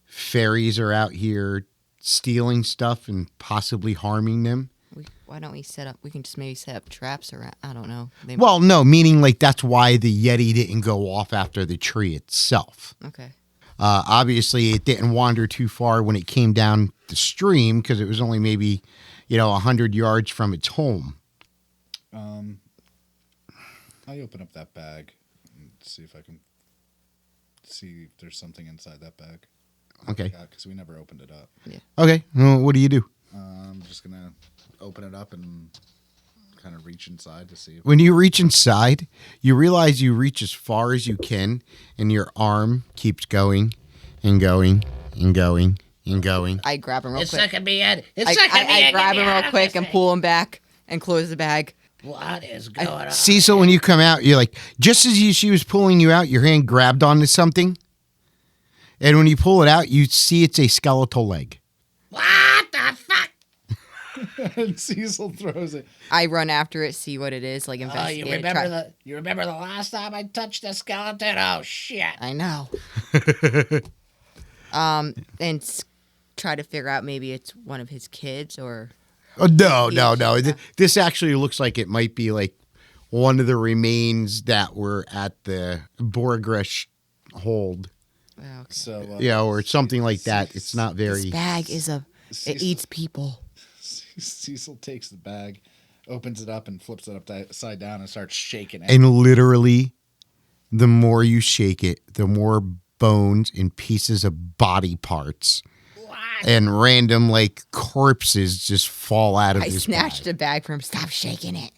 fairies are out here stealing stuff and possibly harming them. Why don't we we can just maybe set up traps or I don't know. Well, no, meaning like that's why the Yeti didn't go off after the tree itself. Okay. Obviously, it didn't wander too far when it came down the stream because it was only maybe, 100 yards from its home. I open up that bag and see if I can see if there's something inside that bag. Okay. Because we never opened it up. Yeah. Okay. Well, what do you do? I'm just going to open it up and kind of reach inside to see. When you reach inside, you realize you reach as far as you can, and your arm keeps going and going and going and going. I grab him real It's quick. sucking me in. It's I sucking me in. grab Get him me out real of quick this and thing. pull him back and close the bag. What is going on? Cecil, when you come out, you're like, just as she was pulling you out, your hand grabbed onto something. And when you pull it out, you see it's a skeletal leg. What the fuck? And Cecil throws it. I run after it, see what it is, like Oh, investigate. you remember the last time I touched a skeleton? Oh shit! I know. Try to figure out maybe it's one of his kids or. Oh, no. This actually looks like it might be like one of the remains that were at the Borgresh hold. Oh, okay. So, Or something like that. It's not very... This bag is it eats people. Cecil takes the bag, opens it up, and flips it upside down and starts shaking it. And literally, the more you shake it, the more bones and pieces of body parts and random like corpses just fall out of I this snatched bag. the bag from him. Stop shaking it.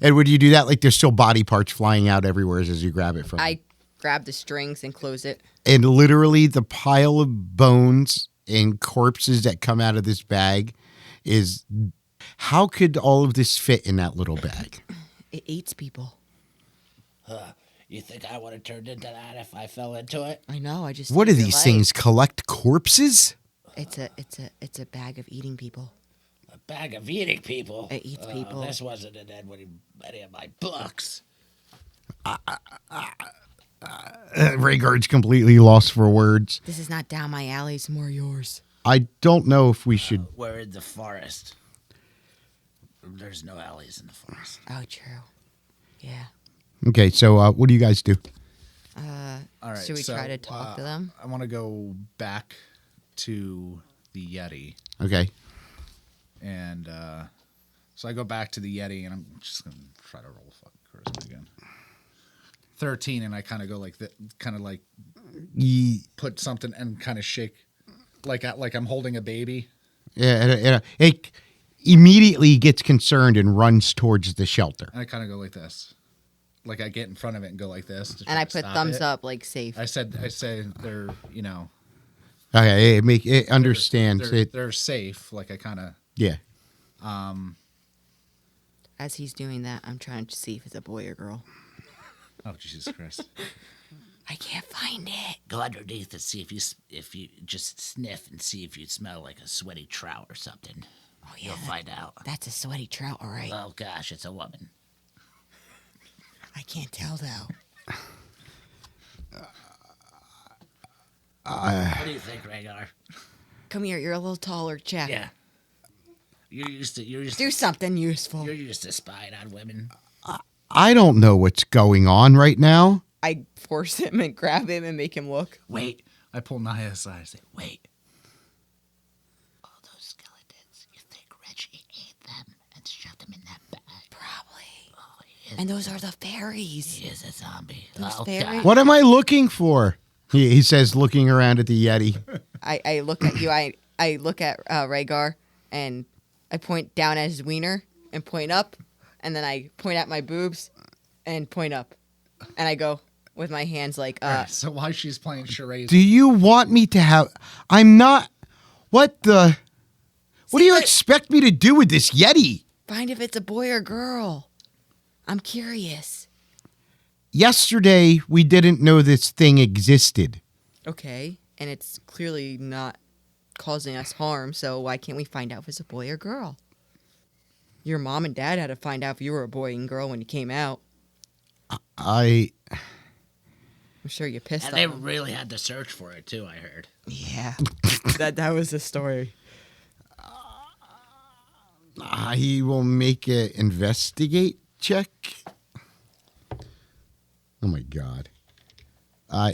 And would you do that? Like there's still body parts flying out everywhere as you grab it from I grab the strings and close it. And literally the pile of bones and corpses that come out of this bag is... How could all of this fit in that little bag? It eats people. You think I would have turned into that if I fell into it? I know. I just. What are saved your these life. things? Collect corpses? It's a bag of eating people. A bag of eating people. It eats people. This wasn't in any of my books. Rhaegard's completely lost for words. This is not down my alley. It's more yours. I don't know if we should... We're in the forest. There's no alleys in the forest. Oh, true. Yeah. Okay, so what do you guys do? All right. Should we try to talk to them? I want to go back to the Yeti. Okay. And so I go back to the Yeti, and I'm just going to try to roll fucking charisma again. 13, and I kind of go like that, kind of like put something and kind of shake like I'm holding a baby. Yeah, it immediately gets concerned and runs towards the shelter. And I kind of go like this. Like I get in front of it and go like this. And I put thumbs up, like safe. I say they're, you know. Okay, it understands it. They're safe. Like I kind of. Yeah. As he's doing that, I'm trying to see if it's a boy or girl. Oh Jesus Christ! I can't find it. Go underneath and see if you just sniff and see if you smell like a sweaty trout or something. Oh yeah, You'll find out. That's a sweaty trout, all right. Oh gosh, it's a woman. I can't tell though. What do you think, Rhaegar? Come here, you're a little taller, check. Yeah. You're used Do something useful. You're used to spying on women. I don't know what's going on right now. I force him and grab him and make him look. Wait. I pull Naya aside. I say, Wait. All those skeletons, you think Reggie ate them and shoved them in that bag? Probably. Oh, he is, And those are the fairies. he is a zombie. Those Oh, fairies? God. What am I looking for? He says, looking around at the Yeti. I look at you. I look at Rhaegar and I point down at his wiener and point up, and then I point at my boobs and point up, and I go with my hands like Right, so while she's playing charades, Do you want me to have... I'm not... What the... What do you expect me to do with this Yeti? find if it's a boy or girl. I'm curious. Yesterday, we didn't know this thing existed. Okay, and it's clearly not causing us harm, so why can't we find out if it's a boy or girl? Your mom and dad had to find out if you were a boy and girl when you came out. I... I'm sure you pissed And on they them. really had to search for it, too, I heard. Yeah, that was the story. I will make an investigate check. Oh my god.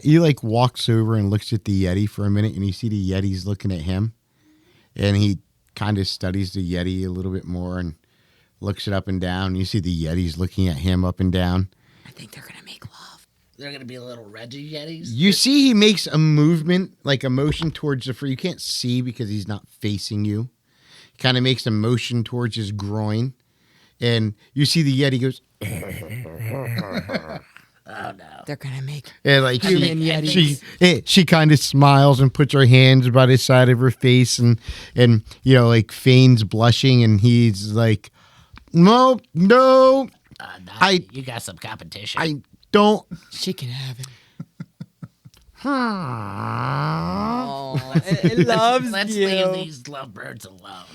He like walks over and looks at the Yeti for a minute, and you see the Yeti's looking at him, and he kind of studies the Yeti a little bit more and looks it up and down. You see the Yeti's looking at him up and down. I think they're gonna make love. They're going to be little Reggie Yetis? You see he makes a movement, like a motion towards the front. You can't see because he's not facing you. He kind of makes a motion towards his groin, and you see the Yeti goes, Oh, no. They're gonna make and like Human Yetis. she kind of smiles and puts her hands by the side of her face and you know, like feigns blushing, and he's like, no, Nah, you got some competition. I don't. She can have it. Hmm. Oh, it loves Let's you. leave these lovebirds alone.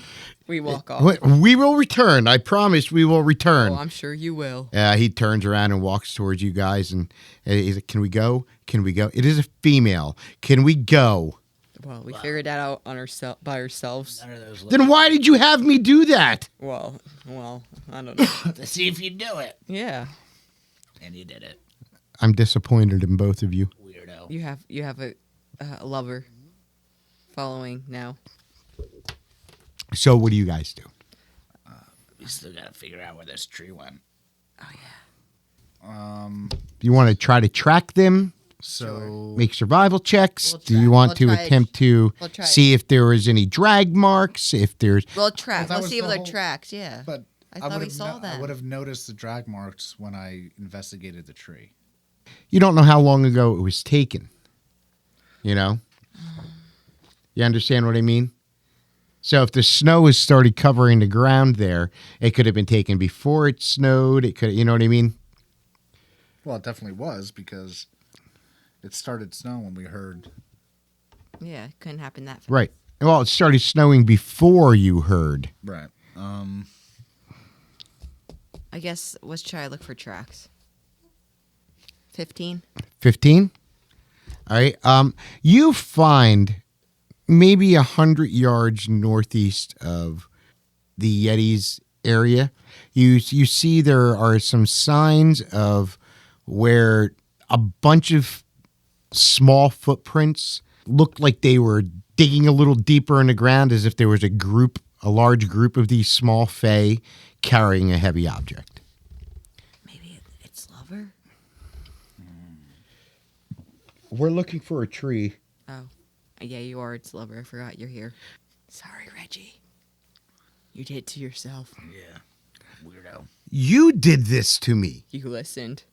We walk off. We will return. I promise we will return. Oh, I'm sure you will. He turns around and walks towards you guys, and he's like, can we go? Can we go? It is a female. Can we go? Well, we figured that out on by ourselves. None of those Then why did you have me do that? Well, I don't know. to see if you do it. Yeah, And you did it. I'm disappointed in both of you. Weirdo. you have a lover following now. So what do you guys do? We still got to figure out where this tree went. Oh yeah. Do you want to try to track them? so Make survival checks? We'll Do you try- want we'll to try- attempt to we'll try. see if there was any drag marks? If there's... Well, track. that Let's was see if the there whole- tracks. Yeah. but I thought we would've saw I that. would have noticed the drag marks when I investigated the tree. You don't know how long ago it was taken. You know? You understand what I mean? So if the snow has started covering the ground there, it could have been taken before it snowed. It could, you know what I mean? Well, it definitely was because it started snowing when we heard. Yeah, it couldn't happen that fast. Right. Well, it started snowing before you heard. Right. I guess let's try to look for tracks. 15. 15? All right. You find maybe 100 yards northeast of the Yeti's area. You see there are some signs of where a bunch of small footprints looked like they were digging a little deeper in the ground, as if there was a large group of these small fae carrying a heavy object. Maybe it's lover? We're looking for a tree. Oh. Yeah, you are. It's lover. I forgot you're here. Sorry, Reggie. You did it to yourself. Yeah. Weirdo. You did this to me. You listened.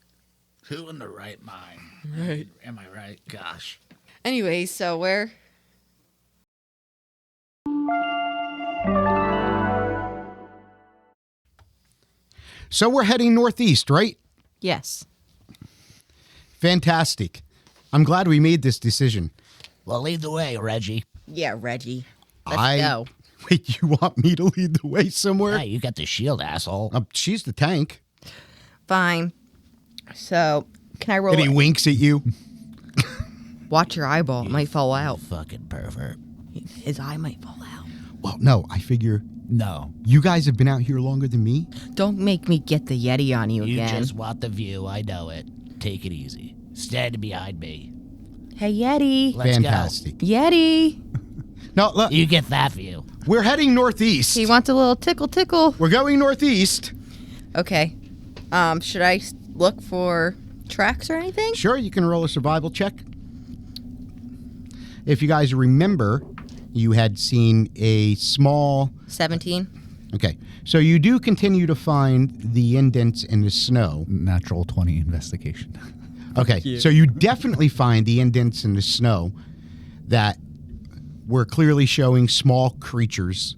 Who in the right mind? Right. Am I right? Gosh. Anyways, so where? So we're heading northeast, right? Yes. Fantastic. I'm glad we made this decision. Well, lead the way, Reggie. Yeah, Reggie. Let's go. Wait, you want me to lead the way somewhere? Yeah, you got the shield, asshole. She's the tank. Fine. So, can I roll And he it? winks at you. Watch your eyeball. It might fall out. Fucking pervert. His eye might fall out. Well, no, I figure No. you guys have been out here longer than me. Don't make me get the Yeti on you You again. just want the view. I know it. Take it easy. Stand behind me. Hey, Yeti. Let's Fantastic. Yeti. No, look, go. You get that view. we're heading northeast. He wants a little tickle. We're going northeast. Okay. Should I look for tracks or anything? Sure, you can roll a survival check. If you guys remember, you had seen a small... 17. Okay, so you do continue to find the indents in the snow. Natural 20 investigation. Okay, so you definitely find the indents in the snow that were clearly showing small creatures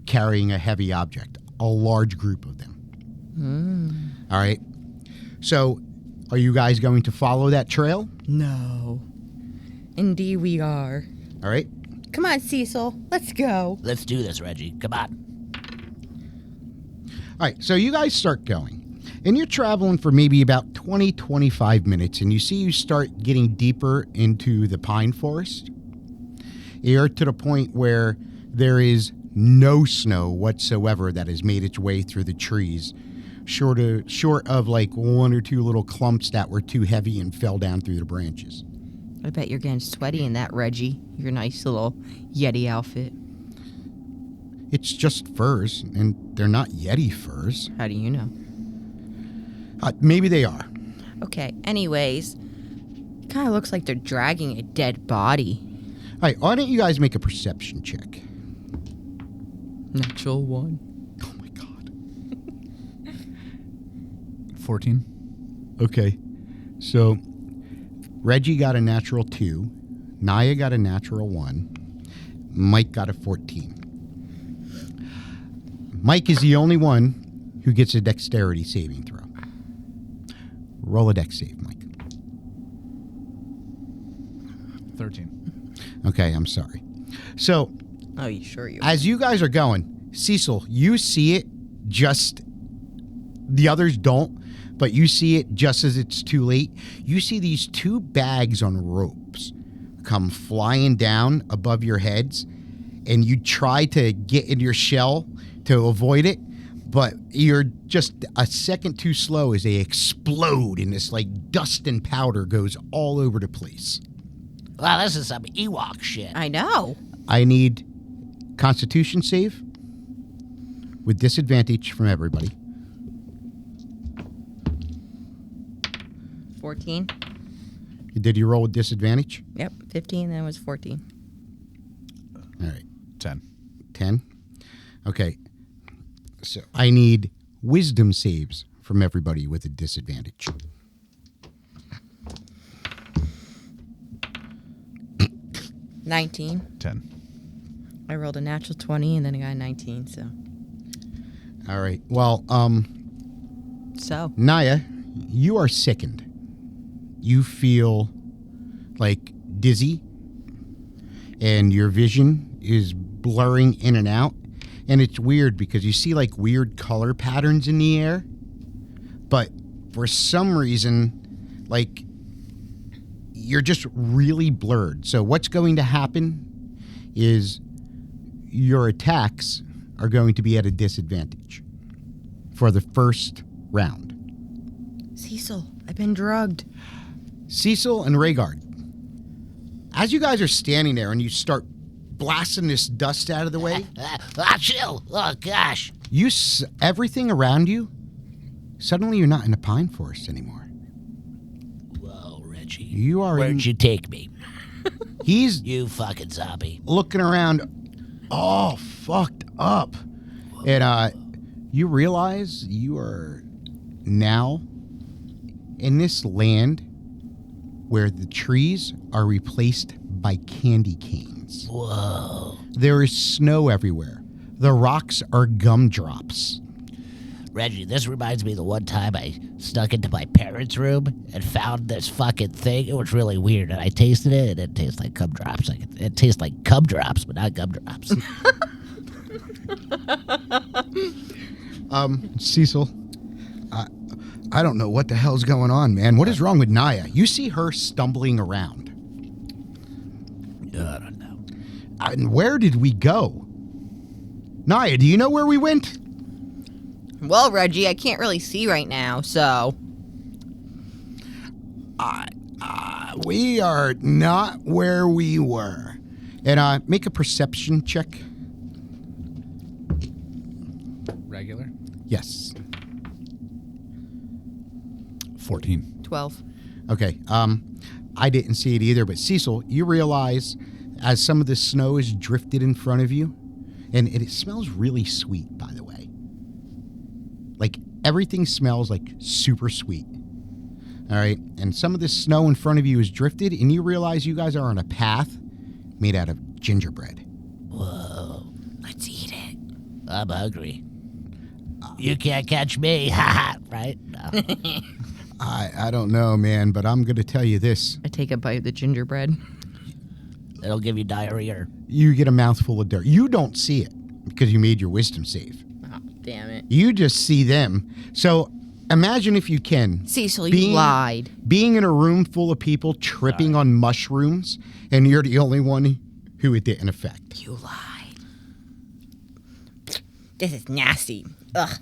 carrying a heavy object, a large group of them. All right, so are you guys going to follow that trail? No. Indeed we are. All right, Come on, Ceachyl. Let's go. Let's do this, Reggie. Come on. all right, so you guys start going. And you're traveling for maybe about 20, 25 minutes, and you start getting deeper into the pine forest. You're to the point where there is no snow whatsoever that has made its way through the trees, short of like one or two little clumps that were too heavy and fell down through the branches. I bet you're getting sweaty in that, Reggie. Your nice little Yeti outfit. It's just furs, and they're not Yeti furs. How do you know? Maybe they are. Okay, anyways. Kind of looks like they're dragging a dead body. All right, why don't you guys make a perception check? Natural 1. Oh my god. 14. Okay, so Reggie got a natural 2, Nya got a natural 1, Mike got a 14. Mike is the only one who gets a dexterity saving throw. Roll a dex save, Mike. 13. Okay, I'm sorry. So, Oh, you sure you as you guys are going, Ceachyl, you see it just... The others don't, but you see it just as it's too late. You see these two bags on ropes come flying down above your heads, and you try to get in your shell to avoid it, but you're just a second too slow as they explode, and this like dust and powder goes all over the place. Wow, this is some Ewok shit. I know. I need Constitution save with disadvantage from everybody. 14. Did you roll with disadvantage? Yep, 15, then it was 14. All right. 10. 10. Okay. So I need wisdom saves from everybody with a disadvantage. $19. 10. I rolled a natural 20 and then I got a 19, so. All right. Well, So. Nya, you are sickened. You feel like dizzy, and your vision is blurring in and out. And it's weird because you see like weird color patterns in the air, but for some reason, like you're just really blurred. So what's going to happen is your attacks are going to be at a disadvantage for the first round. Ceachyl, I've been drugged. Ceachyl and Rhegard, as you guys are standing there and you start blasting this dust out of the way, Chill. Oh, gosh. everything around you, suddenly you're not in a pine forest anymore. Whoa, Reggie. You are Where'd you take me? He's You fucking zombie. looking around all fucked up. And you realize you are now in this land where the trees are replaced by candy canes. Whoa. There is snow everywhere. The rocks are gumdrops. Reggie, this reminds me of the one time I snuck into my parents' room and found this fucking thing. It was really weird, and I tasted it, and it tastes like gumdrops. It tastes like gumdrops, but not gumdrops. Ceachyl, I don't know what the hell's going on, man. What is wrong with Nya? You see her stumbling around. I don't know. And where did we go? Nya, do you know where we went? Well, Reggie, I can't really see right now, so... We are not where we were. And make a perception check. Regular? Yes. 14. 12. Okay. I didn't see it either, but Ceachyl, you realize as some of the snow is drifted in front of you, and it smells really sweet, by the way. Like, everything smells like super sweet. All right? And some of this snow in front of you is drifted, and you realize you guys are on a path made out of gingerbread. Whoa. Let's eat it. I'm hungry. You can't catch me. Ha ha. Right? No. I don't know, man, but I'm going to tell you this. I take a bite of the gingerbread. It'll give you diarrhea. You get a mouthful of dirt. You don't see it because you made your wisdom save. Oh, damn it. You just see them. So imagine if you can. Ceachyl, you lied. Being in a room full of people tripping on mushrooms, and you're the only one who it didn't affect. You lied. This is nasty. Ugh.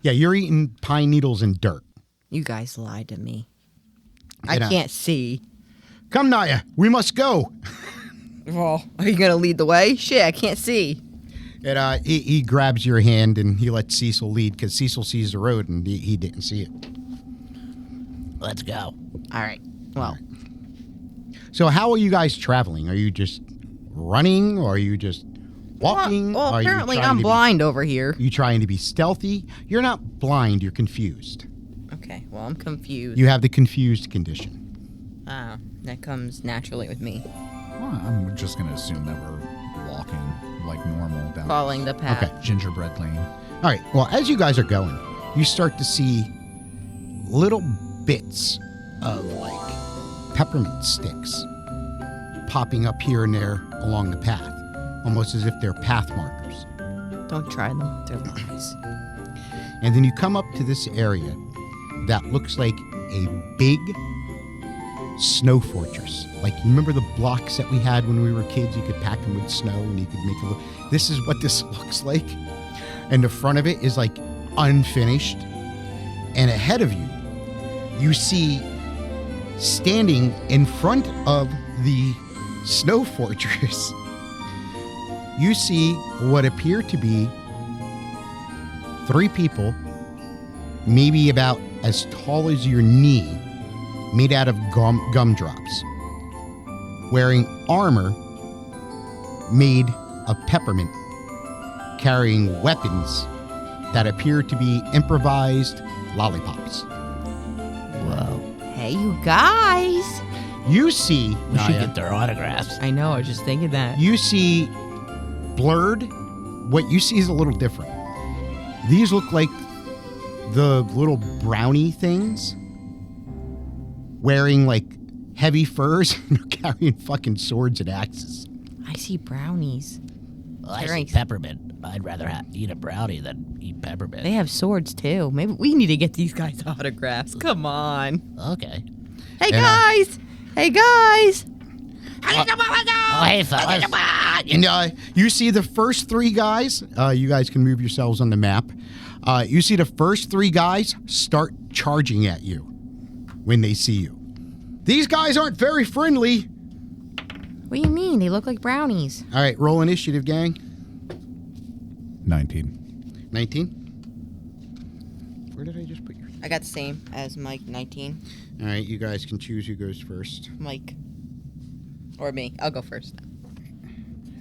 Yeah, you're eating pine needles and dirt. You guys lied to me. And, I can't see. Come, Nya, we must go. Well, are you going to lead the way? Shit, I can't see. And he grabs your hand and he lets Ceachyl lead because Ceachyl sees the road and he didn't see it. Let's go. All right. Well, So how are you guys traveling? Are you just running or are you just walking? well Are you apparently trying I'm to blind over here. You trying to be stealthy? You're not blind, you're confused. Okay, well, I'm confused. You have the confused condition. That comes naturally with me. Well, I'm just going to assume that we're walking like normal down Following the path. Okay. gingerbread lane. All right, well, as you guys are going, you start to see little bits of like peppermint sticks popping up here and there along the path, almost as if they're path markers. Don't try them. They're lies. And then you come up to this area that looks like a big snow fortress. Like, you remember the blocks that we had when we were kids? You could pack them with snow and you could make a little... This is what this looks like. And the front of it is like unfinished. And ahead of you, you see standing in front of the snow fortress, you see what appear to be 3 people, maybe about as tall as your knee, made out of gumdrops, wearing armor made of peppermint, carrying weapons that appear to be improvised lollipops. Whoa. Hey, you guys. You see, We should Nya, get their autographs. I know, I was just thinking that. you see blurred. What you see is a little different. These look like the little brownie things wearing like heavy furs and carrying fucking swords and axes. I see brownies. Well, I see Drinks. peppermint. I'd rather eat a brownie than eat peppermint. They have swords, too. Maybe we need to get these guys autographs. Come on. Okay. Hey, Yeah. guys. Hey, guys. Oh, hey, fellas. And you see the first 3 guys. You guys can move yourselves on the map. You see the first 3 guys start charging at you. when they see you. These guys aren't very friendly. What do you mean? They look like brownies. All right, roll initiative, gang. 19. 19. Where did I just put your... I got the same as Mike, 19. All right, you guys can choose who goes first. Mike. Or me. I'll go first.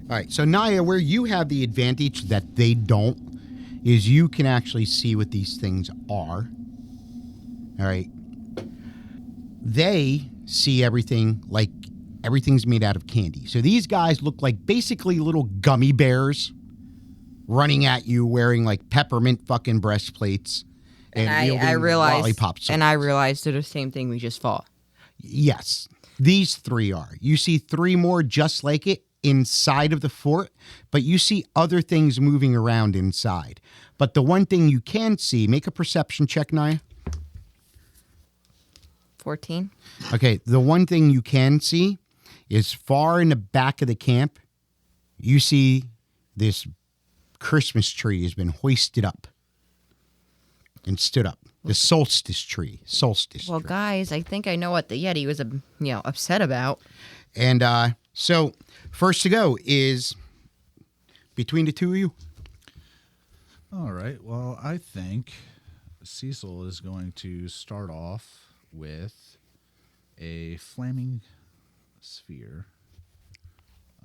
All right, so Naya, where you have the advantage that they don't is you can actually see what these things are. All right. They see everything like everything's made out of candy. So these guys look like basically little gummy bears running at you wearing like peppermint fucking breastplates and I realized lollipops. And I realized they're the same thing we just fought. Yes, these three are. You see three more just like it inside of the fort, but you see other things moving around inside. But the one thing you can see, make a perception check, Naya. 14. Okay, the one thing you can see is far in the back of the camp, you see this Christmas tree has been hoisted up and stood up. The solstice tree. Well, Tree. guys, I think I know what the Yeti was, upset about. And so, first to go is between the two of you. All right. Well, I think Ceachyl is going to start off with a flaming sphere.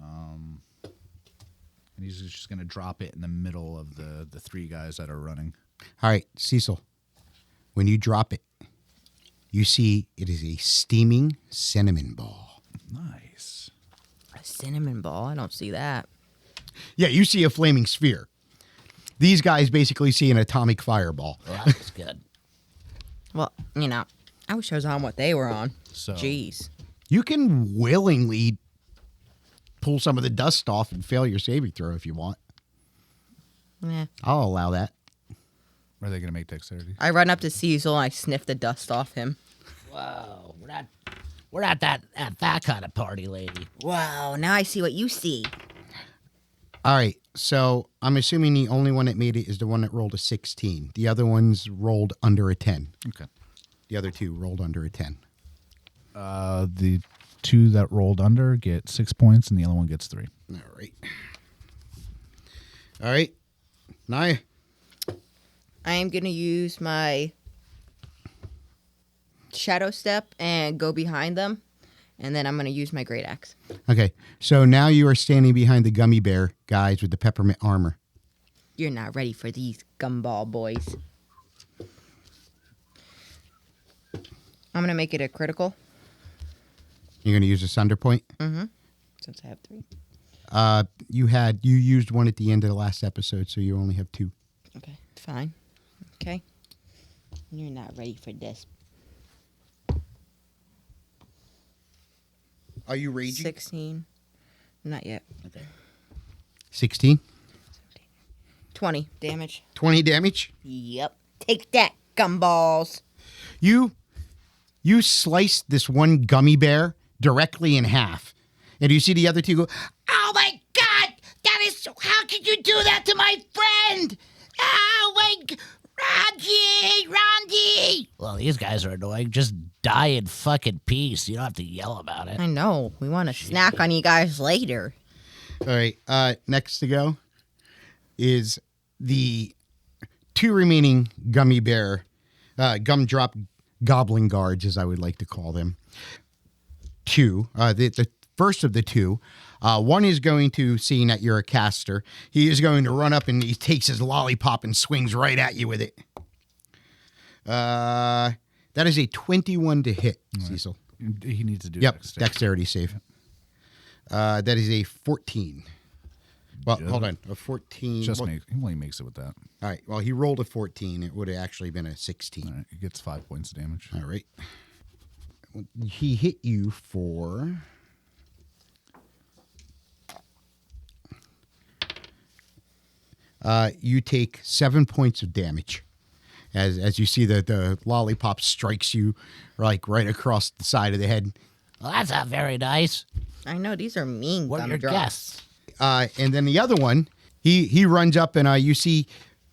And he's just going to drop it in the middle of the three guys that are running. All right, Ceachyl, when you drop it, you see it is a steaming cinnamon ball. Nice. A cinnamon ball? I don't see that. Yeah, you see a flaming sphere. These guys basically see an atomic fireball. Well, that was good. Well, I wish I was on what they were on. So- Jeez. You can willingly pull some of the dust off and fail your saving throw if you want. Yeah. I'll allow that. Are they going to make dexterity? I run up to Ceachyl and I sniff the dust off him. Whoa, we're not that at that kind of party, lady. Wow, now I see what you see. All right, so I'm assuming the only one that made it is the one that rolled a 16. The other ones rolled under a 10. Okay. The other two rolled under a 10. The two that rolled under get 6 points, and the other one gets 3. All right. All right, Naya. I am going to use my shadow step and go behind them. And then I'm going to use my great axe. Okay, so now you are standing behind the gummy bear guys with the peppermint armor. You're not ready for these gumball boys. I'm going to make it a critical. You're going to use a sunder point? Mm-hmm. Since I have 3. You used one at the end of the last episode, so you only have 2. Okay, fine. Okay. You're not ready for this. Are you raging? 16. Not yet. Okay. 16? 20 damage. 20 damage? Yep. Take that, gumballs. You sliced this one gummy bear directly in half. And you see the other two go, "Oh my God! That is, how could you do that to my friend? Oh my, Randy! Well, these guys are annoying. Just die in fucking peace. You don't have to yell about it. I know. We want to snack on you guys later. All right, next to go is the 2 remaining gummy bear, gumdrop goblin guards, as I would like to call them. 2, the first of the 2, one is going to, seeing that you're a caster, he is going to run up and he takes his lollipop and swings right at you with it. That is a 21 to hit, Ceachyl. He needs to do Dexterity save. That is a 14. Well, hold on. A 14. He makes it with that. All right. Well, he rolled a 14. It would have actually been a 16. All right. He gets 5 points of damage. All right. He hit you for... you take 7 points of damage. As you see the lollipop strikes you like right across the side of the head. Well, that's not very nice. I know. These are mean What are your gumdrops. guests? And then the other one, he runs up and you see,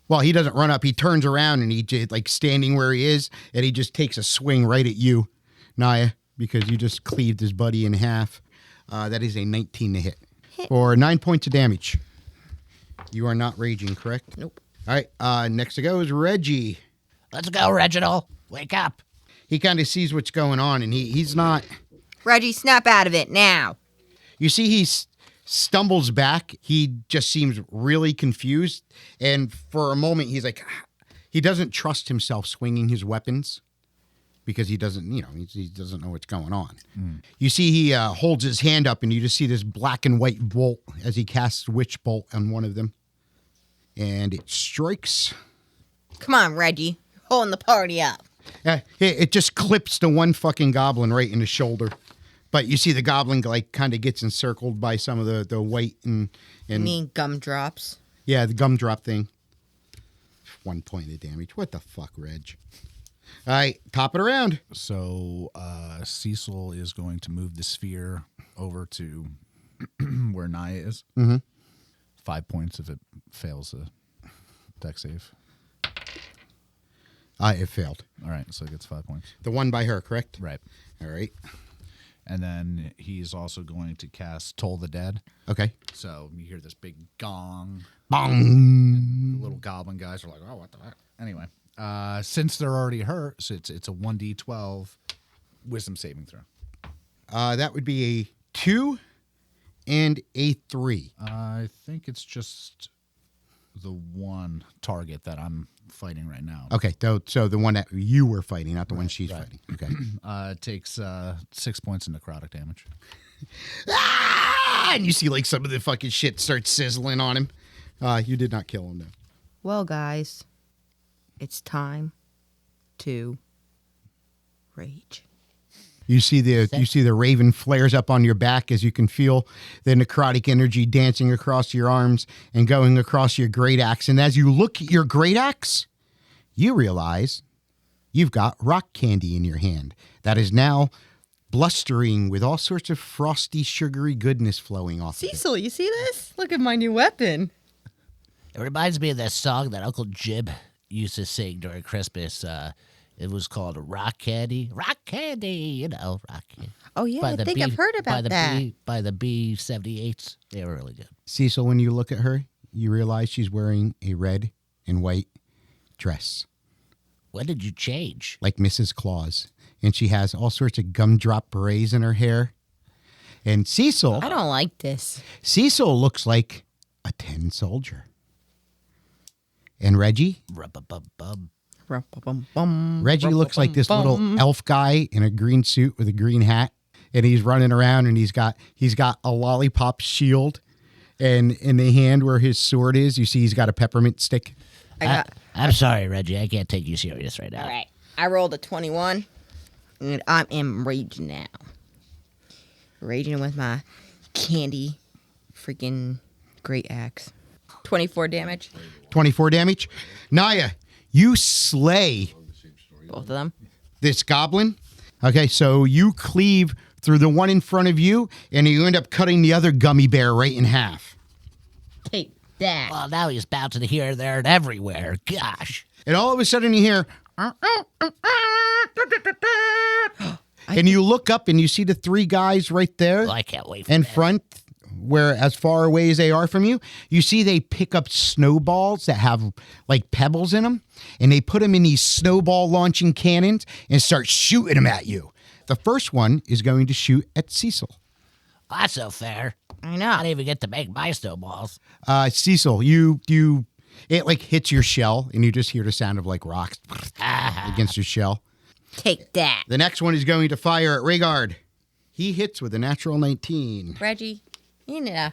well, he doesn't run up. He turns around and he just, like standing where he is, and he just takes a swing right at you Naya, because you just cleaved his buddy in half. That is a 19 to hit. For 9 points of damage. You are not raging, correct? Nope. All right, next to go is Reggie. Let's go, Reginald. Wake up. He kind of sees what's going on, and he's not... Reggie, snap out of it now. You see he stumbles back. He just seems really confused. And for a moment, he's like... He doesn't trust himself swinging his weapons because he doesn't, he doesn't know what's going on. You see he holds his hand up, and you just see this black and white bolt as he casts Witch Bolt on one of them. And it strikes... Come on, Reggie. You're holding the party up. It just clips the one fucking goblin right in the shoulder. But you see the goblin kind of gets encircled by some of the white and You mean gumdrops? yeah, the gumdrop thing. 1 point of damage. What the fuck, Reg? All right, top it around. So Ceachyl is going to move the sphere over to where Naya is. Mm-hmm. 5 points if it fails a deck save. It failed. All right, so it gets 5 points. The one by her, correct? Right. All right. And then he's also going to cast Toll the Dead. Okay. So you hear this big gong. Bong. The little goblin guys are like, oh, what the fuck? Anyway, since they're already hurt, so it's a 1d12 wisdom saving throw. That would be a 2 and a 3. I think it's just the one target that I'm fighting right now. Okay, so the one that you were fighting, not the one she's fighting. Okay. It takes 6 points of necrotic damage. And you see some of the fucking shit starts sizzling on him. You did not kill him, though. Well, guys, it's time to rage. You see the raven flares up on your back as you can feel the necrotic energy dancing across your arms and going across your great axe. And as you look at your great axe, you realize you've got rock candy in your hand that is now blustering with all sorts of frosty, sugary goodness flowing off of it. Ceachyl, you see this? Look at my new weapon. It reminds me of that song that Uncle Jim used to sing during Christmas. It was called Rock Candy. Rock Candy, Rock Candy. Oh, yeah, I think I've heard about that. By the B-78s. They were really good. Ceachyl, when you look at her, you realize she's wearing a red and white dress, When did you change? like Mrs. Claus. And she has all sorts of gumdrop berets in her hair. And Ceachyl... I don't like this. Ceachyl looks like a tin soldier. And Reggie? Rub-a-bub-bub. Reggie looks like this little elf guy in a green suit with a green hat. And he's running around, and he's got a lollipop shield. And in the hand where his sword is, you see he's got a peppermint stick. I'm sorry, Reggie. I can't take you serious right now. All right. I rolled a 21, and I am raging now. Raging with my candy freaking great axe. 24 damage. 24 damage. Naya, you slay Both of them. this goblin. Okay, so you cleave through the one in front of you, and you end up cutting the other gummy bear right in half. Take that. Well, now he's bouncing here, there, and everywhere. Gosh. And all of a sudden you hear... And you look up and you see the three guys right there Well, I can't wait for in this. front, where as far away as they are from you, you see they pick up snowballs that have like pebbles in them, and they put them in these snowball launching cannons and start shooting them at you. The first one is going to shoot at Ceachyl. That's so fair. I I know. don't even get to make my snowballs. Ceachyl, it like hits your shell, and you just hear the sound of like rocks against your shell. Take that. The next one is going to fire at Rhegard. He hits with a natural 19. Reggie, you know.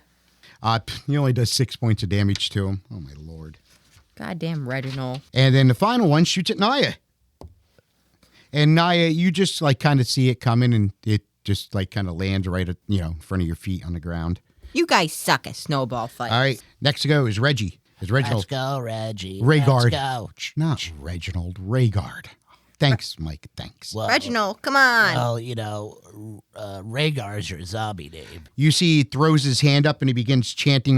He only does 6 points of damage to him. Oh, my Lord. Goddamn Reginald. And then the final one shoots at Naya. And Naya, you just like kind of see it coming, and it just like kind of lands right at, in front of your feet on the ground. You guys suck at snowball fights. All right. Next to go is Reggie. Is Let's Reginald. go, Reggie. Rhegard. Let's go. Not Reginald. Rhegard. Thanks, Mike. Thanks. Well, Reginald, come on. Well, Rhaegar's your zombie name. You see he throws his hand up and he begins chanting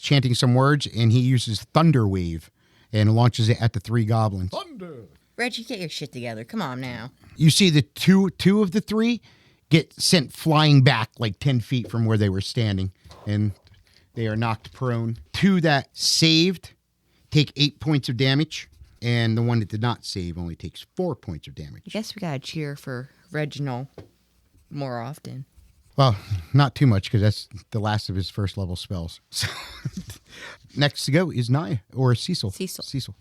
chanting some words, and he uses Thunder Wave and launches it at the three goblins. Thunder. Reggie, get your shit together. Come on now. You see the two of the three get sent flying back like 10 feet from where they were standing, and they are knocked prone. 2 that saved take 8 points of damage, and the one that did not save only takes 4 points of I damage. guess we gotta cheer for Reginald more often. Well, not too much, because that's the last of his first level spells. So, next to go is Nya, or Ceachyl. Ceachyl.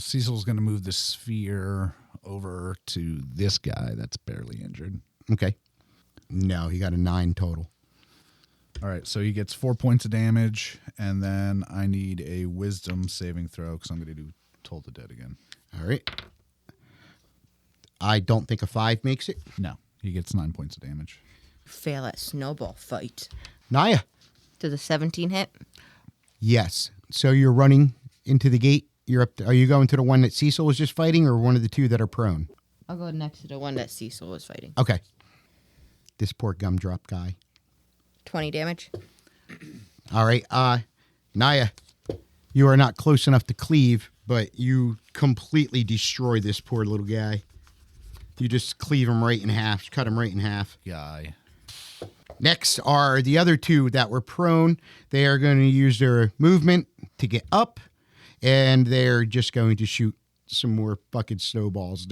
Cecil's going to move the sphere over to this guy that's barely injured. Okay. No, he got a 9 total. All right, so he gets 4 points of damage, and then I need a wisdom saving throw because I'm going to do Toll the Dead again. All right. I don't think a 5 makes it. No, he gets 9 points of damage. Fail at snowball fight. Nya. To the 17 hit? Yes. So you're running into the gate. You're up. Are you going to the one that Ceachyl was just fighting, or one of the 2 that are prone? I'll go next to the one that Ceachyl was fighting. Okay. This poor gumdrop guy. 20 damage. All right. Nya, you are not close enough to cleave, but you completely destroy this poor little guy. You just cleave him right in half, cut him right in half. Guy. Next are the other 2 that were prone. They are going to use their movement to get up, and they're just going to shoot some more fucking snowballs.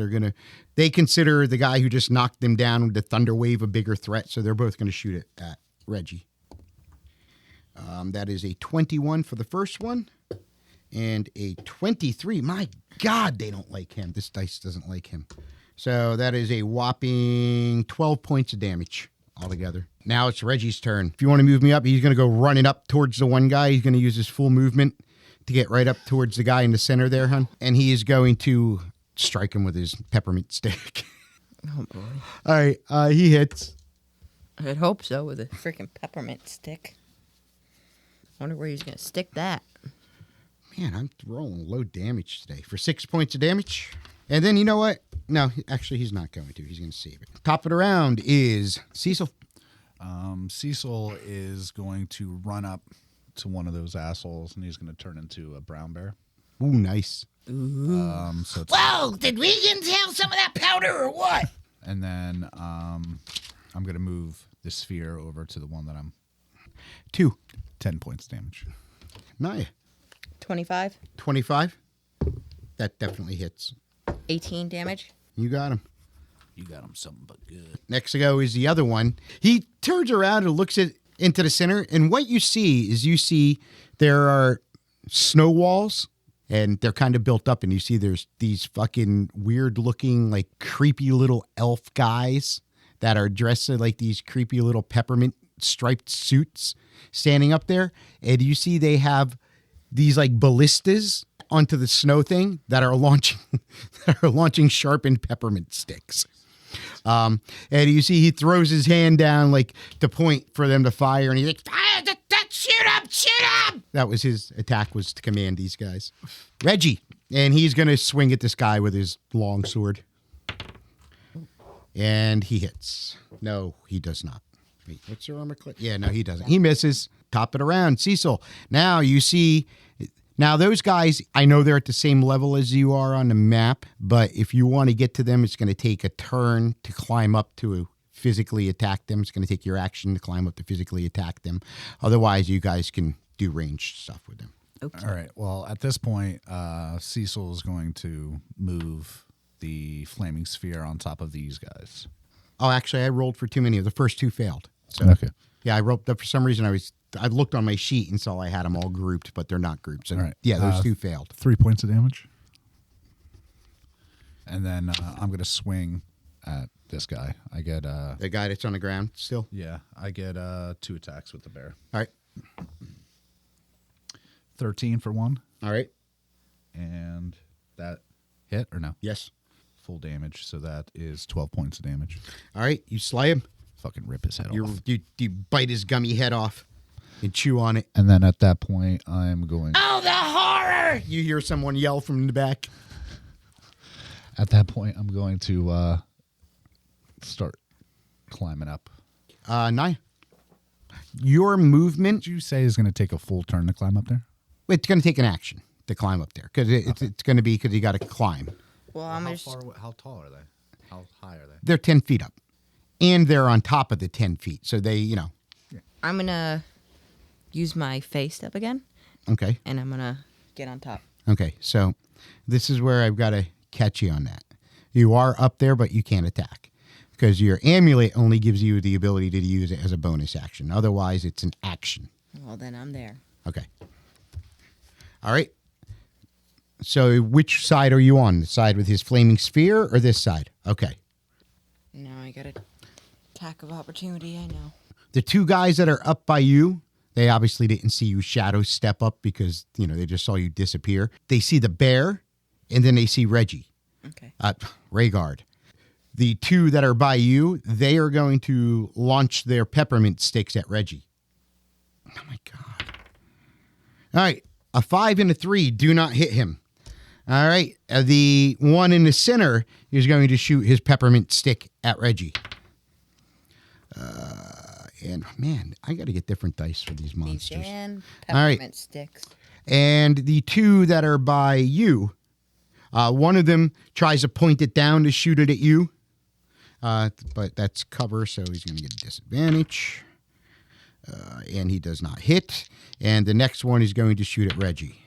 They consider the guy who just knocked them down with the thunder wave a bigger threat, so they're both going to shoot it at Reggie. That is a 21 for the first one, and a 23. My God, they don't like him. This dice doesn't like him. So that is a whopping 12 points of damage altogether. Now it's Reggie's turn. If you want to move me up, he's going to go running up towards the one guy. He's going to use his full movement to get right up towards the guy in the center there, hon. And he is going to strike him with his peppermint stick. Oh, boy. All right, he hits. I'd hope so with a freaking peppermint stick. Wonder where he's going to stick that. Man, I'm rolling low damage today for 6 points of damage. And then, you know what? No, actually, he's not going to. He's going to save it. Top of the round is Ceachyl. Cecil is going to run up to one of those assholes, and he's going to turn into a brown bear. Ooh, nice. So it's, Whoa, did we inhale some of that powder or what? and then I'm going to move the sphere over to the one that I'm 2. 10 points damage. Nya. 25. 25. That definitely hits. 18 damage. You got him. You got him something but good. Next to go is the other one. He turns around and looks into the center, and what you see there are snow walls, and they're kind of built up, and you see there's these fucking weird-looking, like, creepy little elf guys that are dressed in, like, these creepy little peppermint striped suits standing up there, and you see they have these, like, ballistas onto the snow thing that are launching sharpened peppermint sticks. And you see he throws his hand down like to point for them to fire, and he's like, "Fire! Shoot him! Shoot him!" That was his attack, was to command these guys. Reggie, and he's gonna swing at this guy with his long sword, and he hits. No, he does not. Wait, what's your armor class? Yeah, no, he doesn't. He misses. Top it around, Ceachyl. Now you see. Now, those guys, I know they're at the same level as you are on the map, but if you want to get to them, it's going to take a turn to climb up to physically attack them. It's going to take your action to climb up to physically attack them. Otherwise, you guys can do ranged stuff with them. Okay. All right. Well, at this point, Cecil is going to move the flaming sphere on top of these guys. Oh, actually, I rolled for too many. The first 2 failed. So, Okay. yeah, I rolled. For some reason, I looked on my sheet and saw I had them all grouped, but they're not grouped. So, All right. yeah, those 2 failed. 3 points of damage. And then I'm going to swing at this guy. I get The guy that's on the ground still. I get 2 attacks with the bear. All right. 13 for 1, All right. and that hit or no? Yes. Full damage, so that is 12 points of damage. All right. You slay him. Fucking rip his head off. You bite his gummy head off and chew on it. And then at that point, I'm going. Oh, the horror! You hear someone yell from the back. At that point, I'm going to start climbing up. Nya. Your movement, Did you say is going to take a full turn to climb up there? it's going to take an action to climb up there because it's going to be because you got to climb. Well, How tall are they? How high are they? They're 10 feet up. And they're on top of the 10 feet. So they, I'm gonna use my face step again, okay. and I'm gonna get on top. Okay. So this is where I've got to catch you on that. You are up there, but you can't attack. Because your amulet only gives you the ability to use it as a bonus action. Otherwise, it's an action. Well, then I'm there. Okay. All right. So which side are you on? The side with his flaming sphere or this side? Okay. Now I got a attack of opportunity. I know. The two guys that are up by you, they obviously didn't see you shadow step up because, they just saw you disappear. They see the bear, and then they see Reggie. Okay. Rhegard. The two that are by you, they are going to launch their peppermint sticks at Reggie. Oh, my God. All right. A 5 and a 3 do not hit him. All right. The one in the center is going to shoot his peppermint stick at Reggie. And, man, I got to get different dice for these monsters. These and All right. peppermint sticks. And the two that are by you, one of them tries to point it down to shoot it at you. But that's cover, so he's going to get a disadvantage. And he does not hit. And the next one is going to shoot at Reggie.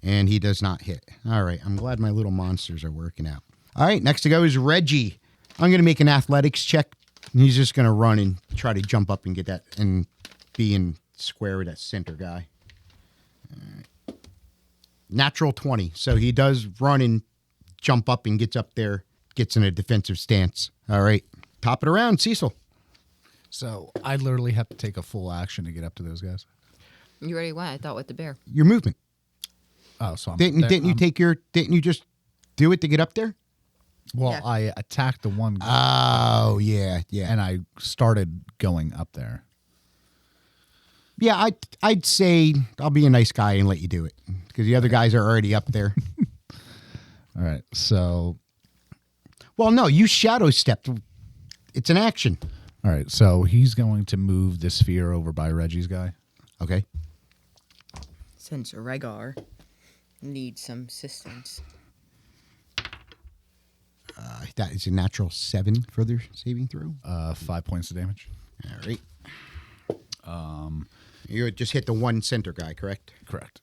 And he does not hit. All right, I'm glad my little monsters are working out. All right, next to go is Reggie. I'm going to make an athletics check. And he's just going to run and try to jump up and get that and be in square with that center guy. All right. Natural 20. So he does run and jump up and gets up there, gets in a defensive stance. All right, top it around, Ceachyl. So I literally have to take a full action to get up to those guys. You already went. I thought with the bear. Your movement. Oh, so I'm Didn't you just do it to get up there? Well, Yeah. I attacked the one guy. Oh, yeah. And I started going up there. Yeah, I'd say I'll be a nice guy and let you do it because the other guys are already up there. All right. So, Well, no, you shadow stepped. It's an action. all right. So he's going to move the sphere over by Reggie's guy. Okay. Since Rhegard needs some assistance. That is a natural 7 for their saving throw. 5 points of damage. All right. You just hit the one center guy, correct? Correct.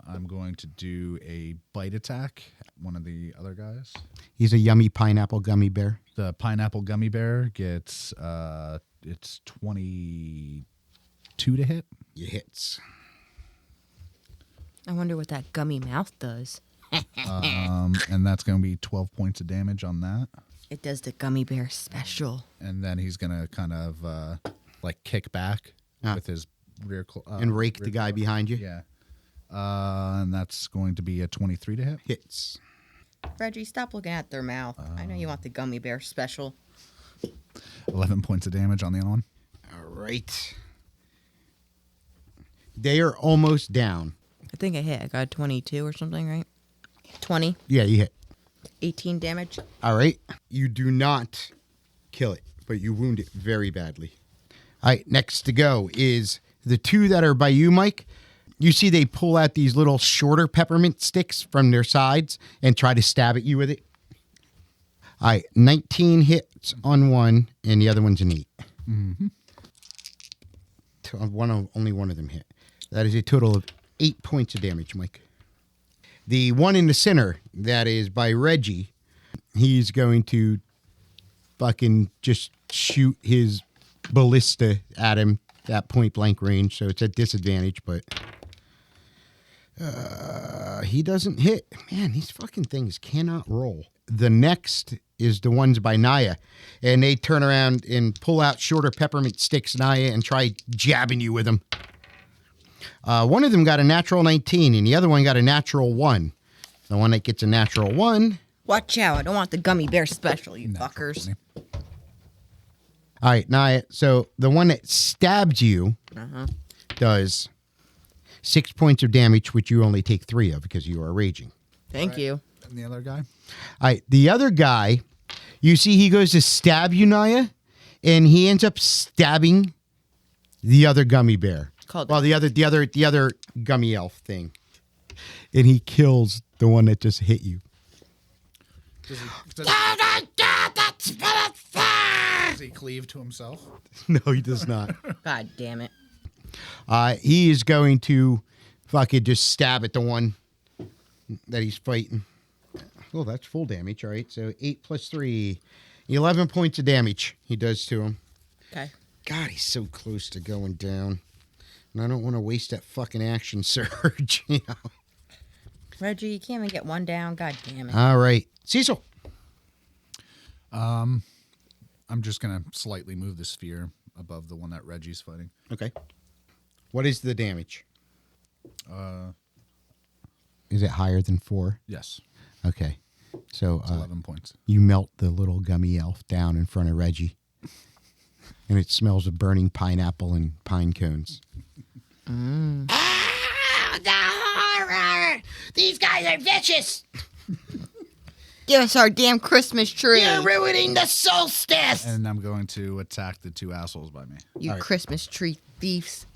I'm going to do a bite attack at one of the other guys. He's a yummy pineapple gummy bear. The pineapple gummy bear gets it's 22 to hit. You hits. I wonder what that gummy mouth does. And that's going to be 12 points of damage on that. It does the gummy bear special. And then he's going to kind of like kick back with his rear And rake the guy behind you. Yeah. And that's going to be a 23 to hit. Hits. Reggie, stop looking at their mouth. I know you want the gummy bear special. 11 points of damage on the other one. All right. They are almost down. I think I hit. I got 22 or something, right? 20, Yeah, you hit. 18 damage. All right. You do not kill it, but you wound it very badly. All right. Next to go is the two that are by you, Mike. You see they pull out these little shorter peppermint sticks from their sides and try to stab at you with it. All right. 19 hits on one, and the other one's an 8. Mm-hmm. Only one of them hit. That is a total of 8 points of damage, Mike. The one in the center, that is by Reggie, he's going to fucking just shoot his ballista at him at point blank range, so it's at disadvantage, but he doesn't hit. Man, these fucking things cannot roll. The next is the ones by Naya, and they turn around and pull out shorter peppermint sticks, Naya, and try jabbing you with them. One of them got a natural 19, and the other one got a natural 1. The one that gets a natural 1. Watch out. I don't want the gummy bear special, you fuckers. 20. All right, Naya. So the one that stabs you does 6 points of damage, which you only take 3 of because you are raging. Thank you. And the other guy? All right, the other guy, you see he goes to stab you, Naya, and he ends up stabbing the other gummy bear. The other gummy elf thing. And he kills the one that just hit you. Does he cleave to himself? No, he does not. God damn it. He is going to fucking just stab at the one that he's fighting. Oh, that's full damage. All right, so 8 plus 3. 11 points of damage he does to him. Okay. God, he's so close to going down. And I don't want to waste that fucking action surge. You know? Reggie, you can't even get one down. God damn it. All right. Ceachyl. I'm just going to slightly move the sphere above the one that Reggie's fighting. Okay. What is the damage? Is it higher than 4? Yes. Okay. So It's 11 points. you melt the little gummy elf down in front of Reggie. And it smells of burning pineapple and pine cones. Ah, the horror! These guys are vicious! Give us our damn Christmas tree. You're ruining the solstice! And I'm going to attack the 2 assholes by me. You Christmas tree thieves.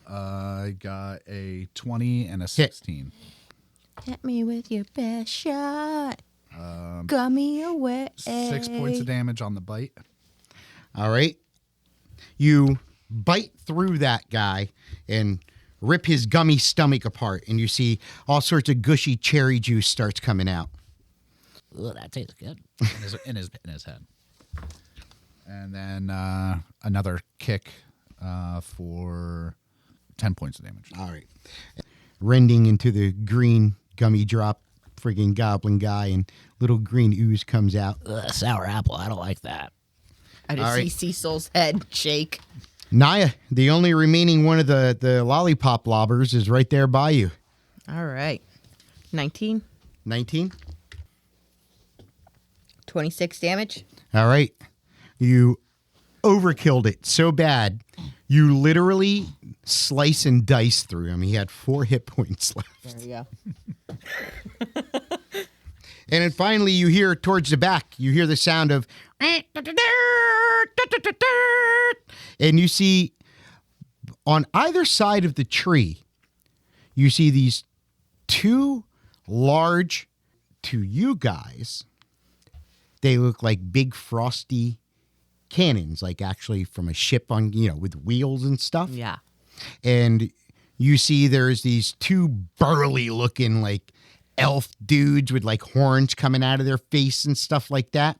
I got a 20 and a 16. Hit me with your best shot. Gummy away. 6 points of damage on the bite. All right. You bite through that guy and rip his gummy stomach apart, and you see all sorts of gushy cherry juice starts coming out. Ooh, that tastes good. in his head. And then another kick for 10 points of damage. All right. Rending into the green gummy drop friggin' goblin guy, and little green ooze comes out. Ugh, sour apple. I don't like that. I just All right. see Cecil's head shake. Naya, the only remaining one of the lollipop lobbers, is right there by you. All right. 19. 19. 26 damage. All right. You overkilled it so bad, you literally slice and dice through him. He had 4 hit points left. There we go. And then finally, you hear towards the back, you hear the sound of, and you see on either side of the tree, you see these 2 large, to you guys, they look like big frosty cannons, like actually from a ship on, with wheels and stuff. Yeah. And you see there's these 2 burly looking like elf dudes with like horns coming out of their face and stuff like that.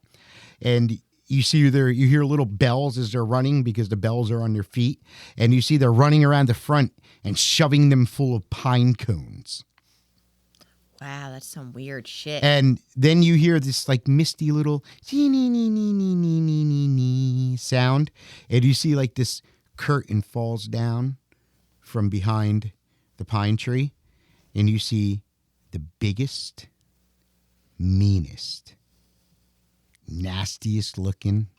And you see you hear little bells as they're running because the bells are on their feet. And you see they're running around the front and shoving them full of pine cones. Wow, that's some weird shit. And then you hear this like misty little sound. And you see like this curtain falls down from behind the pine tree. And you see the biggest, meanest, nastiest looking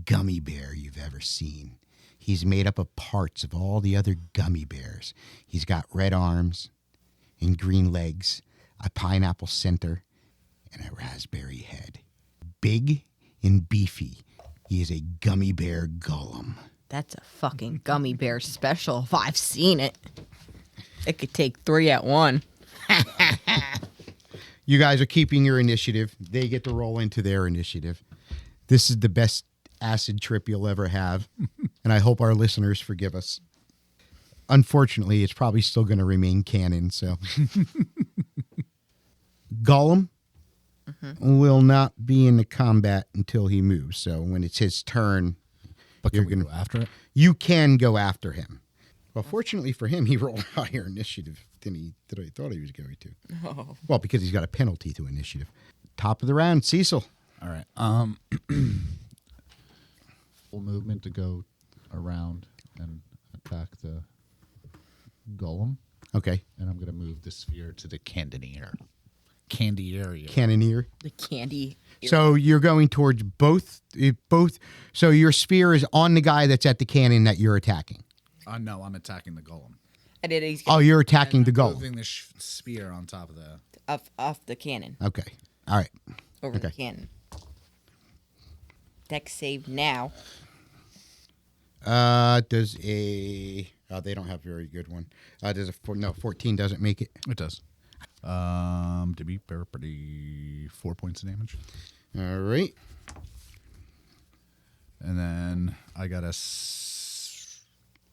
gummy bear you've ever seen. He's made up of parts of all the other gummy bears. He's got red arms and green legs, a pineapple center, and a raspberry head. Big and beefy, he is a gummy bear golem. That's a fucking gummy bear special if I've seen it. It could take 3 at one. You guys are keeping your initiative. They get to roll into their initiative. This is the best acid trip you'll ever have, and I hope our listeners forgive us. Unfortunately, it's probably still going to remain canon, so. Gollum will not be in the combat until he moves, so when it's his turn, But can we go after it? you can go after him. Well, fortunately for him, he rolled higher initiative than I thought he was going to. Oh. Well, because he's got a penalty to initiative. Top of the round, Ceachyl. All right. Full movement to go around and attack the golem. Okay. And I'm going to move the sphere to the cannoneer. Cannoneer. Cannoneer. The candy. So you're going towards both. So your spear is on the guy that's at the cannon that you're attacking. No, I'm attacking the golem. And it is Oh, you're attacking the I'm golem. moving the spear on top of the... off the cannon. Okay. All right. Over the Okay. cannon. Dex save now. Does a... Oh, they don't have a very good one. Does a... No, 14 doesn't make it. It does. To be pretty 4 points of damage. All right. And then I got a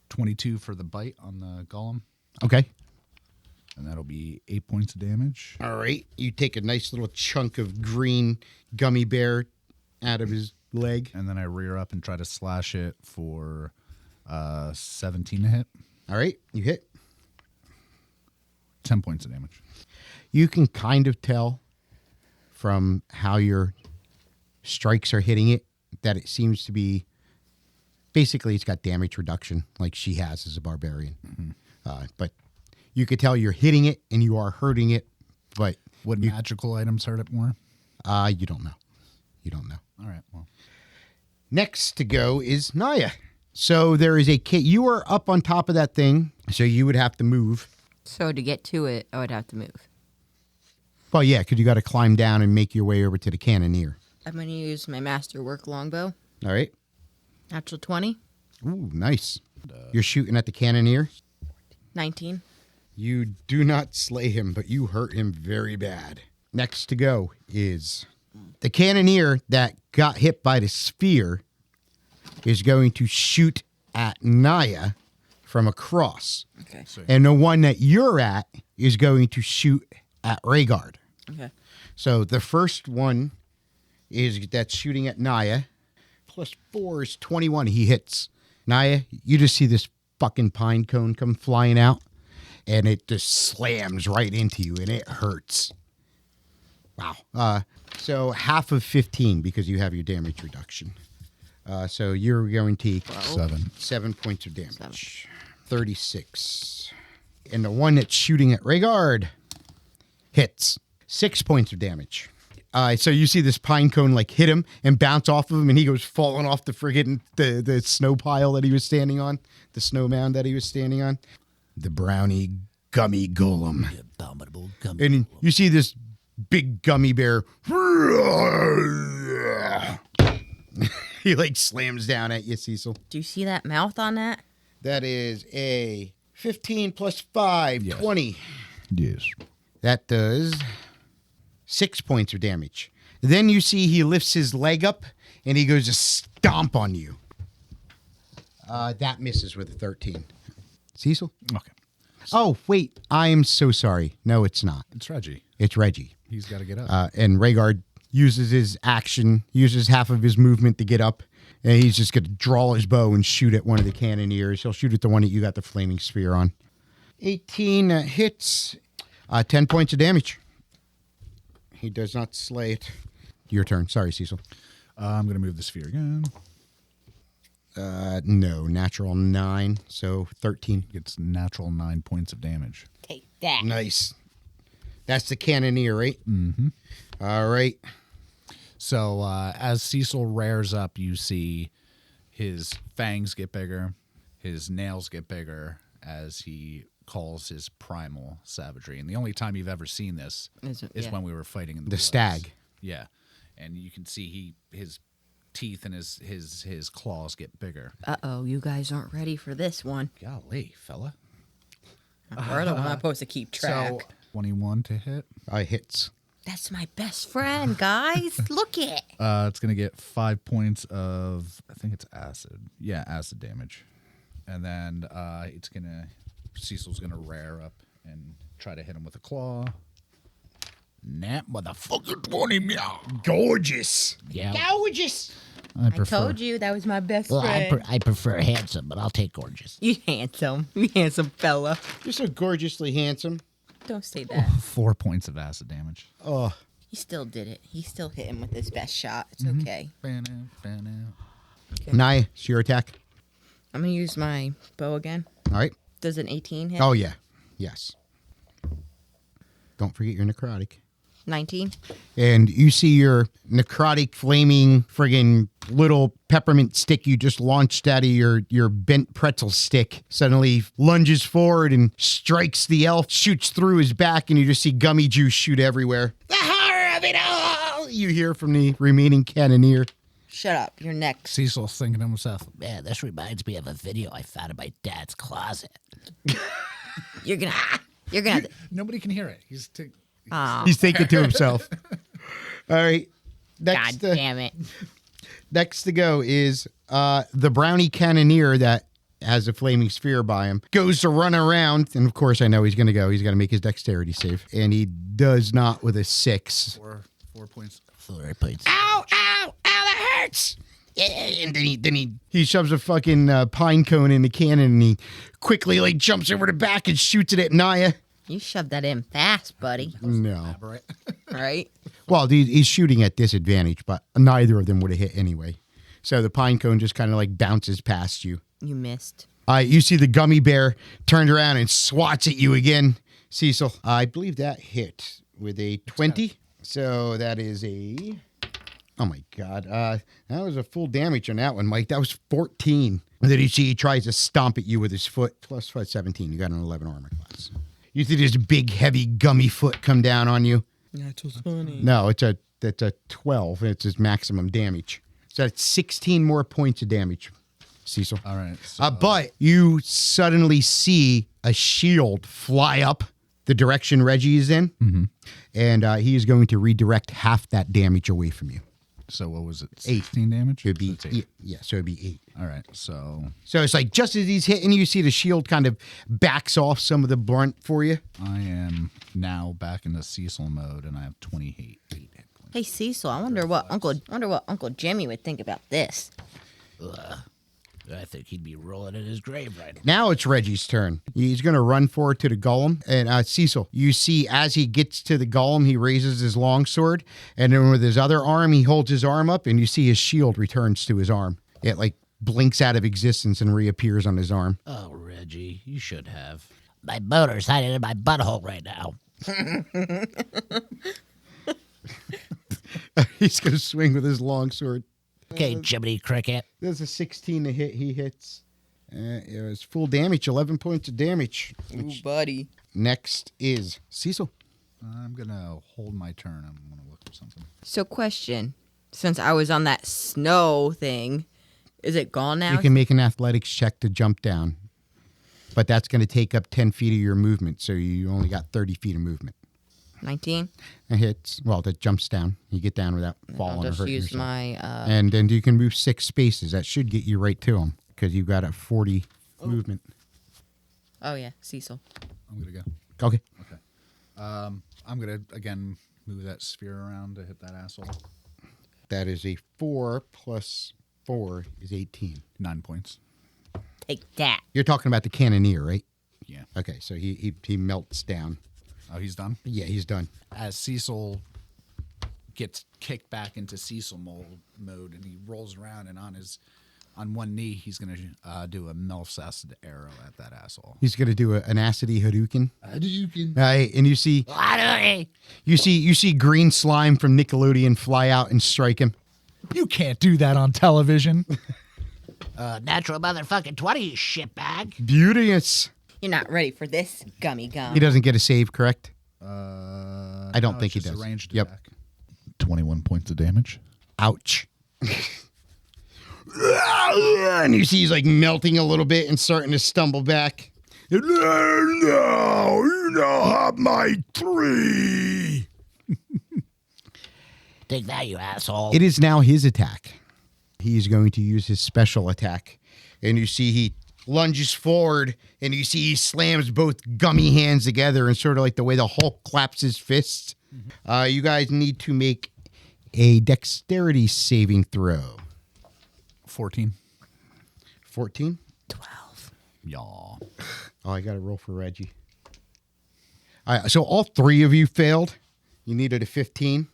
22 for the bite on the golem. Okay. And that'll be 8 points of damage. All right. You take a nice little chunk of green gummy bear out of his leg. And then I rear up and try to slash it for 17 to hit. All right. You hit. 10 points of damage. You can kind of tell from how your strikes are hitting it that it seems to be basically it's got damage reduction like she has as a barbarian. But you could tell you're hitting it and you are hurting it. But Would magical items hurt it more? you don't know. You don't know. All right. Well, Next to go is Naya. So there is a kit. You are up on top of that thing, so you would have to move. So to get to it, I would have to move. Well, yeah, because you got to climb down and make your way over to the cannoneer. I'm going to use my masterwork longbow. All right. Natural 20. Ooh, nice. You're shooting at the cannoneer. 19. You do not slay him, but you hurt him very bad. Next to go is the cannoneer that got hit by the spear is going to shoot at Naya from across. Okay. And the one that you're at is going to shoot at Rhegard. Okay. So the first one is that's shooting at Naya. Plus 4 is 21. He hits. Naya, you just see this fucking pine cone come flying out, and it just slams right into you, and it hurts. Wow. So half of 15 because you have your damage reduction. So you're going to take 7 points of damage. 36. And the one that's shooting at Rhegard hits 6 points of damage. So you see this pine cone like hit him and bounce off of him, and he goes falling off the friggin' the snow pile that he was standing on, the snow mound that he was standing on. The brownie gummy golem. The abominable gummy. And you see this big gummy bear. He like slams down at you, Ceachyl. Do you see that mouth on that? That is a 15 plus 5, Yes. 20. yes. That does 6 points of damage. Then you see he lifts his leg up and he goes to stomp on you. That misses with a 13. Ceachyl? Okay. Oh, wait. I am so sorry. No, it's not. It's Reggie. It's Reggie. He's got to get up. And Rhegard uses his action, uses half of his movement to get up. And he's just going to draw his bow and shoot at one of the cannoneers. He'll shoot at the one that you got the flaming spear on. 18 hits. 10 points of damage. He does not slay it. Your turn. Sorry, Ceachyl. I'm going to move the sphere again. No, natural 9, so 13. Gets natural 9 points of damage. Take that. Nice. That's the cannoneer, right? Mm-hmm. All right. So as Ceachyl rears up, you see his fangs get bigger, his nails get bigger as he calls his primal savagery. And the only time you've ever seen this is yeah. when we were fighting in the The woods. stag. Yeah, and you can see his teeth and his claws get bigger. Uh-oh, you guys aren't ready for this one. Golly, fella. We're the one I'm supposed to keep track. So 21 to hit. Hits. That's my best friend, guys. Look it. It's gonna get 5 points of, I think it's acid. Yeah, acid damage, and then Cecil's gonna rear up and try to hit him with a claw. Nap motherfucker 20 meow. Gorgeous. Yeah. Gorgeous. I told you that was my best Well, friend. I prefer handsome, but I'll take gorgeous. You handsome fella. You're so gorgeously handsome. Don't say that. 4 points of acid damage. Oh, He still did it. He still hit him with his best shot. It's okay. Naya, it's your attack. I'm gonna use my bow again. All right. Does an 18 hit? Oh, yeah. Yes. Don't forget your necrotic. 19. And you see your necrotic flaming friggin' little peppermint stick you just launched out of your bent pretzel stick suddenly lunges forward and strikes the elf, shoots through his back, and you just see gummy juice shoot everywhere. The horror of it all! You hear from the remaining cannoneer. Shut up. You're next. Cecil's thinking to himself, Man, this reminds me of a video I found in my dad's closet. You're gonna. You're gonna. Nobody can hear it. He's thinking to himself. All right. God damn it. Next to go is the brownie cannoneer that has a flaming sphere by him. Goes to run around, and of course I know he's going to go. He's going to make his dexterity save, and he does not with a 6. 4 points. 4 points. Ow! Ow! Ow! That hurts! And then he shoves a fucking pine cone in the cannon, and he quickly like jumps over the back and shoots it at Naya. You shoved that in fast, buddy. No. Right? Well, he's shooting at disadvantage, but neither of them would have hit anyway. So the pine cone just kind of like bounces past you. You missed. You see the gummy bear turned around and swats at you again, Ceachyl. I believe that hit with a 20. So that is a... Oh, my God. That was a full damage on that one, Mike. That was 14. And then you see he tries to stomp at you with his foot. Plus 17. You got an 11 armor class. You see this big, heavy, gummy foot come down on you. That's so funny. No, that's a 12. It's his maximum damage. So that's 16 more points of damage, Ceachyl. All right. So, But you suddenly see a shield fly up the direction Reggie is in, and he is going to redirect half that damage away from you. so what was it? 16 damage? It would be So it's 8. yeah, so it'd be 8. All right. So So it's like just as he's hitting you, see the shield kind of backs off some of the brunt for you. I am now back into Ceachyl mode, and I have 28 hit points. Hey, Ceachyl, I wonder what Uncle Jimmy would think about this. I think he'd be rolling in his grave right now. Now it's Reggie's turn. He's going to run forward to the golem. And Ceachyl, you see as he gets to the golem, he raises his longsword. And then with his other arm, he holds his arm up. And you see his shield returns to his arm. It like blinks out of existence and reappears on his arm. Oh, Reggie, you should have. My boner's hiding in my butthole right now. He's going to swing with his longsword. Okay, Jiminy Cricket. There's a 16 to hit. He hits. It was full damage, 11 points of damage. Ooh, buddy. Next is Ceachyl. I'm going to hold my turn. I'm going to look for something. So, question. Since I was on that snow thing, is it gone now? You can make an athletics check to jump down. But that's going to take up 10 feet of your movement, so you only got 30 feet of movement. 19? It hits. Well, that jumps down. You get down without falling I'll or just hurting use yourself. my... And then you can move 6 spaces. That should get you right to him because you've got a 40 movement. Oh, yeah, Ceachyl. I'm going to go. Okay. Okay. I'm going to, again, move that sphere around to hit that asshole. That is a 4 plus 4 is 18. 9 points. Take that. You're talking about the cannoneer, right? Yeah. Okay, so he melts down. Oh, he's done? Yeah, he's done. As Ceachyl gets kicked back into Ceachyl mode, and he rolls around, and on one knee, he's going to do a Melf's acid arrow at that asshole. He's going to do an acid Hadouken. Hadouken. And you see green slime from Nickelodeon fly out and strike him. You can't do that on television. Natural motherfucking 20, you shitbag. Beauteous. You're not ready for this, gummy gum. He doesn't get a save, correct? I don't think he does. Ranged Yep. attack. 21 points of damage. Ouch. And you see he's like melting a little bit and starting to stumble back. No, you now have my 3. Take that, you asshole. It is now his attack. He's going to use his special attack. And you see he lunges forward, and you see he slams both gummy hands together and sort of like the way the Hulk claps his fists. You guys need to make a dexterity saving throw. 14. 14? 12. Y'all. Oh, I got to roll for Reggie. All right, so all 3 of you failed. You needed a 15.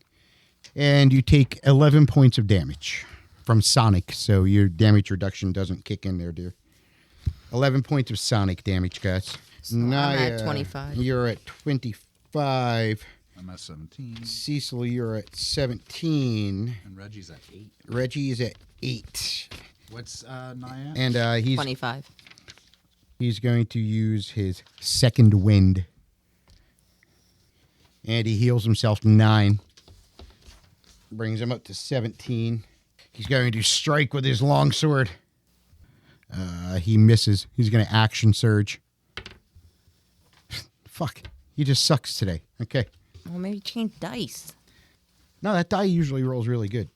And you take 11 points of damage from Sonic, so your damage reduction doesn't kick in there, dear. 11 points of Sonic damage, guys. So I'm at 25. You're at 25. I'm at 17. Ceachyl, you're at 17. And Reggie's at 8. Reggie is at 8. What's Nya? And he's 25. He's going to use his second wind. And he heals himself 9. Brings him up to 17. He's going to strike with his longsword. He misses. He's going to action surge. fuck. He just sucks today. Okay. Well, maybe change dice. No, that die usually rolls really good.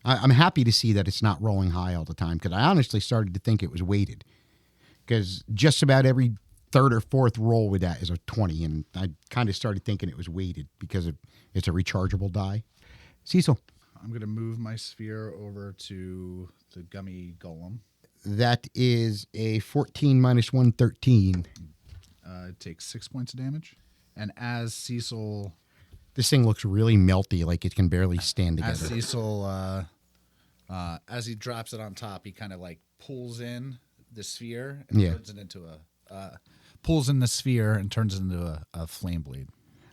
I'm happy to see that it's not rolling high all the time because I honestly started to think it was weighted. Because just about every third or fourth roll with that is a 20, and I kind of started thinking it was weighted because it's a rechargeable die. Ceachyl. I'm going to move my sphere over to the gummy golem. That is a 14 minus 1, 13. It takes 6 points of damage. And as Ceachyl... This thing looks really melty, like it can barely stand together. As Ceachyl, as he drops it on top, he kind of like pulls in the sphere and turns it into pulls in the sphere and turns it into a flame blade.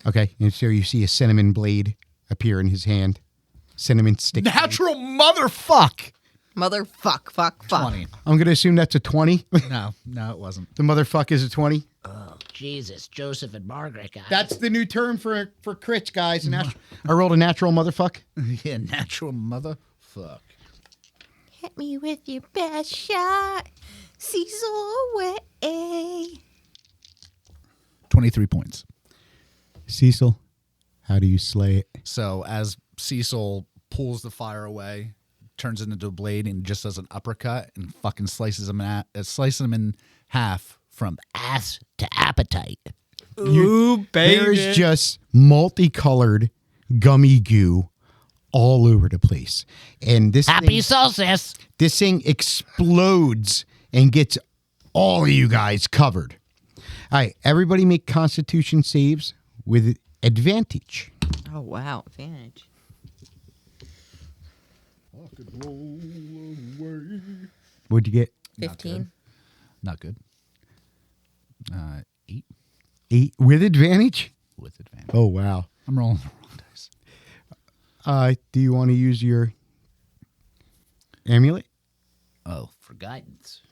Okay, and so you see a cinnamon blade appear in his hand. Cinnamon stick. Natural motherfuck! Fuck. 20. I'm going to assume that's a 20. No, it wasn't. The motherfuck is a 20. Oh, Jesus. Joseph and Margaret, guys. That's the new term for crits, guys. I rolled a natural motherfuck. Yeah, natural motherfuck. Hit me with your best shot. Ceachyl away. 23 points. Ceachyl, how do you slay it? So as Ceachyl pulls the fire away, turns it into a blade, and just does an uppercut and fucking slices him in half from Ass to appetite. Ooh, baby. There's just multicolored gummy goo all over the place. And Happy Solstice. this thing explodes and gets all of you guys covered. All right, everybody make Constitution saves with advantage. Oh, wow. Advantage. What'd you get? 15. Not good. 8 8 with advantage? with advantage. Oh, wow. I'm rolling the wrong dice. Do you want to use your amulet? Oh, For guidance.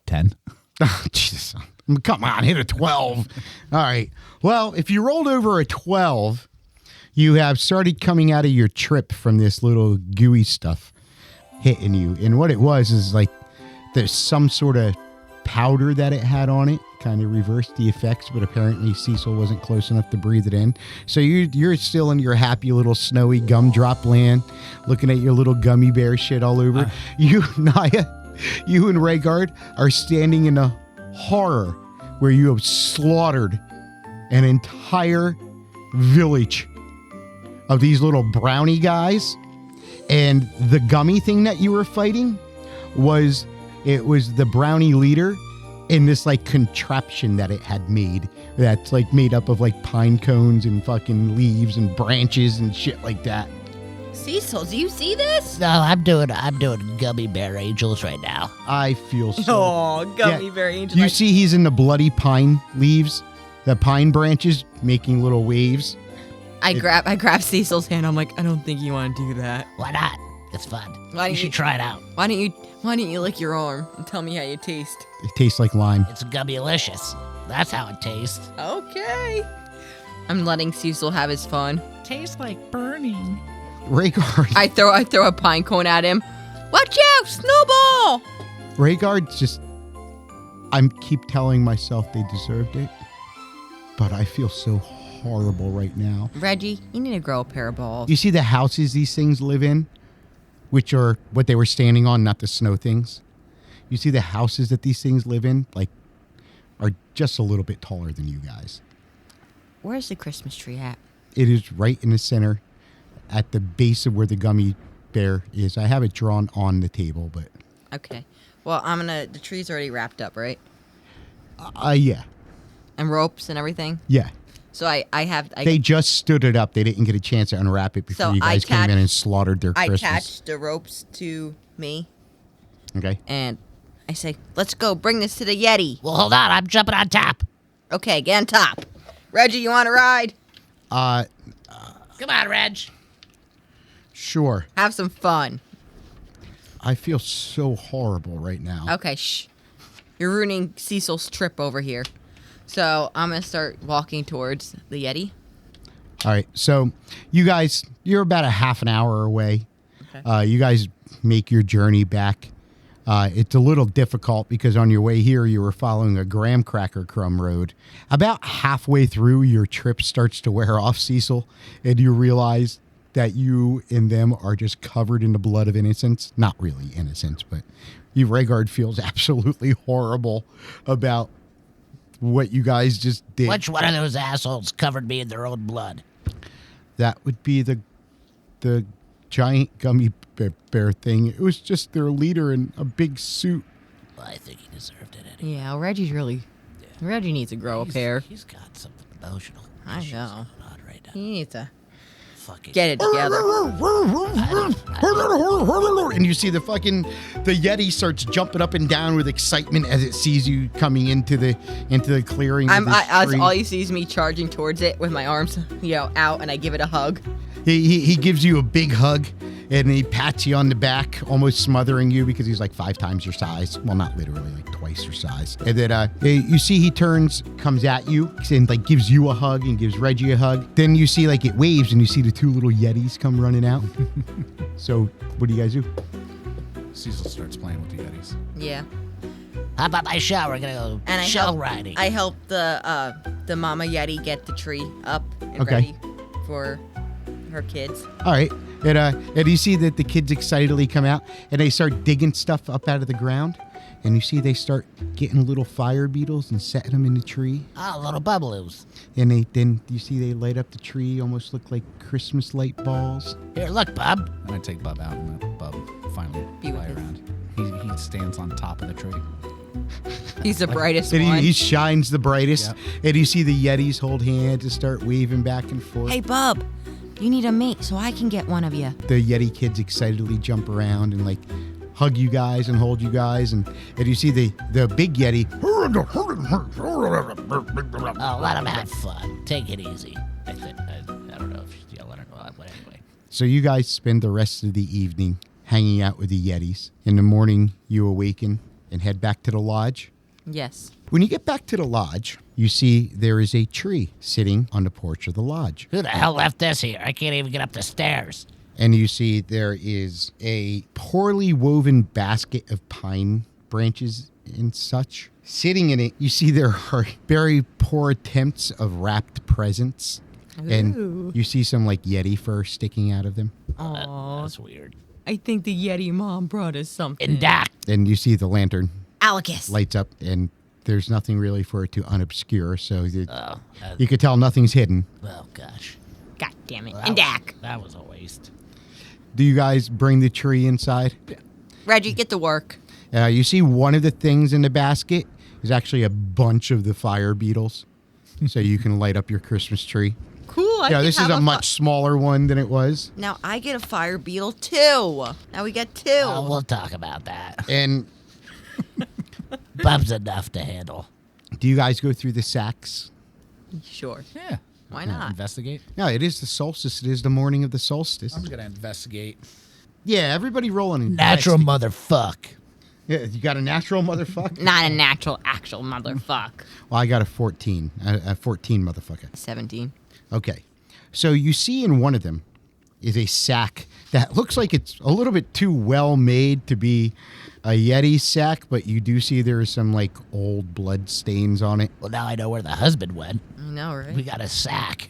10. Oh, Jesus. Come on, hit a 12. All right. Well, if you rolled over a 12, you have started coming out of your trip from this little gooey stuff hitting you. And what it was is like there's some sort of powder that it had on it, kind of reversed the effects, but apparently Ceachyl wasn't close enough to breathe it in. So you're still in your happy little snowy gumdrop land, looking at your little gummy bear shit all over. You, Naya, you and Rhegard are standing in a horror where you have slaughtered an entire village of these little brownie guys. And the gummy thing that you were fighting was the brownie leader in this like contraption that it had made that's like made up of like pine cones and fucking leaves and branches and shit like that. Ceachyl, do you see this? No, I'm doing gummy bear angels right now. I feel so. Oh, gummy Yeah. bear angel. You see he's in the bloody pine leaves, the pine branches making little waves. I grab Ceacyl's hand. I'm like, I don't think you want to do that. Why not? It's fun. Why You don't should you- try it out. Why don't you lick your arm and tell me how you taste? It tastes like lime. It's gummylicious. That's how it tastes. Okay. I'm letting Ceachyl have his fun. Tastes like burning. Rhegard, I throw a pine cone at him. Watch out, Snowball! Rhaegard's just. I keep telling myself they deserved it, but I feel so horrible right now. Reggie, you need to grow a pair of balls. You see the houses these things live in, which are what they were standing on, not the snow things. You see the houses that these things live in, like, are just a little bit taller than you guys. Where's the Christmas tree at? It is right in the center, at the base of where the gummy bear is. I have it drawn on the table, but Okay. Well, the tree's already wrapped up, right? yeah, And ropes and everything. yeah. So I They just stood it up. They didn't get a chance to unwrap it before So you I guys came in attached- and slaughtered their I Christmas. attached the ropes to me Okay. and I say, let's go bring this to the Yeti. Well, hold on. I'm jumping on top. Okay, get on top. Reggie, you want to ride? Come on, Reg. Sure. Have some fun. I feel so horrible right now. Okay, shh. You're ruining Cecil's trip over here. So I'm going to start walking towards the Yeti. All right. So you're about a half an hour away. Okay. You guys make your journey back It's a little difficult because on your way here, you were following a graham cracker crumb road. About halfway through, your trip starts to wear off, Ceachyl, and you realize that you and them are just covered in the blood of innocence. Not really innocence, but Rhegard feels absolutely horrible about what you guys just did. Which one of those assholes covered me in their own blood? That would be the giant gummy bear thing. It was just their leader in a big suit. Well, I think he deserved it anyway. Yeah, Reggie needs to grow a pair. He's got something emotional. I Shit's know. going on right now. He needs to Fucking get it together. And you see the Yeti starts jumping up and down with excitement as it sees you coming into the clearing. All you see is me charging towards it with my arms, out, and I give it a hug. He gives you a big hug, and he pats you on the back, almost smothering you because he's like 5 times your size. Well, not literally, like twice your size. And then you see he comes at you, and like gives you a hug and gives Reggie a hug. Then you see like it waves, and you see the 2 little Yetis come running out. So what do you guys do? Ceachyl starts playing with the Yetis. Yeah. How about my shell? We're gonna go shell riding. I helped the mama Yeti get the tree up and Okay. ready for her kids. All right. And you see that the kids excitedly come out, and they start digging stuff up out of the ground. And you see they start getting little fire beetles and setting them in the tree. Oh, little bubbles. And you see they light up the tree, almost look like Christmas light balls. Here, look, Bub. And I take Bub out, and let Bub finally fly around. He stands on top of the tree. He's the brightest And one. he shines the brightest. Yep. And you see the Yetis hold hands and start waving back and forth. Hey, Bub, you need a mate so I can get one of you. The Yeti kids excitedly jump around and like hug you guys and hold you guys. And you see the big Yeti. Oh, let him have fun. Take it easy. I don't know if she's yelling or not, but anyway. So you guys spend the rest of the evening hanging out with the Yetis. In the morning, you awaken and head back to the lodge. Yes. When you get back to the lodge, you see there is a tree sitting on the porch of the lodge. Who the hell left this here? I can't even get up the stairs. And you see there is a poorly woven basket of pine branches and such. Sitting in it, you see there are very poor attempts of wrapped presents. Ooh. And you see some like Yeti fur sticking out of them. Aww. That's weird. I think the Yeti mom brought us something. And Doc. And you see the lantern Alicus. lights up, and there's nothing really for it to unobscure, so Oh, you could tell nothing's hidden. well, gosh. God damn it. Well, And Dak. That was a waste. Do you guys bring the tree inside? Reggie, get to work. You see one of the things in the basket is actually a bunch of the fire beetles, so you can light up your Christmas tree. Cool. Yeah, this is a much smaller one than it was. Now I get a fire beetle too. Now we get 2. Oh, we'll talk about that. And Bub's enough to handle. do you guys go through the sacks? Sure. Yeah. Why not? Investigate. No, it is the solstice. It is the morning of the solstice. I'm just gonna investigate. Yeah, everybody rolling. Natural motherfuck. Yeah, you got a natural motherfucker? Not a natural, actual motherfuck. Well, I got a 14. A 14 motherfucker. 17. Okay. So you see in one of them is a sack that looks like it's a little bit too well made to be a Yeti sack, but you do see there's some like old blood stains on it. Well, now I know where the husband went. I know, right? We got a sack.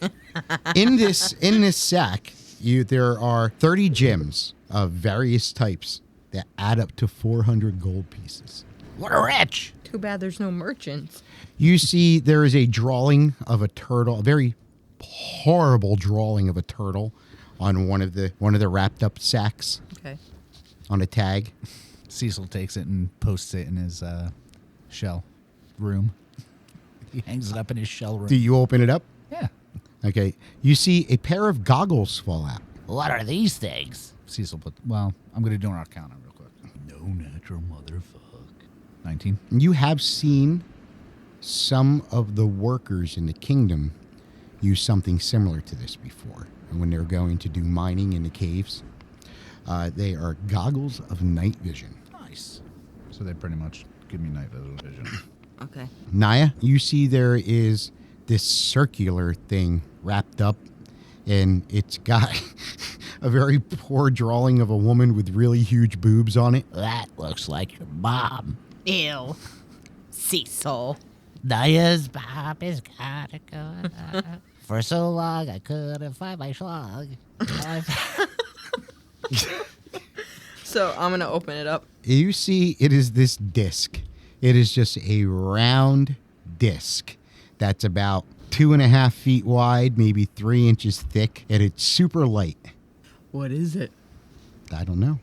In this sack, there are 30 gems of various types that add up to 400 gold pieces. We're rich. Too bad there's no merchants. You see there is a drawing of a turtle, a very horrible drawing of a turtle on one of the wrapped up sacks Okay. on a tag. Ceachyl takes it and posts it in his shell room. He hangs it up in his shell room. Do you open it up? Yeah. Okay. You see a pair of goggles fall out. What are these things? Ceachyl I'm going to do an arcana real quick. No natural motherfuck. 19. You have seen some of the workers in the kingdom use something similar to this before. And when they're going to do mining in the caves, they are goggles of night vision. Nice. So they pretty much give me night vision. Okay. Naya, you see there is this circular thing wrapped up, and it's got a very poor drawing of a woman with really huge boobs on it. That looks like your mom. Ew. Ceachyl. Naya's mom is gotta go. For so long, I couldn't find my schlong. So I'm going to open it up. You see, it is this disc. It is just a round disc that's about 2.5 feet wide, maybe 3 inches thick, and it's super light. What is it? I don't know.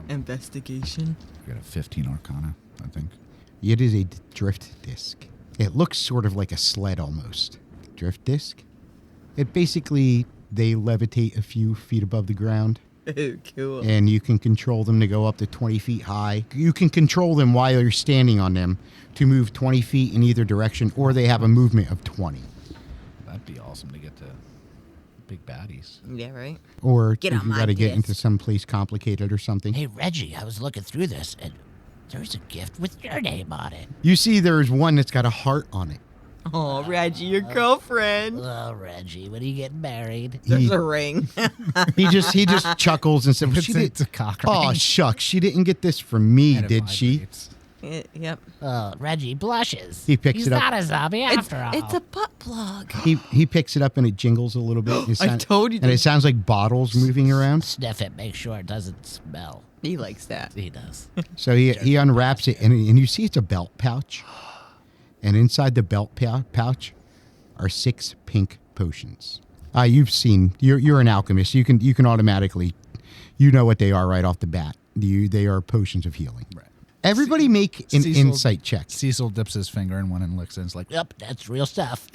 Investigation. I got a 15 Arcana, I think. It is a drift disc. It looks sort of like a sled almost. Drift disc? It basically, they levitate a few feet above the ground. Cool. And you can control them to go up to 20 feet high. You can control them while you're standing on them to move 20 feet in either direction, or they have a movement of 20. That'd be awesome to get to big baddies. Yeah, right? Or Get if on you my got to get disc. into some place complicated or something. Hey, Reggie, I was looking through this, and there's a gift with your name on it. You see there's one that's got a heart on it. Oh, Reggie, your girlfriend. Oh, Reggie, when are you getting married? There's a ring. He just chuckles and said, well, she It's did. a cock Oh, ring. shucks. She didn't get this from me, And it did she? vibrates. Yep. Oh, Reggie blushes. He picks He's it up. not a zombie after all. It's a butt plug. He picks it up and it jingles a little bit. It I told you And it this. sounds like bottles moving around. Sniff it, make sure it doesn't smell. He likes that. He does. So he unwraps it and you see it's a belt pouch. And inside the belt pouch are 6 pink potions. You've seen, you're an alchemist. You can automatically, you know what they are right off the bat. They are potions of healing. Right. Everybody make an Ceachyl- insight check. Cecil dips his finger in one and licks it. And it's like, Yep, that's real stuff.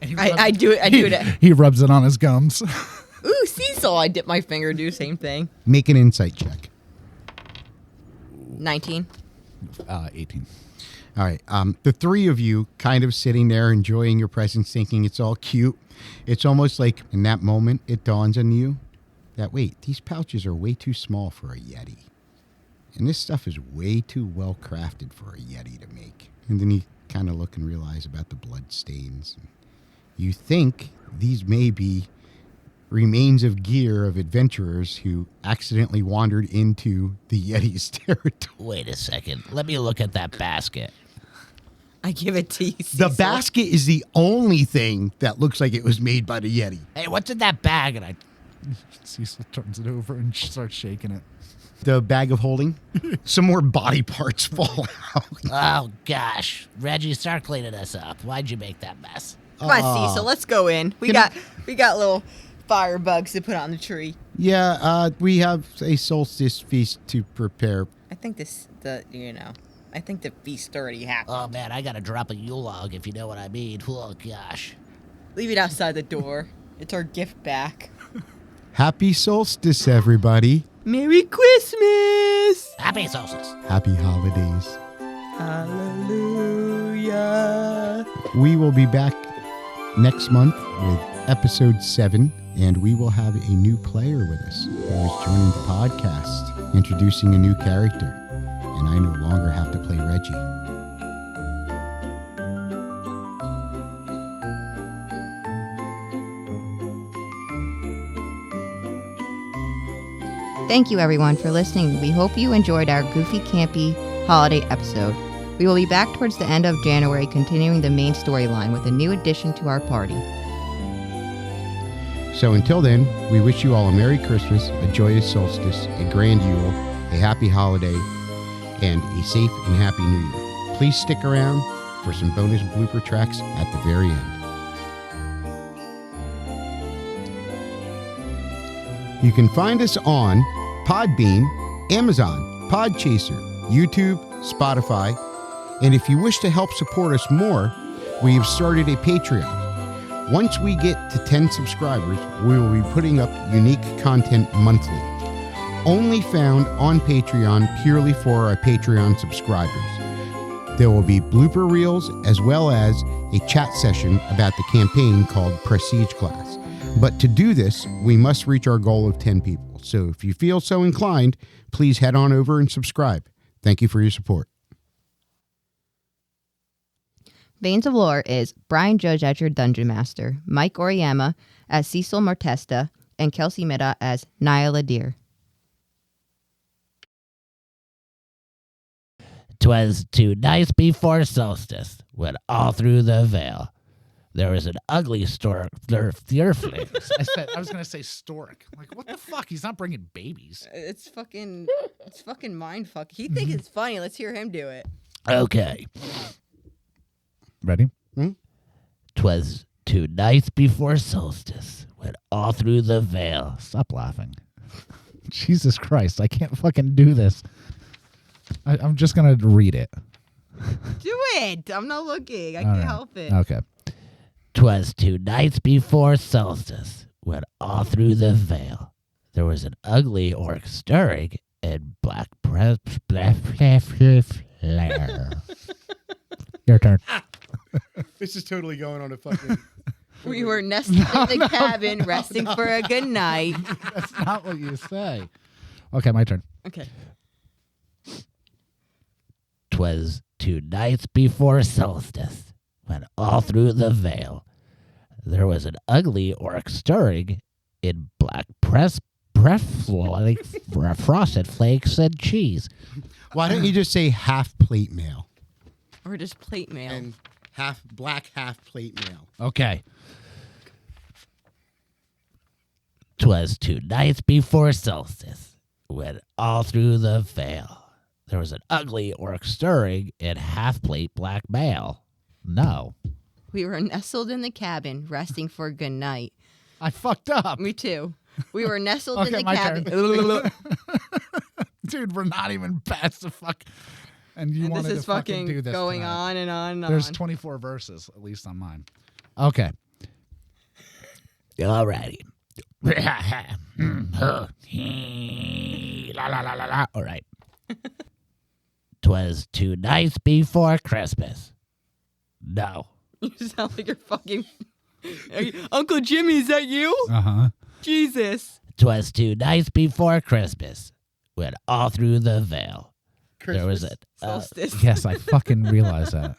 and he I do it. I do it. He rubs it on his gums. Ooh, Ceachyl. I dip my finger, do the same thing. Make an insight check. 19. 18. All right. The three of you kind of sitting there enjoying your presence, thinking it's all cute. It's almost like in that moment it dawns on you that, wait, these pouches are way too small for a Yeti. And this stuff is way too well crafted for a Yeti to make. And then you kind of look and realize about the blood stains. You think these may be remains of gear of adventurers who accidentally wandered into the Yeti's territory. Wait a second. Let me look at that basket. I give it to you, The Ceachyl. basket is the only thing that looks like it was made by the Yeti. Hey, what's in that bag? And I Cecil turns it over and starts shaking it. The bag of holding, some more body parts fall out. Oh, gosh. Reggie, start cleaning this up. Why'd you make that mess? Come on, Ceachyl. Let's go in. We got little firebugs to put on the tree. Yeah, we have a solstice feast to prepare. I think I think the feast already happened. Oh, man, I gotta drop a Yule log, if you know what I mean. Oh, gosh. Leave it outside the door. It's our gift back. Happy solstice, everybody. Merry Christmas. Happy solstice. Happy holidays. Hallelujah. We will be back next month with episode 7, and we will have a new player with us who is joining the podcast, introducing a new character. And I no longer have to play Reggie. Thank you, everyone, for listening. We hope you enjoyed our goofy, campy holiday episode. We will be back towards the end of January, continuing the main storyline with a new addition to our party. So until then, we wish you all a Merry Christmas, a joyous solstice, a grand Yule, a happy holiday, and a safe and happy New Year. Please stick around for some bonus blooper tracks at the very end. You can find us on Podbean, Amazon, Podchaser, YouTube, Spotify, and if you wish to help support us more, we have started a Patreon. Once we get to 10 subscribers, we will be putting up unique content monthly, only found on Patreon purely for our Patreon subscribers. There will be blooper reels as well as a chat session about the campaign called Prestige Class. But to do this, we must reach our goal of 10 people. So if you feel so inclined, please head on over and subscribe. Thank you for your support. Veins of Lore is Brian Judge as your Dungeon Master, Mike Oriyama as Cecil Martesta, and Kelsey Meta as Nyla Deer. 'Twas 2 nights before Solstice, when all through the Vale there was an ugly stork. I was gonna say stork. Like, what the fuck? He's not bringing babies. It's fucking mind fuck. He thinks it's funny. Let's hear him do it. Okay. Ready? 'Twas 2 nights before Solstice, when all through the Vale. Stop laughing. Jesus Christ, I can't fucking do this. I'm just gonna read it. Do it. I'm not looking. I can't help it. Okay. 'Twas 2 nights before Solstice, when all through the Vale there was an ugly orc stirring in black flare. Your turn. This is totally going on a fucking. We were nestled in the cabin, resting for a good night. That's not what you say. Okay, my turn. Okay. 'Twas 2 nights before Solstice, when all through the Vale there was an ugly orc stirring in black frosted flakes and cheese. Why don't you just say half plate mail Or just plate mail. and half black, half plate mail? Okay. 'Twas 2 nights before Solstice, when all through the Vale there was an ugly orc stirring in half-plate black mail. No. We were nestled in the cabin, resting for a good night. I fucked up. Me too. We were nestled in Okay, the my cabin. Dude, we're not even past the fuck. And you And wanted this is to fucking do fucking this going tonight. on and on and There's on. 24 verses, at least on mine. Okay. Alrighty. All right. 'Twas 2 nights before Christmas. No. You sound like you're fucking. Uncle Jimmy, is that you? Uh-huh. Jesus. 'Twas 2 nights before Christmas, when all through the Vale there was a Solstice. Yes, I fucking realize that.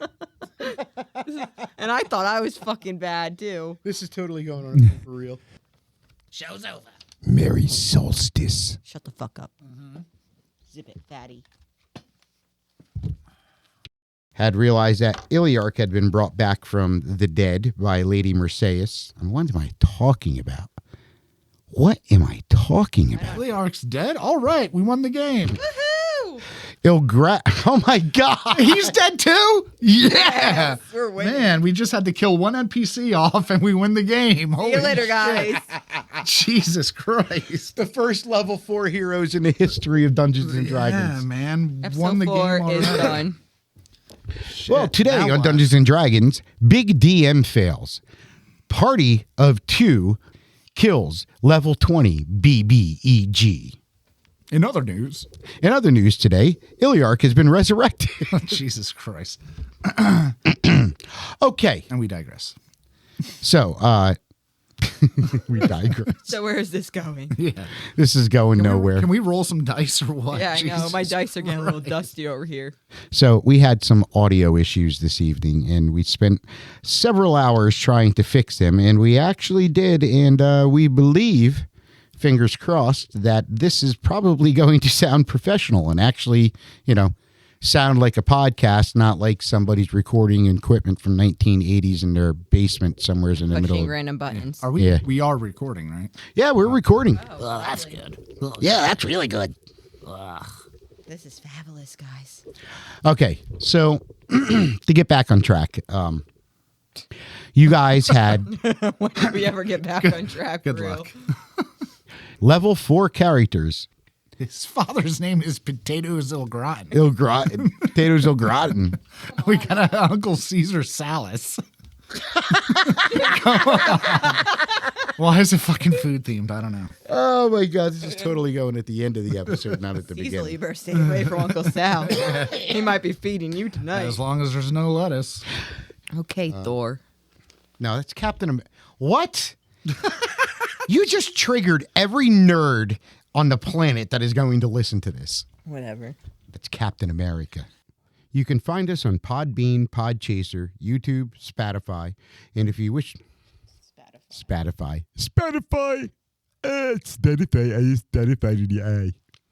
And I thought I was fucking bad too. This is totally going on for real. Show's over. Merry Solstice. Shut the fuck up. Zip it, fatty. Had realized that Iliarch had been brought back from the dead by Lady Merceus. And what am I talking about? What am I talking about? Learch's dead? All right, we won the game. Woohoo! Oh my God. He's dead too? Yeah. We're winning. Man, we just had to kill one NPC off and we win the game. See Holy you later, shit. guys. Jesus Christ. The first level 4 heroes in the history of Dungeons and Yeah, Dragons. man. Episode Won the 4 game is already. done. Well, today now on what? Dungeons and Dragons, big DM fails. Party of 2 kills level 20 BBEG. In other news. In other news today, Iliarch has been resurrected. Jesus Christ. Okay, And we digress. so we digress. So where is this going? Yeah. This is going nowhere. Can we roll some dice or what? Yeah, I know. My Jesus dice are getting a little Christ. dusty over here. So we had some audio issues this evening, and we spent several hours trying to fix them, and we actually did, and we believe, fingers crossed, that this is probably going to sound professional and actually, sound like a podcast, not like somebody's recording equipment from 1980s in their basement somewhere in the middle. Pushing Of, random buttons. Are we? Yeah. We are recording, right? yeah, we're recording. Well, that's good. Yeah, that's really good. This is fabulous, guys. Okay, so to get back on track, you guys had When did we ever get back on track? Good for real? luck. level 4 characters. His father's name is Potatoes Il Gratin. Potatoes au gratin. We got an Uncle Caesar Salas. Come on. Why is it fucking food themed? I don't know. Oh my God, this is totally going at the end of the episode, not at the Easily beginning. better stay away from Uncle Sal. He might be feeding you tonight. As long as there's no lettuce. Okay, Thor. No, that's Captain America. What? You just triggered every nerd on the planet that is going to listen to this. Whatever. That's Captain America. You can find us on Podbean, Podchaser, YouTube, Spotify, and if you wish, Spotify. It's terrifying. I just terrified in the eye.